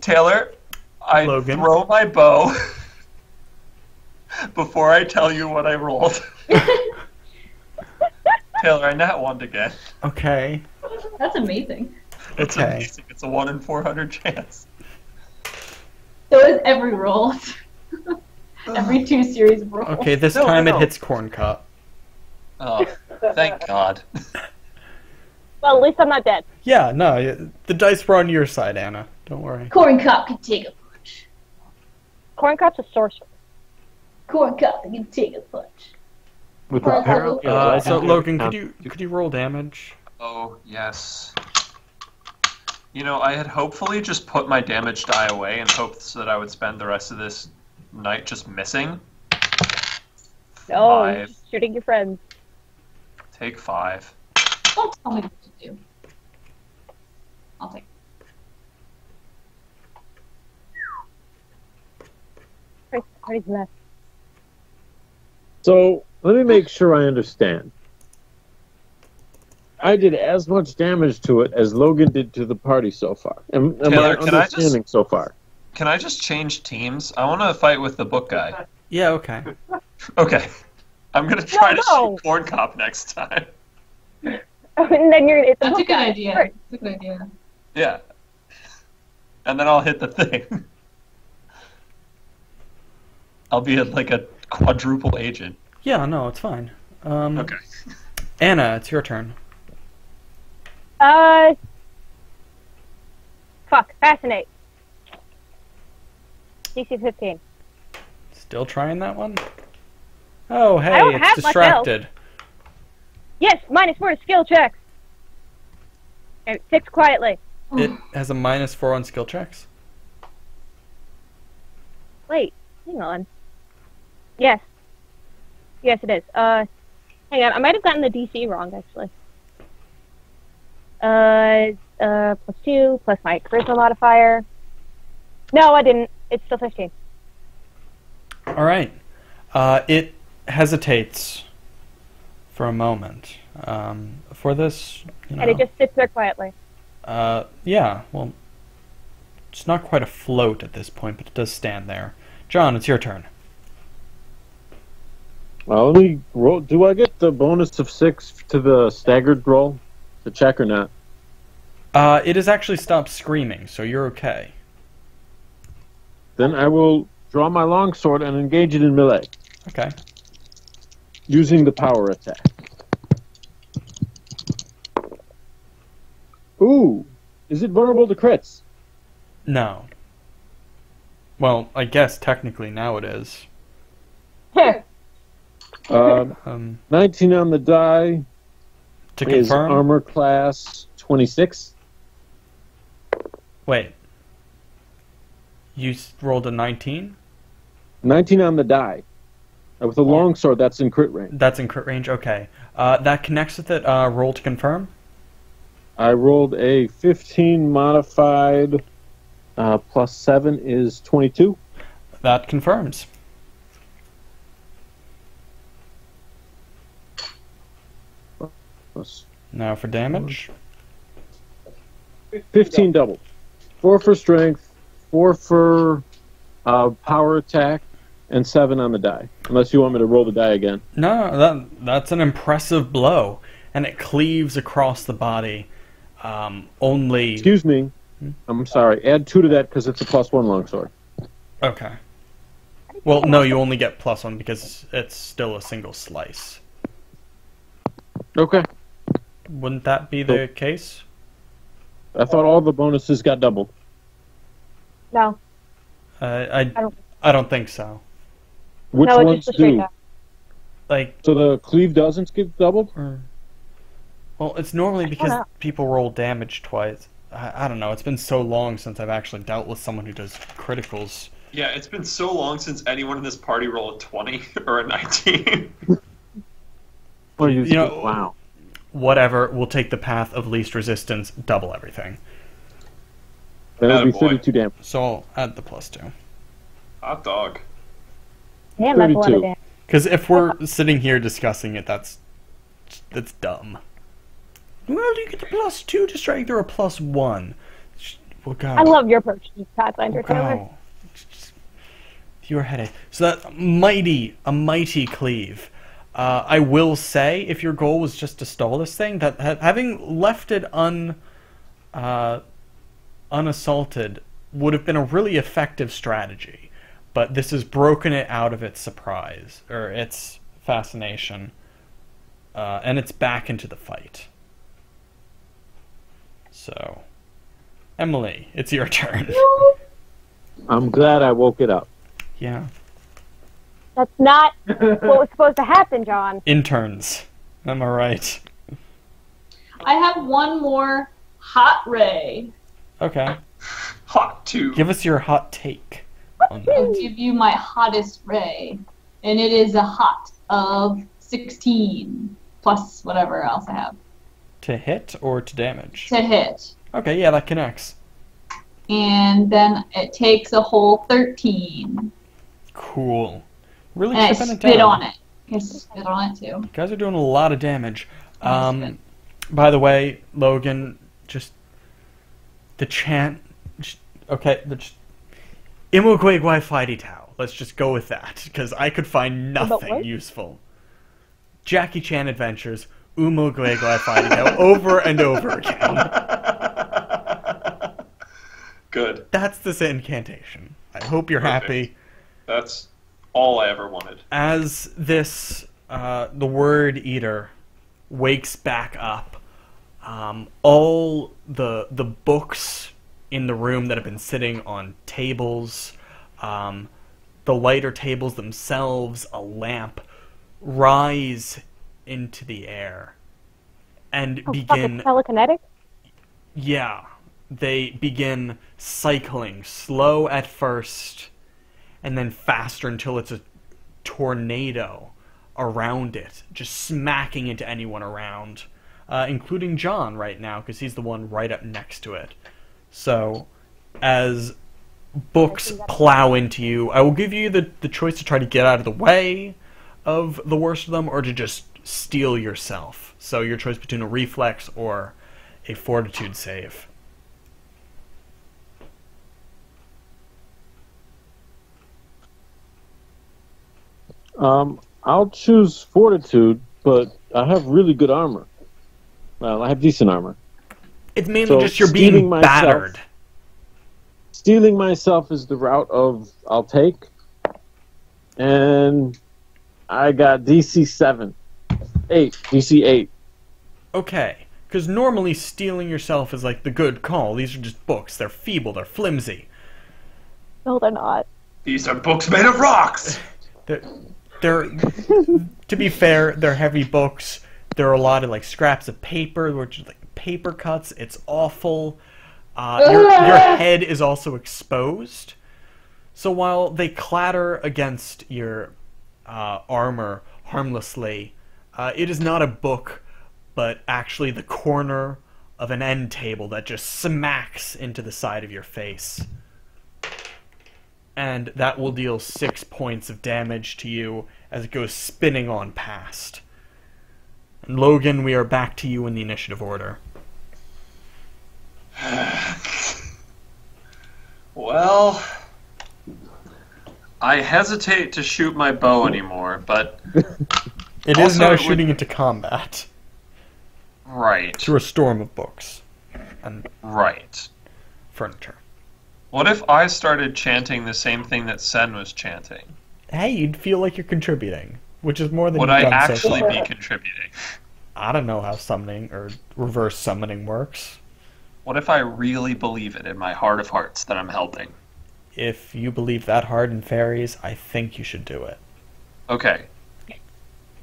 Taylor, I Logan. throw my bow before I tell you what I rolled. Taylor, I nat 1'd again. Okay. That's amazing. It's Okay. amazing. It's a 1 in 400 chance. So is every roll. Every 2 series of rolls. Okay, this No, time no. it hits Corn Cup. Oh, thank God. Well, at least I'm not dead. Yeah, no, the dice were on your side, Anna. Don't worry. Corn Cup can take a punch. Corn Cup's a sorcerer. Corn Cup can take a punch. With Well, apparently a So legendary Logan, count- could you roll damage? Oh, yes. You know, I had hopefully just put my damage die away in hopes that I would spend the rest of this night just missing. No, you're 5. just shooting your friends. Take 5. Don't tell me what to do. I'll take Christ, party's left. So let me make sure I understand. I did as much damage to it as Logan did to the party so far. Am Taylor, I can I just- understanding so far? Can I just change teams? I want to fight with the book guy. Yeah, okay. Okay. I'm going to try to No. shoot Corn Cop next time. And then it's That's a good okay. idea. That's a good idea. Yeah. And then I'll hit the thing. I'll be like a quadruple agent. Yeah, no, it's fine. Okay. Anna, it's your turn. Fuck, fascinate. DC 15. Still trying that one? Oh, hey, don't it's have much distracted. Yes, -4 to skill checks. Okay, 6 quietly. It has a -4 on skill checks. Wait, hang on. Yes. Yes, it is. Hang on, I might have gotten the DC wrong, actually. +2, plus my charisma modifier. No, I didn't. It's still 15. All right. It hesitates for a moment. For this, you know. And it just sits there quietly. Yeah, well, it's not quite afloat at this point, but it does stand there. John, it's your turn. Well, let me roll. Do I get the bonus of 6 to the staggered roll? To check or not? It has actually stopped screaming, so you're okay. Then I will draw my longsword and engage it in melee, Okay. using the power attack. Ooh, is it vulnerable to crits? No. Well, I guess technically now it is. 19 on the die. To Is confirm? armor class 26. Wait. You rolled a 19? 19 on the die. With a longsword, that's in crit range. That's in crit range? Okay. That connects with it. Roll to confirm? I rolled a 15 modified, plus 7 is 22. That confirms. Plus Now for damage. 15 double. 4 for strength, 4 for power attack, and 7 on the die. Unless you want me to roll the die again. No, that's an impressive blow, and it cleaves across the body. Only. Excuse me. I'm sorry. Add 2 to that because it's a +1 longsword. Okay. Well, no, you only get +1 because it's still a single slice. Okay. Wouldn't that be the case? I thought all the bonuses got doubled. No. I don't think so. Which No, it's ones just a straight do? die. Like, So the cleave doesn't get doubled? well, it's normally because know. people roll damage twice. I don't know. It's been so long since I've actually dealt with someone who does criticals. Yeah, it's been so long since anyone in this party rolled a 20 or a 19. Or You know- wow. Whatever, we'll take the path of least resistance, double everything. That would be Attaboy. 32 damage. So I'll add the +2. Hot dog. Damn, that's a lot 32. of damage. Because if we're sitting here discussing it, that's dumb. Well, you get the +2 to strength or a +1. We'll go. I love your approach to Pathfinder, We'll Taylor. go. Your headache. So that's a mighty cleave. I will say, if your goal was just to stall this thing, that having left it unassaulted would have been a really effective strategy. But this has broken it out of its surprise, or its fascination, and it's back into the fight. So, Emily, it's your turn. I'm glad I woke it up. Yeah. That's not what was supposed to happen, John. Interns. Am I right? I have one more hot ray. Okay. Hot 2. Give us your hot take on I'll that. give you my hottest ray. And it is a hot of 16 plus whatever else I have To hit or to damage? to hit. Okay, yeah, that connects. And then it takes a whole 13. Cool. Really And I chipping it spit down. on it. I spit on it too. You guys are doing a lot of damage. That's good. By the way, Logan, just the chant. Okay, Imogwegwai Fighty Tao. Let's just go with that, because I could find nothing what? useful. Jackie Chan Adventures, Umogwegwai Fighty Tao, over and over again. Good. That's this incantation. I hope you're Perfect. happy. That's all I ever wanted. As this, the word eater wakes back up, all the books in the room that have been sitting on tables, the lighter tables themselves, a lamp, rise into the air and Oh, fuck, begin. it's telekinetic? Yeah, they begin cycling, slow at first, and then faster until it's a tornado around it, just smacking into anyone around, including John right now, because he's the one right up next to it. So, as books plow into you, I will give you the choice to try to get out of the way of the worst of them, or to just steal yourself. So your choice between a reflex or a fortitude save. I'll choose fortitude, but I have really good armor. Well, I have decent armor. It's mainly So, just you're being stealing myself- battered. Stealing myself is the route I'll take. And I got DC 7. 8. DC 8. Okay, because normally stealing yourself is like the good call. These are just books. They're feeble. They're flimsy. No, they're not. These are books made of rocks! They're to be fair, they're heavy books. There are a lot of like scraps of paper, which is like paper cuts. It's awful. Your head is also exposed. So while they clatter against your armor harmlessly, it is not a book, but actually the corner of an end table that just smacks into the side of your face. And that will deal 6 points of damage to you as it goes spinning on past. Logan, we are back to you in the initiative order. Well, I hesitate to shoot my bow anymore, but It is Also, now it would- shooting into combat right, through a storm of books and right. furniture. What if I started chanting the same thing that Sen was chanting? Hey, you'd feel like you're contributing, which is more than Would you've I done so actually far. be contributing? I don't know how summoning or reverse summoning works. What if I really believe it in my heart of hearts that I'm helping? If you believe that hard in fairies, I think you should do it. Okay.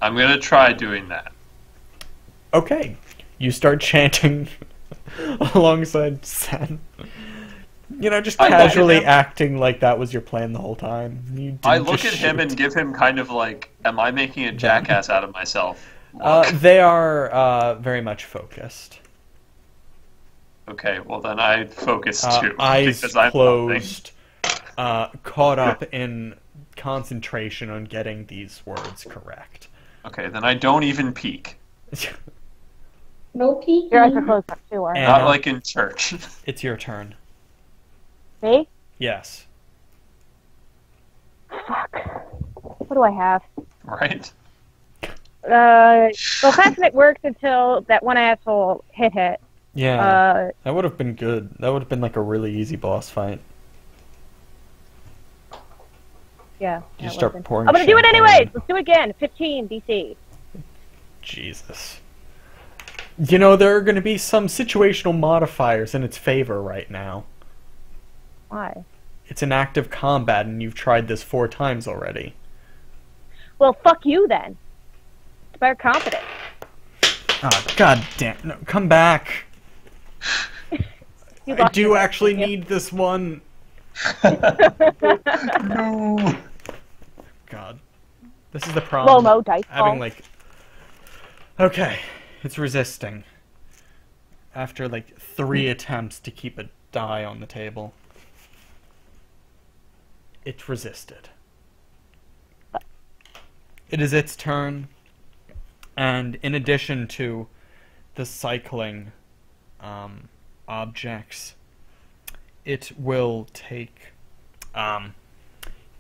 I'm gonna try doing that. Okay, you start chanting alongside Sen. You know, just I look at casually him. acting like that was your plan the whole time. You didn't I look just at him shoot. and give him kind of like, am I making a jackass out of myself? They are very much focused. Okay, well then I focus too. Eyes because I'm closed, caught up in concentration on getting these words correct. Okay, then I don't even peek. No peeking. Your eyes are closed up too, aren't And- they? Not like in church. It's your turn. Me? Yes. Fuck. What do I have? Right? Well, Fascinate worked until that one asshole hit. Yeah, that would have been good. That would have been like a really easy boss fight. Yeah. You that start would've been- pouring I'm gonna do it champagne. anyways! Let's do it again. 15 DC. Jesus. You know, there are going to be some situational modifiers in its favor right now. Why? It's an active combat, and you've tried this 4 times already. Well, fuck you then. It's better confidence. Oh, god damn. No, come back. You I lost do your actually yeah. need this one. No. God. This is the problem. Slow-mo dice Having roll. like... Okay. It's resisting. After like 3 attempts to keep a die on the table. It resisted. It is its turn. And in addition to the cycling objects, it will take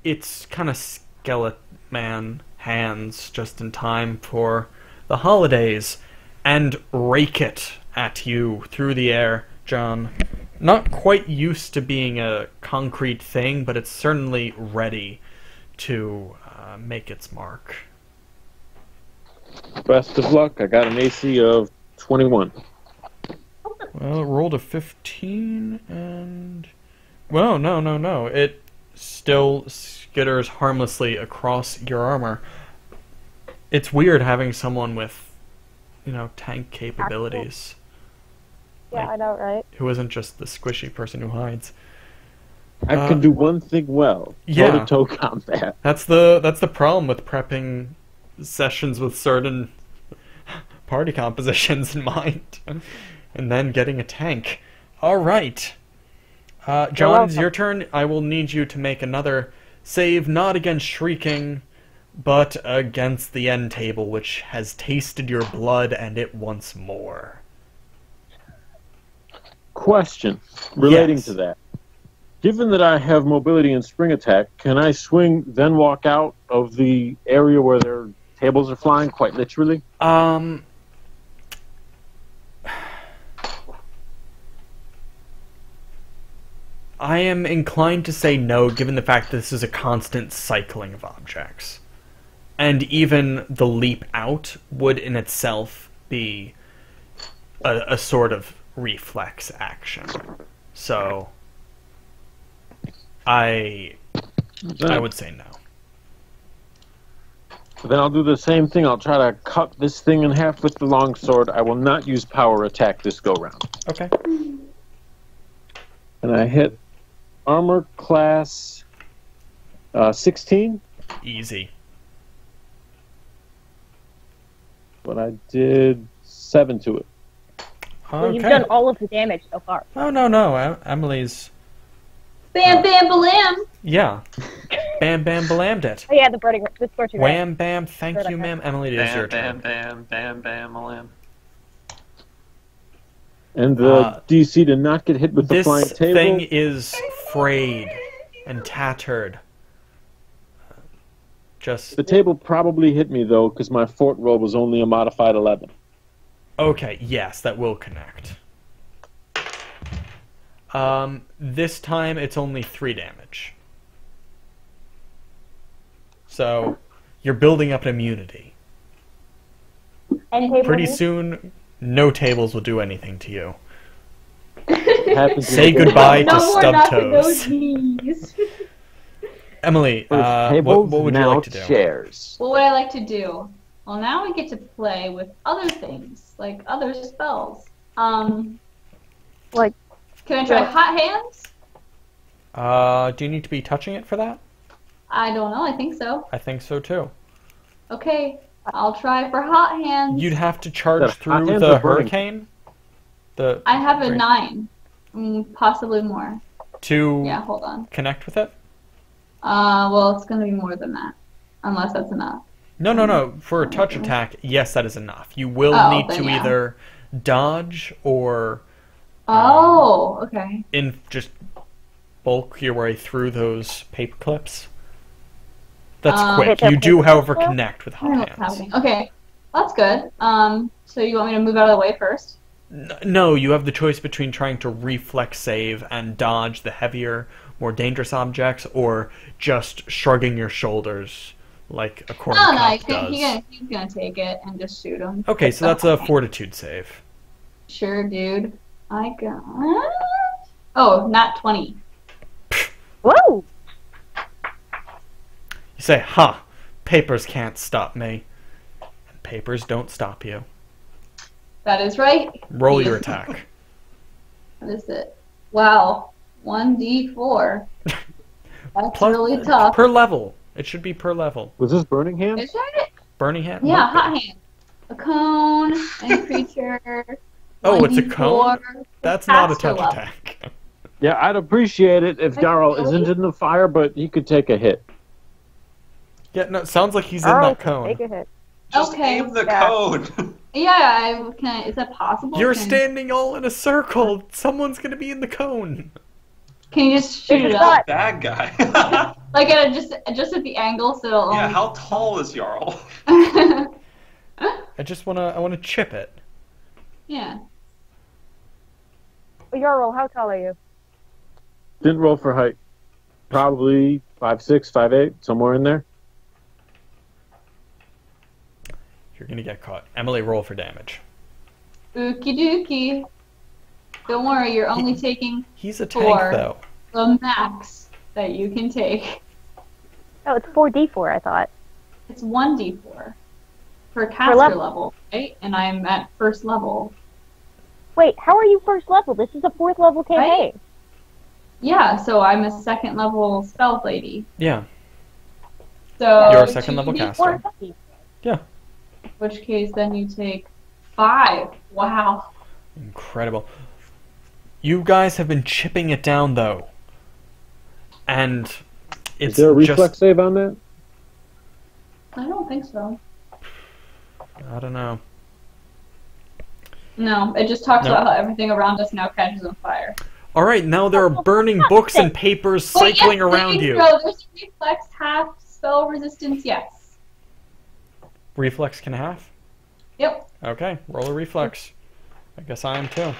its kind of skeleton man hands just in time for the holidays and rake it at you through the air, John. Not quite used to being a concrete thing, but it's certainly ready to make its mark. Best of luck. I got an AC of 21. Well, it rolled a 15, and... Well, no. It still skitters harmlessly across your armor. It's weird having someone with, you know, tank capabilities. Yeah, I know, right? Who isn't just the squishy person who hides. I can do one thing well. yeah. Toe-to-toe combat. That's the problem with prepping sessions with certain party compositions in mind. And then getting a tank. Alright. John, it's your turn. I will need you to make another save, not against Shrieking, but against the end table, which has tasted your blood and it wants more. Question relating Yes. to that. Given that I have mobility and spring attack, can I swing, then walk out of the area where their tables are flying, quite literally? I am inclined to say no, given the fact that this is a constant cycling of objects. And even the leap out would in itself be a sort of reflex action. So, I would say no. Then I'll do the same thing. I'll try to cut this thing in half with the longsword. I will not use power attack this go-round. Okay. And I hit armor class 16, Easy. but I did 7 to it. Well, you've Okay. done all of the damage so far. Oh, no. Emily's... Bam, bam, balam. Yeah. Bam Bam Balammed it. Oh yeah, the scorching ray. Wham Bam, thank you, ma'am. Emily, it is your turn. Bam, lamb. And the DC to not get hit with the flying This table. thing is frayed and tattered. Just The table probably hit me, though, because my fort roll was only a modified 11. okay. Yes, that will connect. This time it's only 3 damage. So you're building up an immunity. And table Pretty knees? soon, no tables will do anything to you. Happens Say in the goodbye No to more stub knocking those toes. knees. Emily, First what tables, would you now like to do? chairs. What would I like to do? Well, now we get to play with other things, like other spells. Like, Can I try Hot Hands? Do you need to be touching it for that? I don't know. I think so. I think so too. Okay, I'll try for Hot Hands. You'd have to charge Hot through hands the or burning? hurricane. The I have a Right. 9, possibly more. to Yeah, hold on. connect with it. Well, it's gonna be more than that, unless that's enough. No. For a touch attack, yes, that is enough. You will Oh, need then to yeah. either dodge or Oh, okay. just bulk your way through those paper clips. That's quick. Hit You the do, paper however, clip? connect with I don't know hot what's hands. happening. Okay, that's good. So you want me to move out of the way first? No, you have the choice between trying to reflex save and dodge the heavier, more dangerous objects, or just shrugging your shoulders like a corner No, cop he's does. gonna take it and just shoot him. Okay, so that's a fortitude save. Sure, dude. I got. Oh, not 20. whoa! You say, "Ha! Papers can't stop me." And papers don't stop you. That is right. Roll your attack. What is it? Wow, 1d4. That's Plus- really tough. Per level. It should be per level. Was this burning hand? Is it? Burning hand? Yeah, might be. hot hand. A cone and creature. Oh, it's a 1d4, cone? That's not a caster touch level. attack. Yeah, I'd appreciate it if Like, Jarl really? isn't in the fire, but he could take a hit. Yeah, no, it sounds like he's in Oh, that cone. take a hit. Just Okay. aim the Yeah. code. Yeah, is that possible? You're Can- standing all in a circle. Someone's gonna be in the cone. Can you just shoot It's it not- up? Bad guy. Like at just at the angle, so it'll Yeah, only... how tall is Jarl? I wanna chip it. Yeah. Yarl, how tall are you? Didn't roll for height. Probably 5'6", 5'8", somewhere in there. You're gonna get caught. Emily, roll for damage. Ookie dookie. Don't worry, you're only taking He's a tank, 4. though. The max that you can take. Oh, it's 4d4, I thought. It's 1d4 per caster level. level, right? And I'm at first level. Wait, how are you first level? This is a 4th level campaign. Right? Yeah, so I'm a second level spell lady. Yeah. So You're a second level 2d4, caster. Yeah. In which case, then you take 5. Wow. Incredible. You guys have been chipping it down, though. And it's Is there a reflex just... save on that? I don't think so. I don't know. No, it just talks No. about how everything around us now catches on fire. Alright, now there are burning books and papers cycling around you. No, there's a reflex, half, spell resistance, yes. Reflex can half? Yep. Okay, roll a reflex. I guess I am too.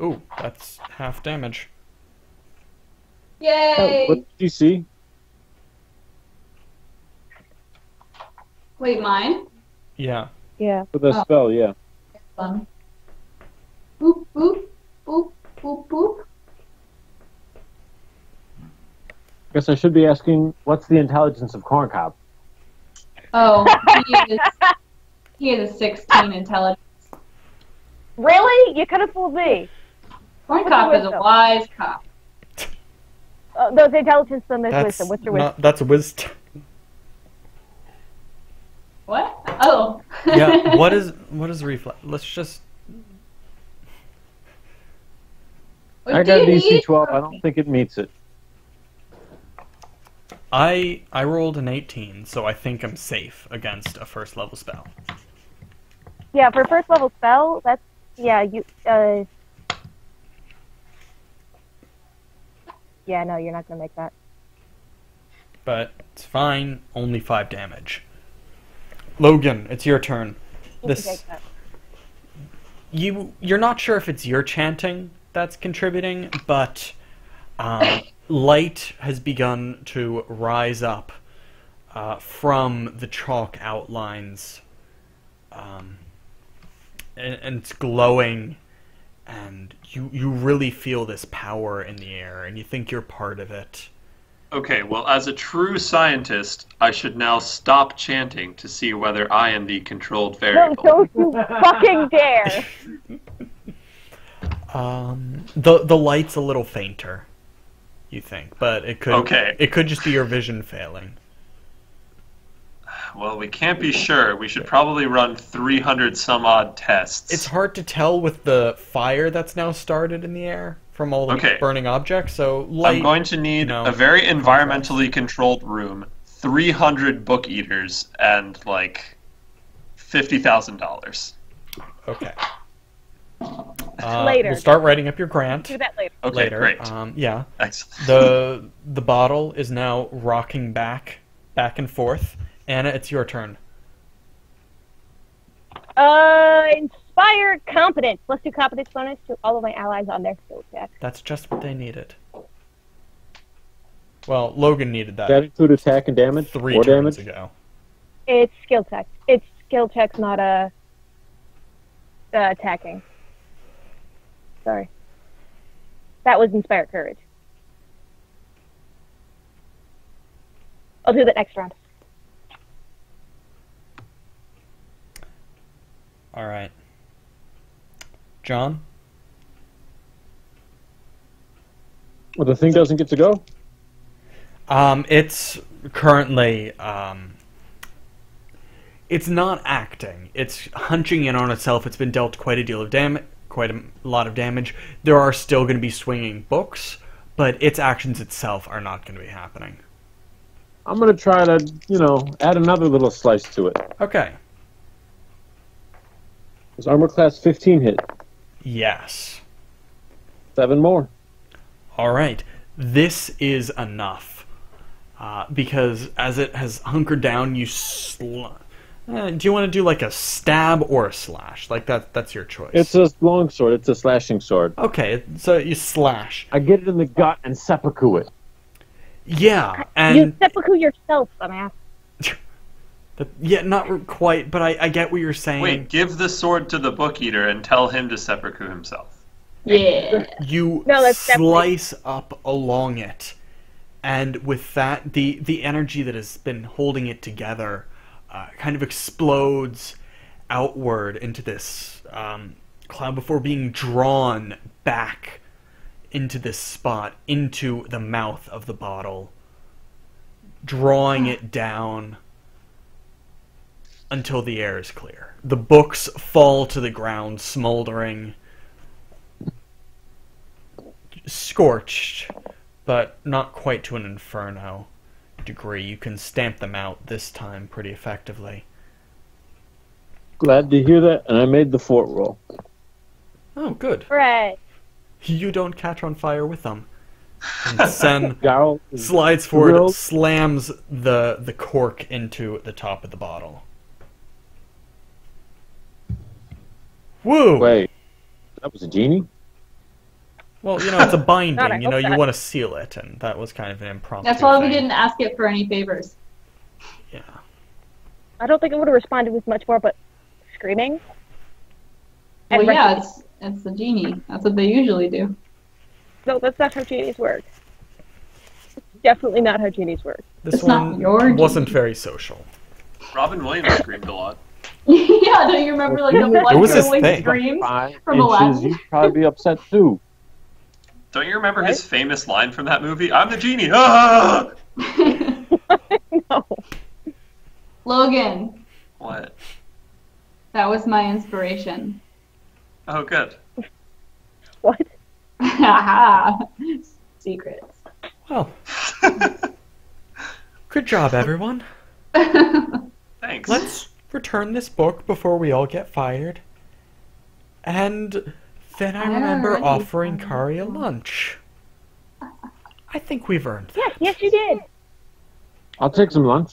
Ooh, that's half damage. Yay! What did you see? Wait, mine? Yeah. Yeah. For the Oh. spell, yeah. Fun. Boop, boop, boop, boop, boop. Guess I should be asking, what's the intelligence of Corncob? Oh, he is a 16 intelligence. Really? You could have fooled me. Corn cop is a wisdom? wise cop. There's intelligence, then there's That's wisdom. What's your wisdom? not, that's wisdom. What? Oh. Yeah, what is reflex? Let's just... What I do got you DC need? 12. I don't think it meets it. I rolled an 18, so I think I'm safe against a first level spell. Yeah, for first level spell, that's yeah, yeah, no, you're not gonna make that. But it's fine, only 5 damage. Logan, it's your turn. You can take that. You're not sure if it's your chanting that's contributing, but light has begun to rise up from the chalk outlines, and it's glowing, and you really feel this power in the air, and you think you're part of it. Okay, well, as a true scientist, I should now stop chanting to see whether I am the controlled No, variable. don't you fucking dare! The light's a little fainter, you think, but it could just be your vision failing. Well, we can't be sure. We should probably run 300 some odd tests. It's hard to tell with the fire that's now started in the air from all the burning objects, so light... I'm going to need a very environmentally controlled room, 300 book eaters, and, like, $50,000. Okay. Later. We'll start writing up your grant. Do that later. Okay, later. great. Yeah. Excellent. The bottle is now rocking back and forth. Anna, it's your turn. Inspire competence. Plus 2 competence bonus to all of my allies on their skill check. That's just what they needed. Well, Logan needed that. That include attack and damage? 3 or turns damage? ago. It's skill check. It's skill check's not attacking. Sorry. That was inspire courage. I'll do that next round. All right. John? Well, the thing doesn't get to go? It's currently, it's not acting. It's hunching in on itself. It's been dealt quite a lot of damage. There are still going to be swinging books, but its actions itself are not going to be happening. I'm going to try to, add another little slice to it. Okay. Does armor class 15 hit? Yes. 7 more. All right. This is enough. Because as it has hunkered down, you do you want to do like a stab or a slash? Like that's your choice. It's a long sword. It's a slashing sword. Okay, so you slash. I get it in the gut and seppuku it. Yeah, and... You seppuku yourself, dumbass. Yeah, not quite, but I get what you're saying. Wait, give the sword to the book eater and tell him to seppuku himself. Yeah. You slice up along it, and with that, the energy that has been holding it together kind of explodes outward into this cloud before being drawn back into this spot, into the mouth of the bottle, drawing it down until the air is clear. The books fall to the ground, smoldering, scorched, but not quite to an inferno degree. You can stamp them out this time pretty effectively. Glad to hear that, and I made the fort roll. Oh, good. Hooray. You don't catch on fire with them. And Sen Garl slides forward, thrilled. slams the cork into the top of the bottle. Woo! Wait, that was a genie? Well, it's a binding. God, I You hope want not. to seal it, and that was kind of an impromptu That's why we thing. didn't ask it for any favors. Yeah. I don't think it would have responded with much more but screaming. Well, And yeah, it's the genie. That's what they usually do. No, that's not how genies work. Definitely not how genies work. This It's not one your wasn't genie. very social. Robin Williams screamed a lot. Yeah, don't you remember like the It was his blood thing. screams 5 from inches, Aladdin? you'd probably be upset too. Don't you remember his famous line from that movie? I'm the genie! Ah! No. Logan, What? that was my inspiration. Oh, good. What? Haha. Secrets. Well, Good job, everyone. Thanks. Let's return this book before we all get fired. And then I remember already offering fired. Kari a lunch. I think we've earned that. Yes, you did. I'll take some lunch.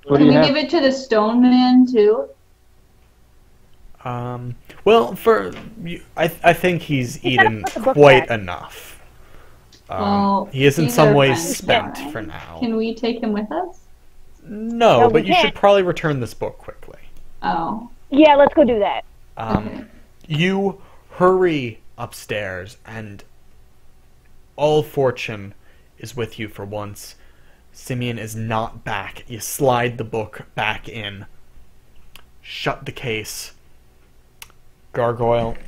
What do Can you we have? give it to the stone man too? Well, I think he's eaten put the book quite back. enough. Well, He is in these some are ways friends, spent right? for now. Can we take him with us? No, No, but we you should can't. probably return this book quickly. Oh. Yeah, let's go do that. Okay. You hurry upstairs, and all fortune is with you for once. Simeon is not back. You slide the book back in, shut the case. Gargoyle,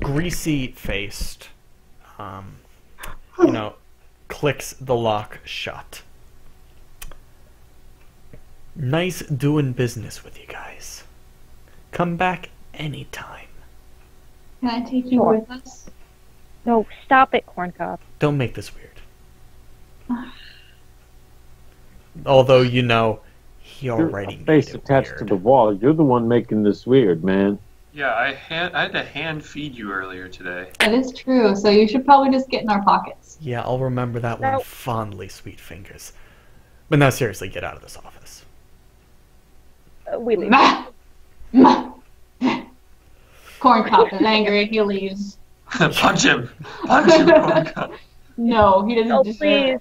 greasy-faced, clicks the lock shut. Nice doing business with you guys. Come back anytime. Can I take you Sure. with us? No, stop it, Corncob. Don't make this weird. Although, he Your already made face it attached weird. to the wall. You're the one making this weird, man. Yeah, I had to hand feed you earlier today. That is true. So you should probably just get in our pockets. Yeah, I'll remember that one No. fondly, sweet fingers. But now, seriously, get out of this office. We leave. Ma! Ma! Corn Cop is angry. He leaves. Punch him! Punch him, Corn Cup. No, he doesn't Oh, deserve please.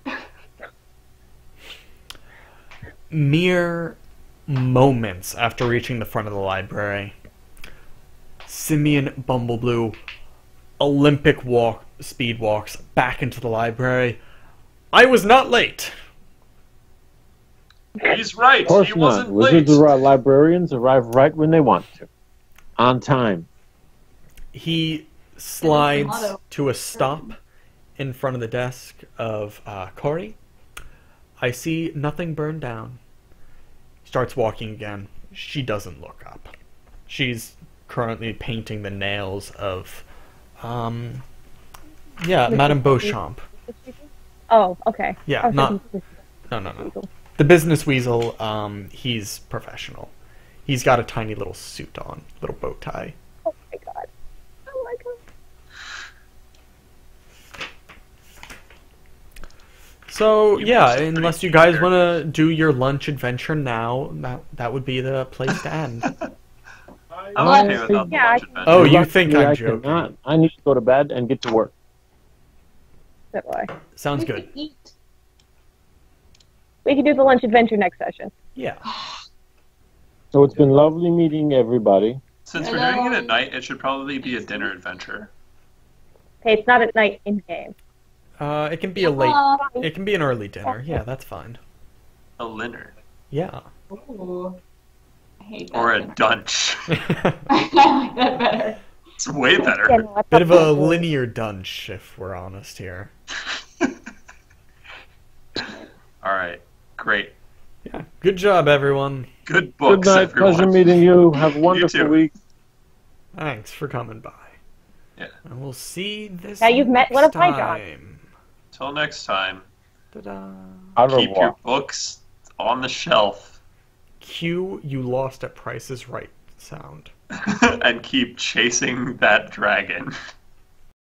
it. Mere moments after reaching the front of the library, Simeon Bumbleblue speed walks back into the library. I was not late. He's right. Of course He not. wasn't late. Wizards or librarians arrive right when they want to. On time. He slides motto. to a stop in front of the desk of Corey. I see nothing burned down. Starts walking again. She doesn't look up. She's currently painting the nails of, Madame Beauchamp. Oh, okay. Yeah, I was not- thinking- No. The business weasel, he's professional. He's got a tiny little suit on, little bow tie. Oh my god. Oh my god. So, You yeah, must have unless pretty you guys cute want to do your lunch adventure now, that would be the place to end. I'm okay without the Yeah, lunch I- adventure. Oh, you Luckily, think I'm I joking. cannot. I need to go to bed and get to work. That way. Sounds We good. could eat. We can do the lunch adventure next session. Yeah. So it's been lovely meeting everybody. Since we're doing it at night, it should probably be a dinner adventure. Okay, it's not at night in game. It can be it can be an early dinner. Yeah, that's fine. A linner. Yeah. Ooh. I hate that. Or a dunch. I like that better. It's way Yeah, better. no, I Bit of thought- a linear dunch, if we're honest here. Alright, great. Yeah. Good job, everyone. Good books, Good night. everyone. Pleasure meeting you. Have a wonderful too. week. Thanks for coming by. Yeah. And we'll see this Now you've met one next of my jobs. time. Till next time, Ta-da. Au keep your revoir. books on the shelf Cue you lost at Price is Right sound. and keep chasing that dragon.